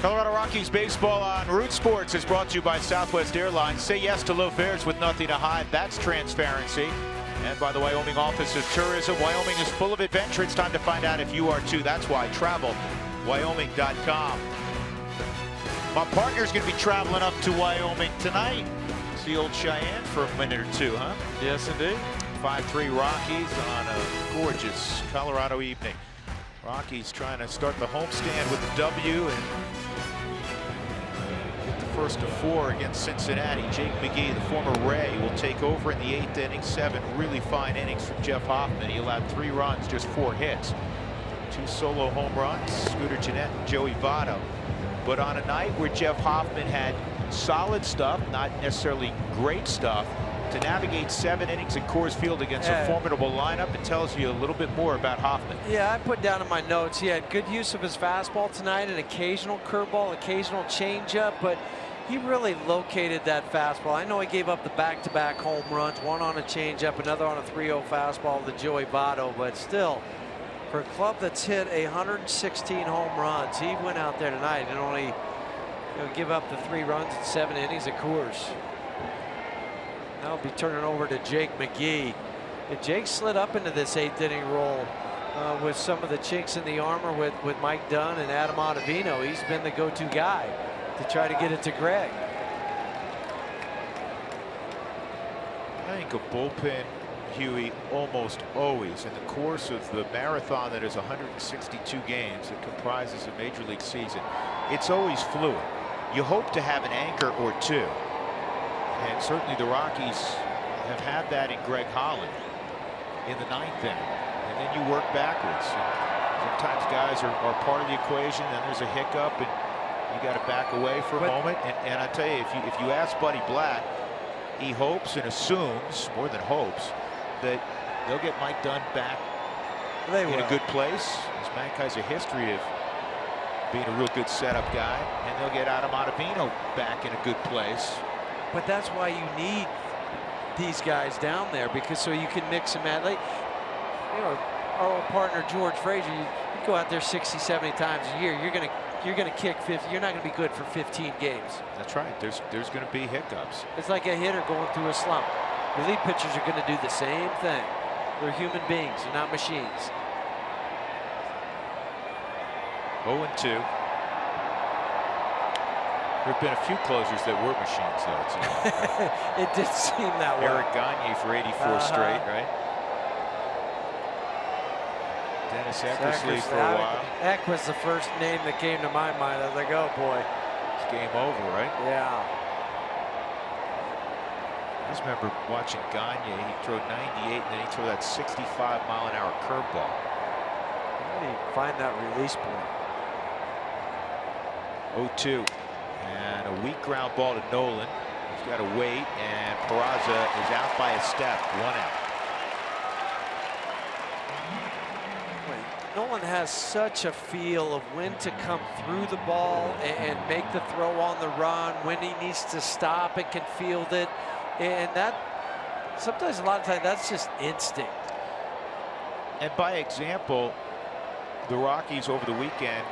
Colorado Rockies baseball on Root Sports is brought to you by Southwest Airlines. Say yes to low fares with nothing to hide. That's transparency. And by the Wyoming Office of Tourism, Wyoming is full of adventure. It's time to find out if you are too. That's why travelwyoming.com. My partner's going to be traveling up to Wyoming tonight. See old Cheyenne for a minute or two, huh? Yes, indeed. 5-3 Rockies on a gorgeous Colorado evening. Rockies trying to start the homestand with a W and get the first of 4 against Cincinnati. Jake McGee, the former Ray, will take over in the 8th inning. 7 really fine innings from Jeff Hoffman. He allowed 3 runs, just 4 hits. 2 solo home runs, Scooter Gennett and Joey Votto. But on a night where Jeff Hoffman had solid stuff, not necessarily great stuff, to navigate 7 innings at Coors Field against a formidable lineup, it tells you a little bit more about Hoffman. Yeah, I put down in my notes, he had good use of his fastball tonight, an occasional curveball, occasional changeup, but he really located that fastball. I know he gave up the back-to-back home runs, one on a changeup, another on a 3-0 fastball to Joey Votto, but still, for a club that's hit 116 home runs, he went out there tonight and only give up the 3 runs in 7 innings at Coors. Now we'll be turning over to Jake McGee. Jake slid up into this 8th inning role with some of the chinks in the armor with Mike Dunn and Adam Ottavino. He's been the go-to guy to try to get it to Greg. I think a bullpen, Huey, almost always in the course of the marathon that is 162 games that comprises a major league season, it's always fluid. You hope to have an anchor or 2. And certainly the Rockies have had that in Greg Holland in the 9th inning. And then you work backwards. And sometimes guys are part of the equation, then there's a hiccup, and you got to back away for a moment. And I tell you, if you ask Buddy Black, he hopes and assumes, more than hopes, that they'll get Mike Dunn back in a good place. This man has a history of being a real good setup guy, and they'll get Adam Ottavino back in a good place. But that's why you need these guys down there, because so you can mix and match. Like, our old partner George Frazier, you go out there 60, 70 times a year. You're gonna kick 50. You're not gonna be good for 15 games. That's right. There's gonna be hiccups. It's like a hitter going through a slump. Relief pitchers are gonna do the same thing. They're human beings. They're not machines. 0-2. There have been a few closers that were machines, though. It did seem that way. Eric Gagne for 84 straight, right? Dennis Eckersley for a while. Eck was the first name that came to my mind. I was like, oh boy. It's game over, right? Yeah. I just remember watching Gagne. He threw 98, and then he threw that 65-mile-an-hour curveball. How do you find that release point? 0-2. And a weak ground ball to Nolan. He's got to wait, and Peraza is out by a step. 1 out. Nolan has such a feel of when to come through the ball and make the throw on the run, when he needs to stop and can field it. And that, sometimes, a lot of times, that's just instinct. And by example, the Rockies over the weekend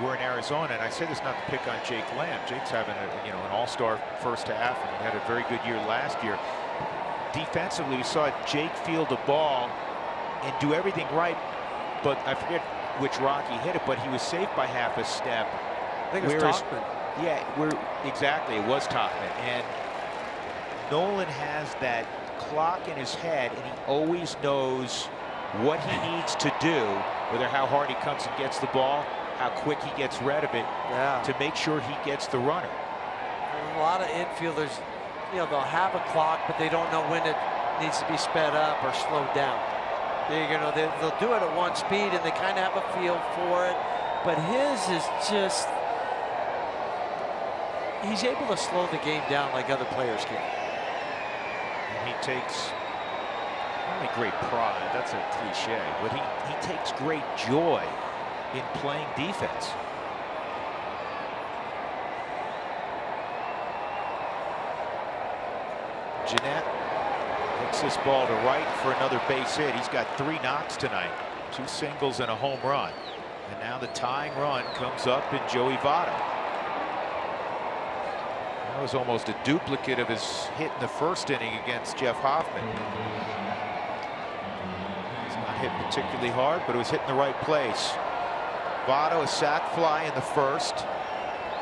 were in Arizona, and I say this not to pick on Jake Lamb. Jake's having an all-star first half, and he had a very good year last year. Defensively, we saw Jake field the ball and do everything right, but I forget which Rocky hit it, but he was safe by half a step. I think it was Tauchman. Yeah, exactly, it was Tauchman. And Nolan has that clock in his head, and he always knows what he needs to do, whether how hard he comes and gets the ball, how quick he gets rid of it, to make sure he gets the runner. A lot of infielders, they'll have a clock, but they don't know when it needs to be sped up or slowed down. They'll do it at one speed, and they kind of have a feel for it. But his is just, he's able to slow the game down like other players can. And he takes not only great pride, that's a cliche, but he takes great joy in playing defense. Jeanette hits this ball to right for another base hit. He's got 3 knocks tonight, 2 singles and a home run. And now the tying run comes up in Joey Votto. That was almost a duplicate of his hit in the first inning against Jeff Hoffman. It's not hit particularly hard, but it was hit in the right place. Votto, a sac fly in the first,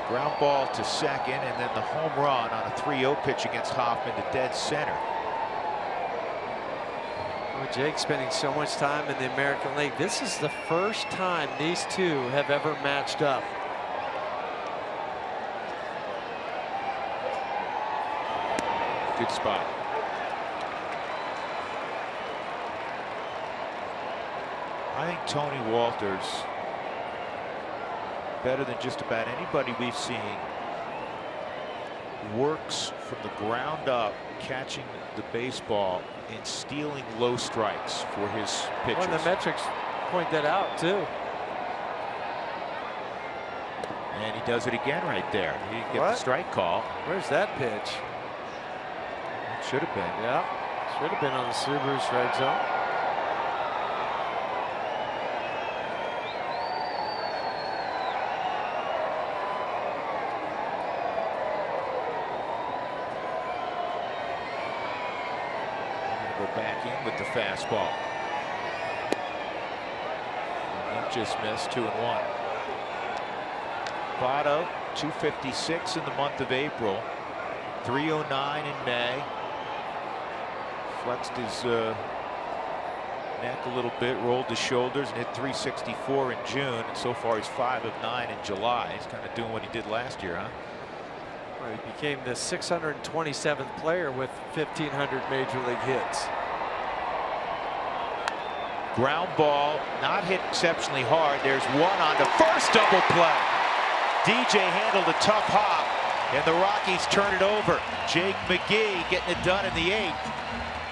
ground ball to second, and then the home run on a 3-0 pitch against Hoffman to dead center. Well, Jake spending so much time in the American League. This is the first time these two have ever matched up. Good spot. I think Tony Walters, better than just about anybody we've seen, works from the ground up, catching the baseball and stealing low strikes for his pitchers. Well, the metrics point that out too. And he does it again right there. He didn't get the strike call. Where's that pitch? It should have been. Yeah, should have been on the Subaru strike zone. Back in with the fastball. And he just missed 2-1. Votto 256 in the month of April, 309 in May. Flexed his neck a little bit, rolled his shoulders, and hit 364 in June. And so far he's 5 of 9 in July. He's kind of doing what he did last year, huh? Well, he became the 627th player with 1,500 major league hits. Ground ball, not hit exceptionally hard. There's one on the first double play. DJ handled a tough hop, and the Rockies turn it over. Jake McGee getting it done in the 8th.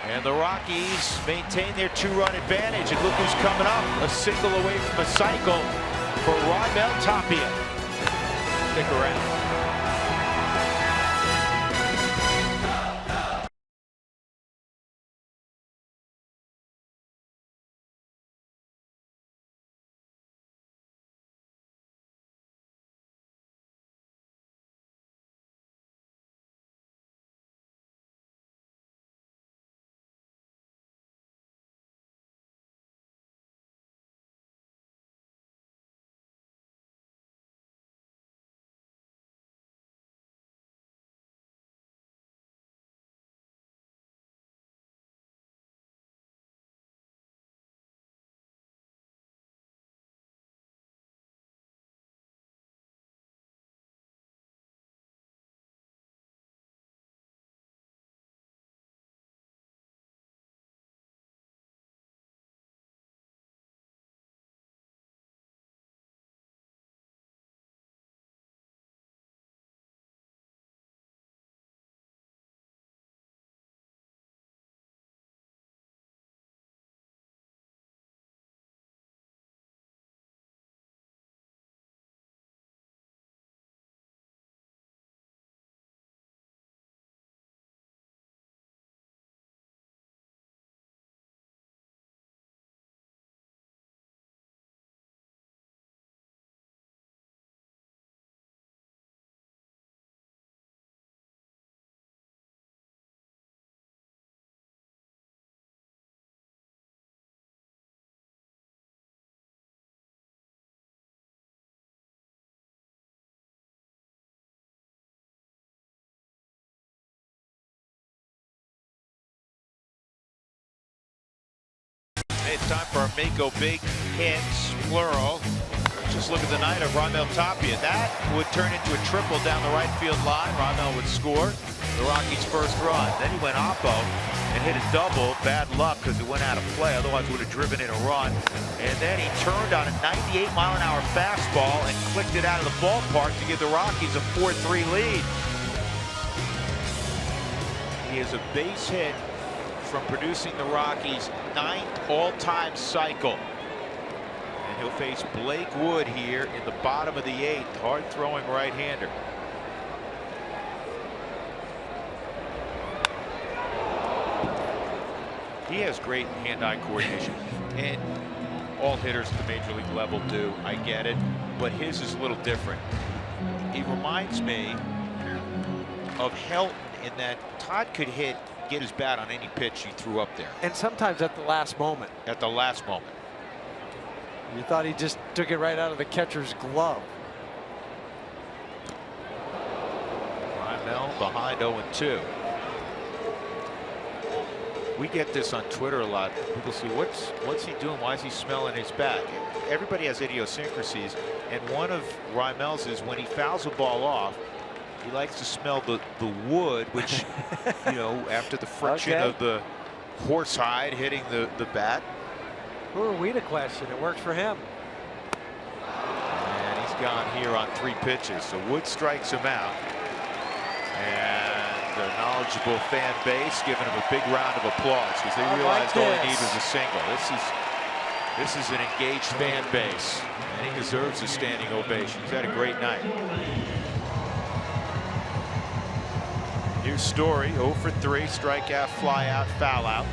And the Rockies maintain their 2-run advantage. And look who's coming up. A single away from a cycle for Raimel Tapia. Stick around. It's time for our Mako Big Hits, plural. Just look at the night of Raimel Tapia. That would turn into a triple down the right field line. Raimel would score the Rockies' first run. Then he went oppo and hit a double. Bad luck because it went out of play. Otherwise would have driven in a run. And then he turned on a 98-mile-an-hour fastball and clicked it out of the ballpark to give the Rockies a 4-3 lead. He is a base hit from producing the Rockies' 9th all-time cycle. And he'll face Blake Wood here in the bottom of the 8th. Hard-throwing right-hander. He has great hand-eye coordination, and all hitters at the major league level do. I get it, but his is a little different. He reminds me of Helton in that Todd could get his bat on any pitch he threw up there. And sometimes at the last moment. At the last moment. You thought he just took it right out of the catcher's glove. Raimel behind 0-2. We get this on Twitter a lot. People say, what's he doing? Why is he smelling his bat? Everybody has idiosyncrasies, and one of Raimel's is when he fouls a ball off, he likes to smell the wood, which, you know, after the friction of the horsehide hitting the bat. Who are we to question? It works for him. And he's gone here on 3 pitches. So Wood strikes him out. And the knowledgeable fan base giving him a big round of applause because they realized all he needed was a single. This is an engaged fan base, and he deserves a standing ovation. He's had a great night. Here's Story, 0 for 3, strikeout, fly out, foul out.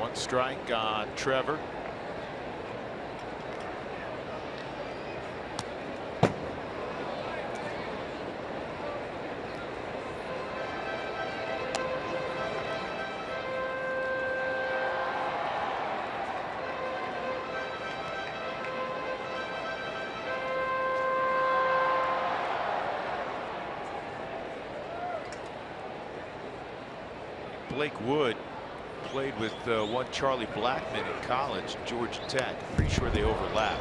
One strike on Trevor. Blake Wood played with one Charlie Blackmon in college, Georgia Tech. Pretty sure they overlap.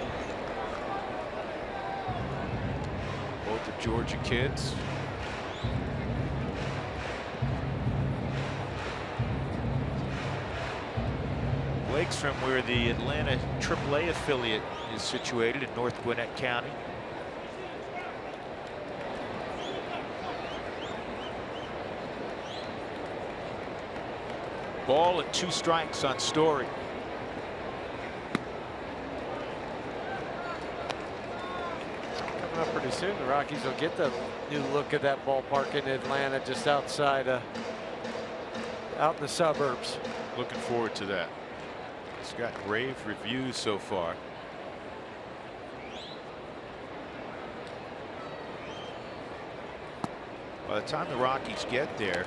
Both are Georgia kids. Blake's from where the Atlanta AAA affiliate is situated in North Gwinnett County. Ball and 2 strikes on Story. Coming up pretty soon, the Rockies will get the new look at that ballpark in Atlanta, just outside, out in the suburbs. Looking forward to that. It's got rave reviews so far. By the time the Rockies get there,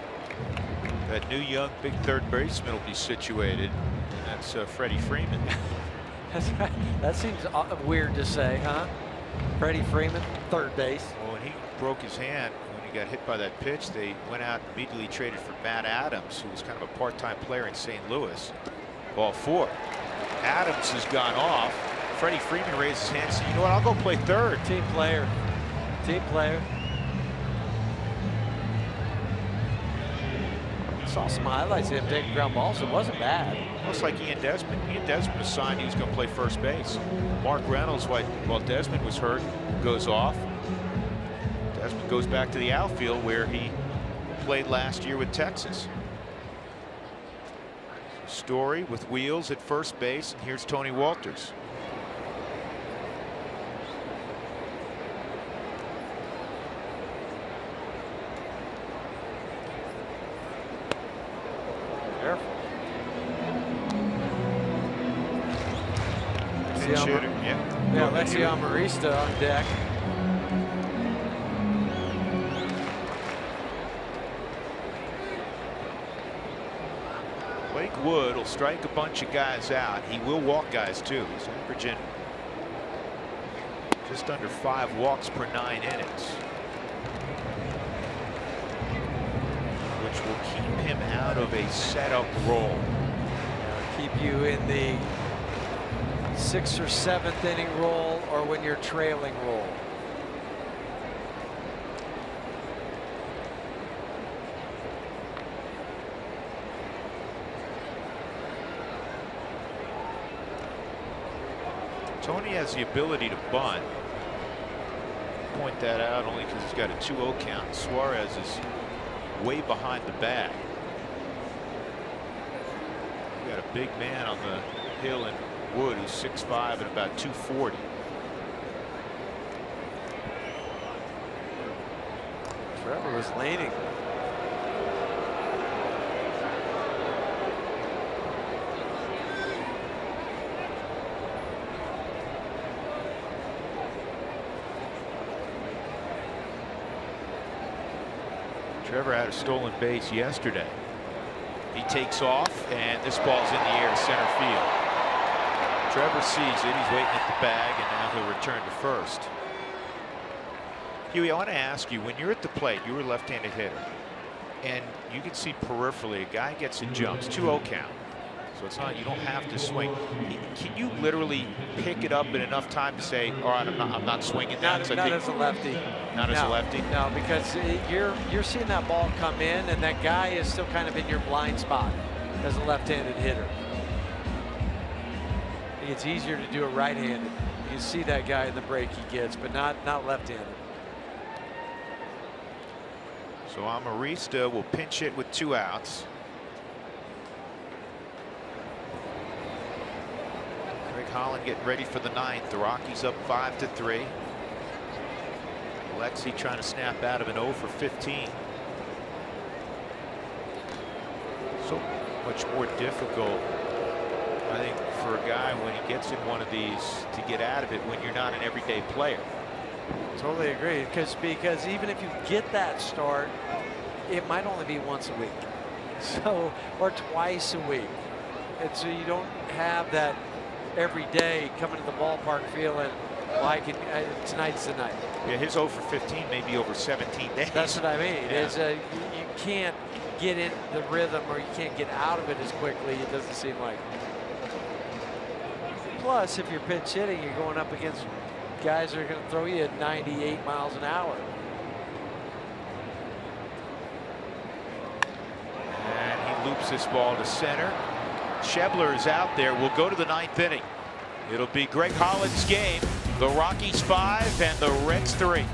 that new young big third baseman will be situated, and that's Freddie Freeman. That's right. That seems weird to say, huh? Freddie Freeman, third base. Well, when he broke his hand, when he got hit by that pitch, they went out and immediately traded for Matt Adams, who was kind of a part-time player in St. Louis. Ball 4. Adams has gone off. Freddie Freeman raised his hand and said, you know what, I'll go play third. Team player. Team player. Saw some highlights of him taking ground balls. It wasn't bad. Looks like Ian Desmond. Ian Desmond was signed. He was going to play first base. Mark Reynolds, while Desmond was hurt, goes off. Desmond goes back to the outfield where he played last year with Texas. Story with wheels at first base, and here's Tony Walters. pinch hitter. Yeah, Alexi Amarista on deck. Blake Wood will strike a bunch of guys out. He will walk guys too. He's averaging just under 5 walks per 9 innings, which will keep him out of a setup role. Keep you in the 6th or 7th inning role, or when you're trailing role. Tony has the ability to bunt. Point that out only because he's got a 2-0 count. Suarez is way behind the bag. We got a big man on the hill in Wood who's 6'5" and about 240. Trevor was leaning. Trevor had a stolen base yesterday. He takes off, and this ball's in the air to center field. Trevor sees it. He's waiting at the bag, and now he'll return to first. Huey, I want to ask you, when you're at the plate, you were a left-handed hitter, and you can see peripherally a guy gets and jumps, 2-0 count. So it's not, you don't have to swing. Can you literally pick it up in enough time to say, all right, I'm not swinging that? Not as a lefty. Not as a lefty? No, because you're seeing that ball come in, and that guy is still kind of in your blind spot as a left-handed hitter. It's easier to do it right-handed. You can see that guy in the break he gets, but not left-handed. So Amarista will pinch it with 2 outs. Holland getting ready for the 9th. The Rockies up 5-3. Alexi trying to snap out of an 0 for 15. So much more difficult, I think, for a guy when he gets in one of these to get out of it when you're not an everyday player. Totally agree, because even if you get that start, it might only be once a week, so, or twice a week, and so you don't have that every day coming to the ballpark feeling like tonight's the night. Yeah, his 0 for 15 may be over 17 days. That's what I mean. Yeah. Is you can't get in the rhythm, or you can't get out of it as quickly. It doesn't seem like. Plus, if you're pinch hitting, you're going up against guys that are going to throw you at 98 miles an hour. And he loops this ball to center. Schebler is out there. We'll go to the 9th inning. It'll be Greg Holland's game. The Rockies 5 and the Reds 3.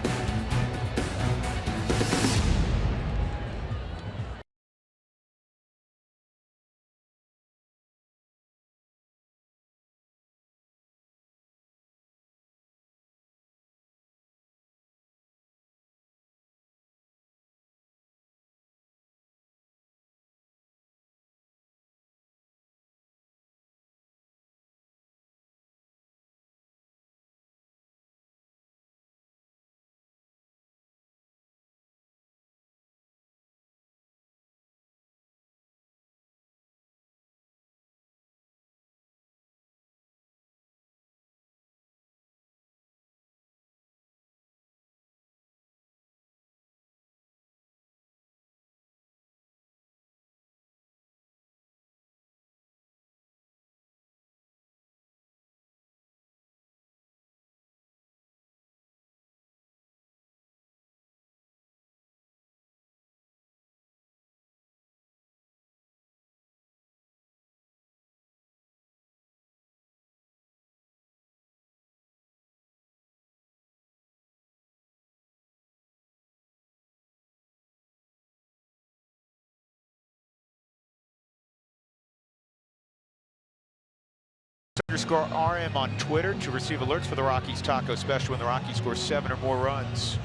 _RM on Twitter to receive alerts for the Rockies Taco Special when the Rockies score 7 or more runs.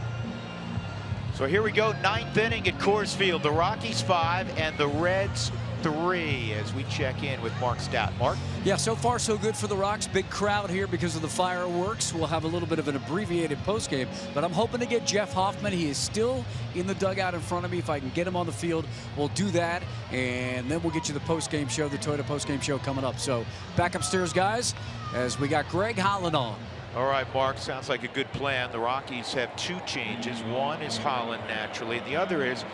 So here we go, 9th inning at Coors Field. The Rockies 5 and the Reds 3 as we check in with Mark Stout. Mark? Yeah, so far so good for the Rocks. Big crowd here because of the fireworks. We'll have a little bit of an abbreviated postgame, but I'm hoping to get Jeff Hoffman. He is still in the dugout in front of me. If I can get him on the field, we'll do that, and then we'll get you the postgame show, the Toyota postgame show coming up. So back upstairs, guys, as we got Greg Holland on. All right, Mark, sounds like a good plan. The Rockies have 2 changes. One is Holland, naturally. The other is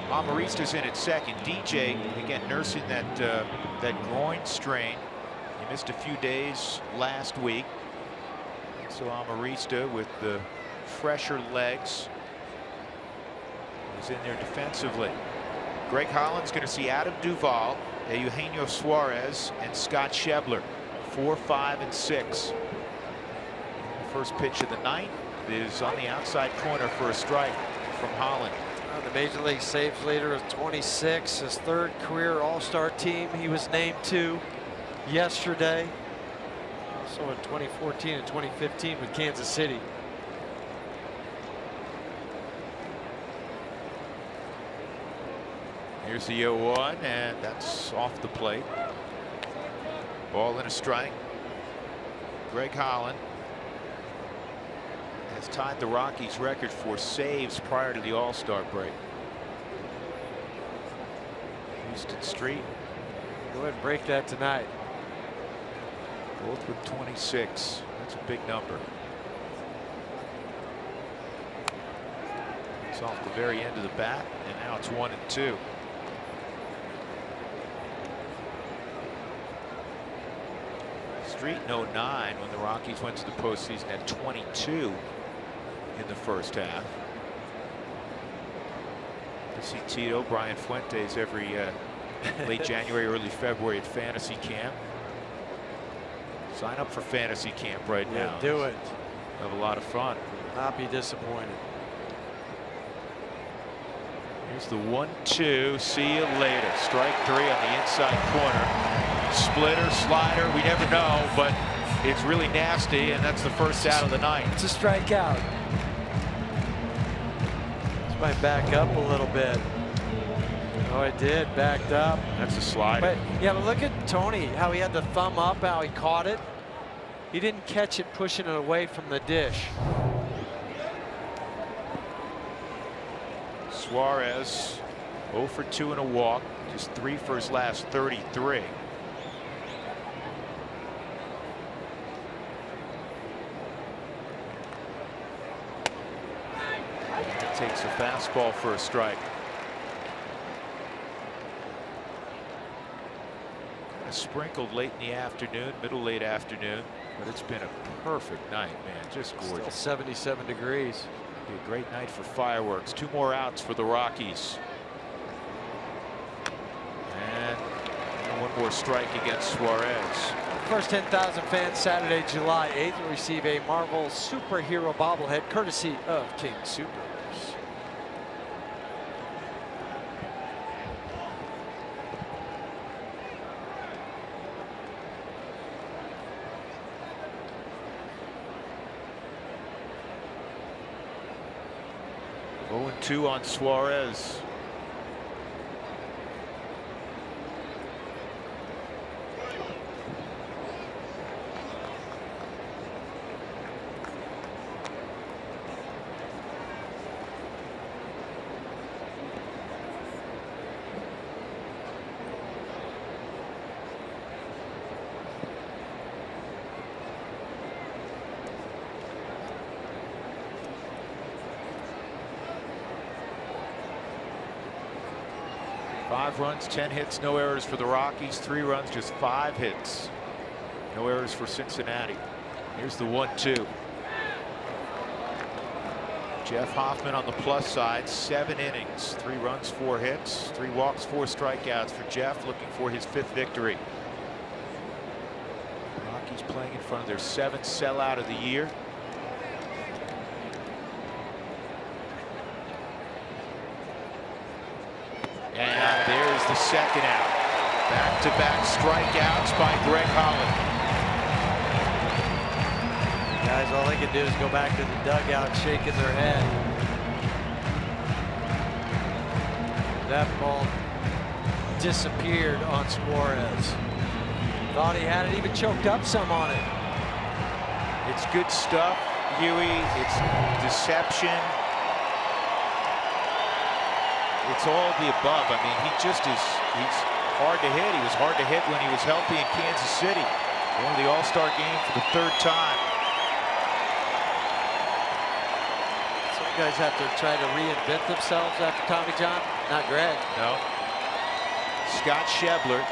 Amarista's in at second. DJ, again, nursing that groin strain. He missed a few days last week. So Amarista, with the fresher legs, is in there defensively. Greg Holland's going to see Adam Duvall, Eugenio Suarez, and Scott Schebler, 4, 5, and 6. The first pitch of the ninth is on the outside corner for a strike from Holland. The Major League saves leader is 26, his 3rd career All-Star team. He was named to yesterday. Also in 2014 and 2015 with Kansas City. Here's the 0-1, and that's off the plate. Ball and a strike. Greg Holland has tied the Rockies record for saves prior to the All-Star break. Houston Street. Go ahead and break that tonight. Both with 26. That's a big number. It's off the very end of the bat, and now it's 1-2. Street in 09 when the Rockies went to the postseason at 22 in the first half. To see Tito, Brian Fuentes every late January, early February at fantasy camp. Sign up for fantasy camp right now. Do it. Have a lot of fun. Not be disappointed. Here's the 1-2. See you later. Strike 3 on the inside corner. Splitter, slider, we never know, but it's really nasty, and that's the first out of the ninth. It's a strikeout. This might back up a little bit. Oh, it did. Backed up. That's a slider. But yeah, but look at Tony, how he had the thumb up, how he caught it. He didn't catch it pushing it away from the dish. Suarez 0 for 2 and a walk, just 3 for his last 33. Takes a fastball for a strike. Sprinkled late in the afternoon, middle late afternoon, but it's been a perfect night, man. Just gorgeous. Still 77 degrees. Be a great night for fireworks. 2 more outs for the Rockies. And 1 more strike against Suarez. First 10,000 fans Saturday, July 8th will receive a Marvel superhero bobblehead courtesy of King Supers. Oh, 2 on Suarez. Five runs, 10 hits, no errors for the Rockies. 3 runs, just 5 hits. No errors for Cincinnati. Here's the 1-2. Jeff Hoffman on the plus side, 7 innings, 3 runs, 4 hits, 3 walks, 4 strikeouts for Jeff, looking for his 5th victory. The Rockies playing in front of their 7th sellout of the year. And there's the second out. Back-to-back strikeouts by Greg Holland. Guys, all they can do is go back to the dugout shaking their head. That ball disappeared on Suarez. Thought he had it even choked up some on it. It's good stuff, Huey. It's deception. It's all the above. I mean, he's hard to hit. He was hard to hit when he was healthy in Kansas City. Won the All-Star game for the 3rd time. Some guys have to try to reinvent themselves after Tommy John. Not Greg. No. Scott Schebler,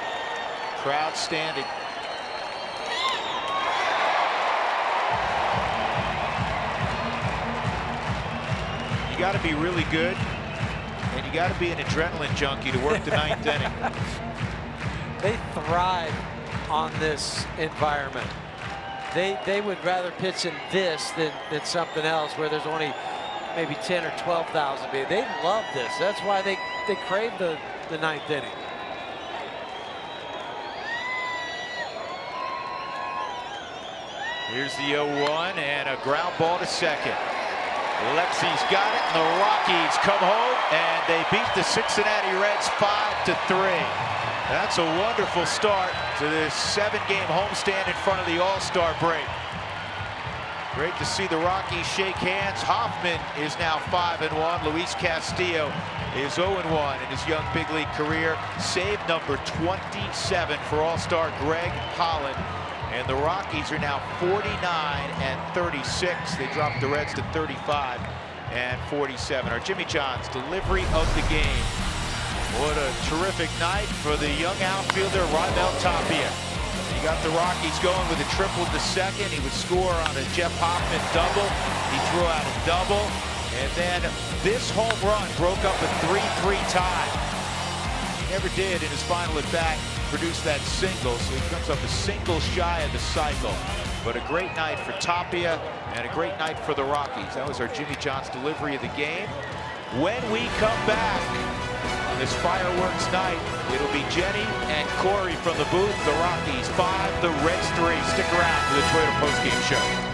crowd standing. You got to be really good, and you got to be an adrenaline junkie to work the 9th inning. They thrive on this environment. They would rather pitch in this than something else where there's only maybe 10 or 12,000 people. They love this. That's why they crave the 9th inning. Here's the 0-1 and a ground ball to second. Lexi's got it, and the Rockies come home, and they beat the Cincinnati Reds 5-3. That's a wonderful start to this 7-game homestand in front of the All-Star break. Great to see the Rockies shake hands. Hoffman is now 5-1. Luis Castillo is 0-1 in his young big league career. Save number 27 for All-Star Greg Holland. And the Rockies are now 49-36. They dropped the Reds to 35-47. Our Jimmy John's delivery of the game. What a terrific night for the young outfielder, Raimel Tapia. He got the Rockies going with a triple to second. He would score on a Jeff Hoffman double. He threw out a double. And then this home run broke up a 3-3 tie. He never did in his final at bat produce that single, so he comes up a single shy of the cycle. But a great night for Tapia and a great night for the Rockies. That was our Jimmy John's delivery of the game. When we come back on this fireworks night, it'll be Jenny and Corey from the booth. The Rockies 5, the Reds 3. Stick around for the Toyota postgame show.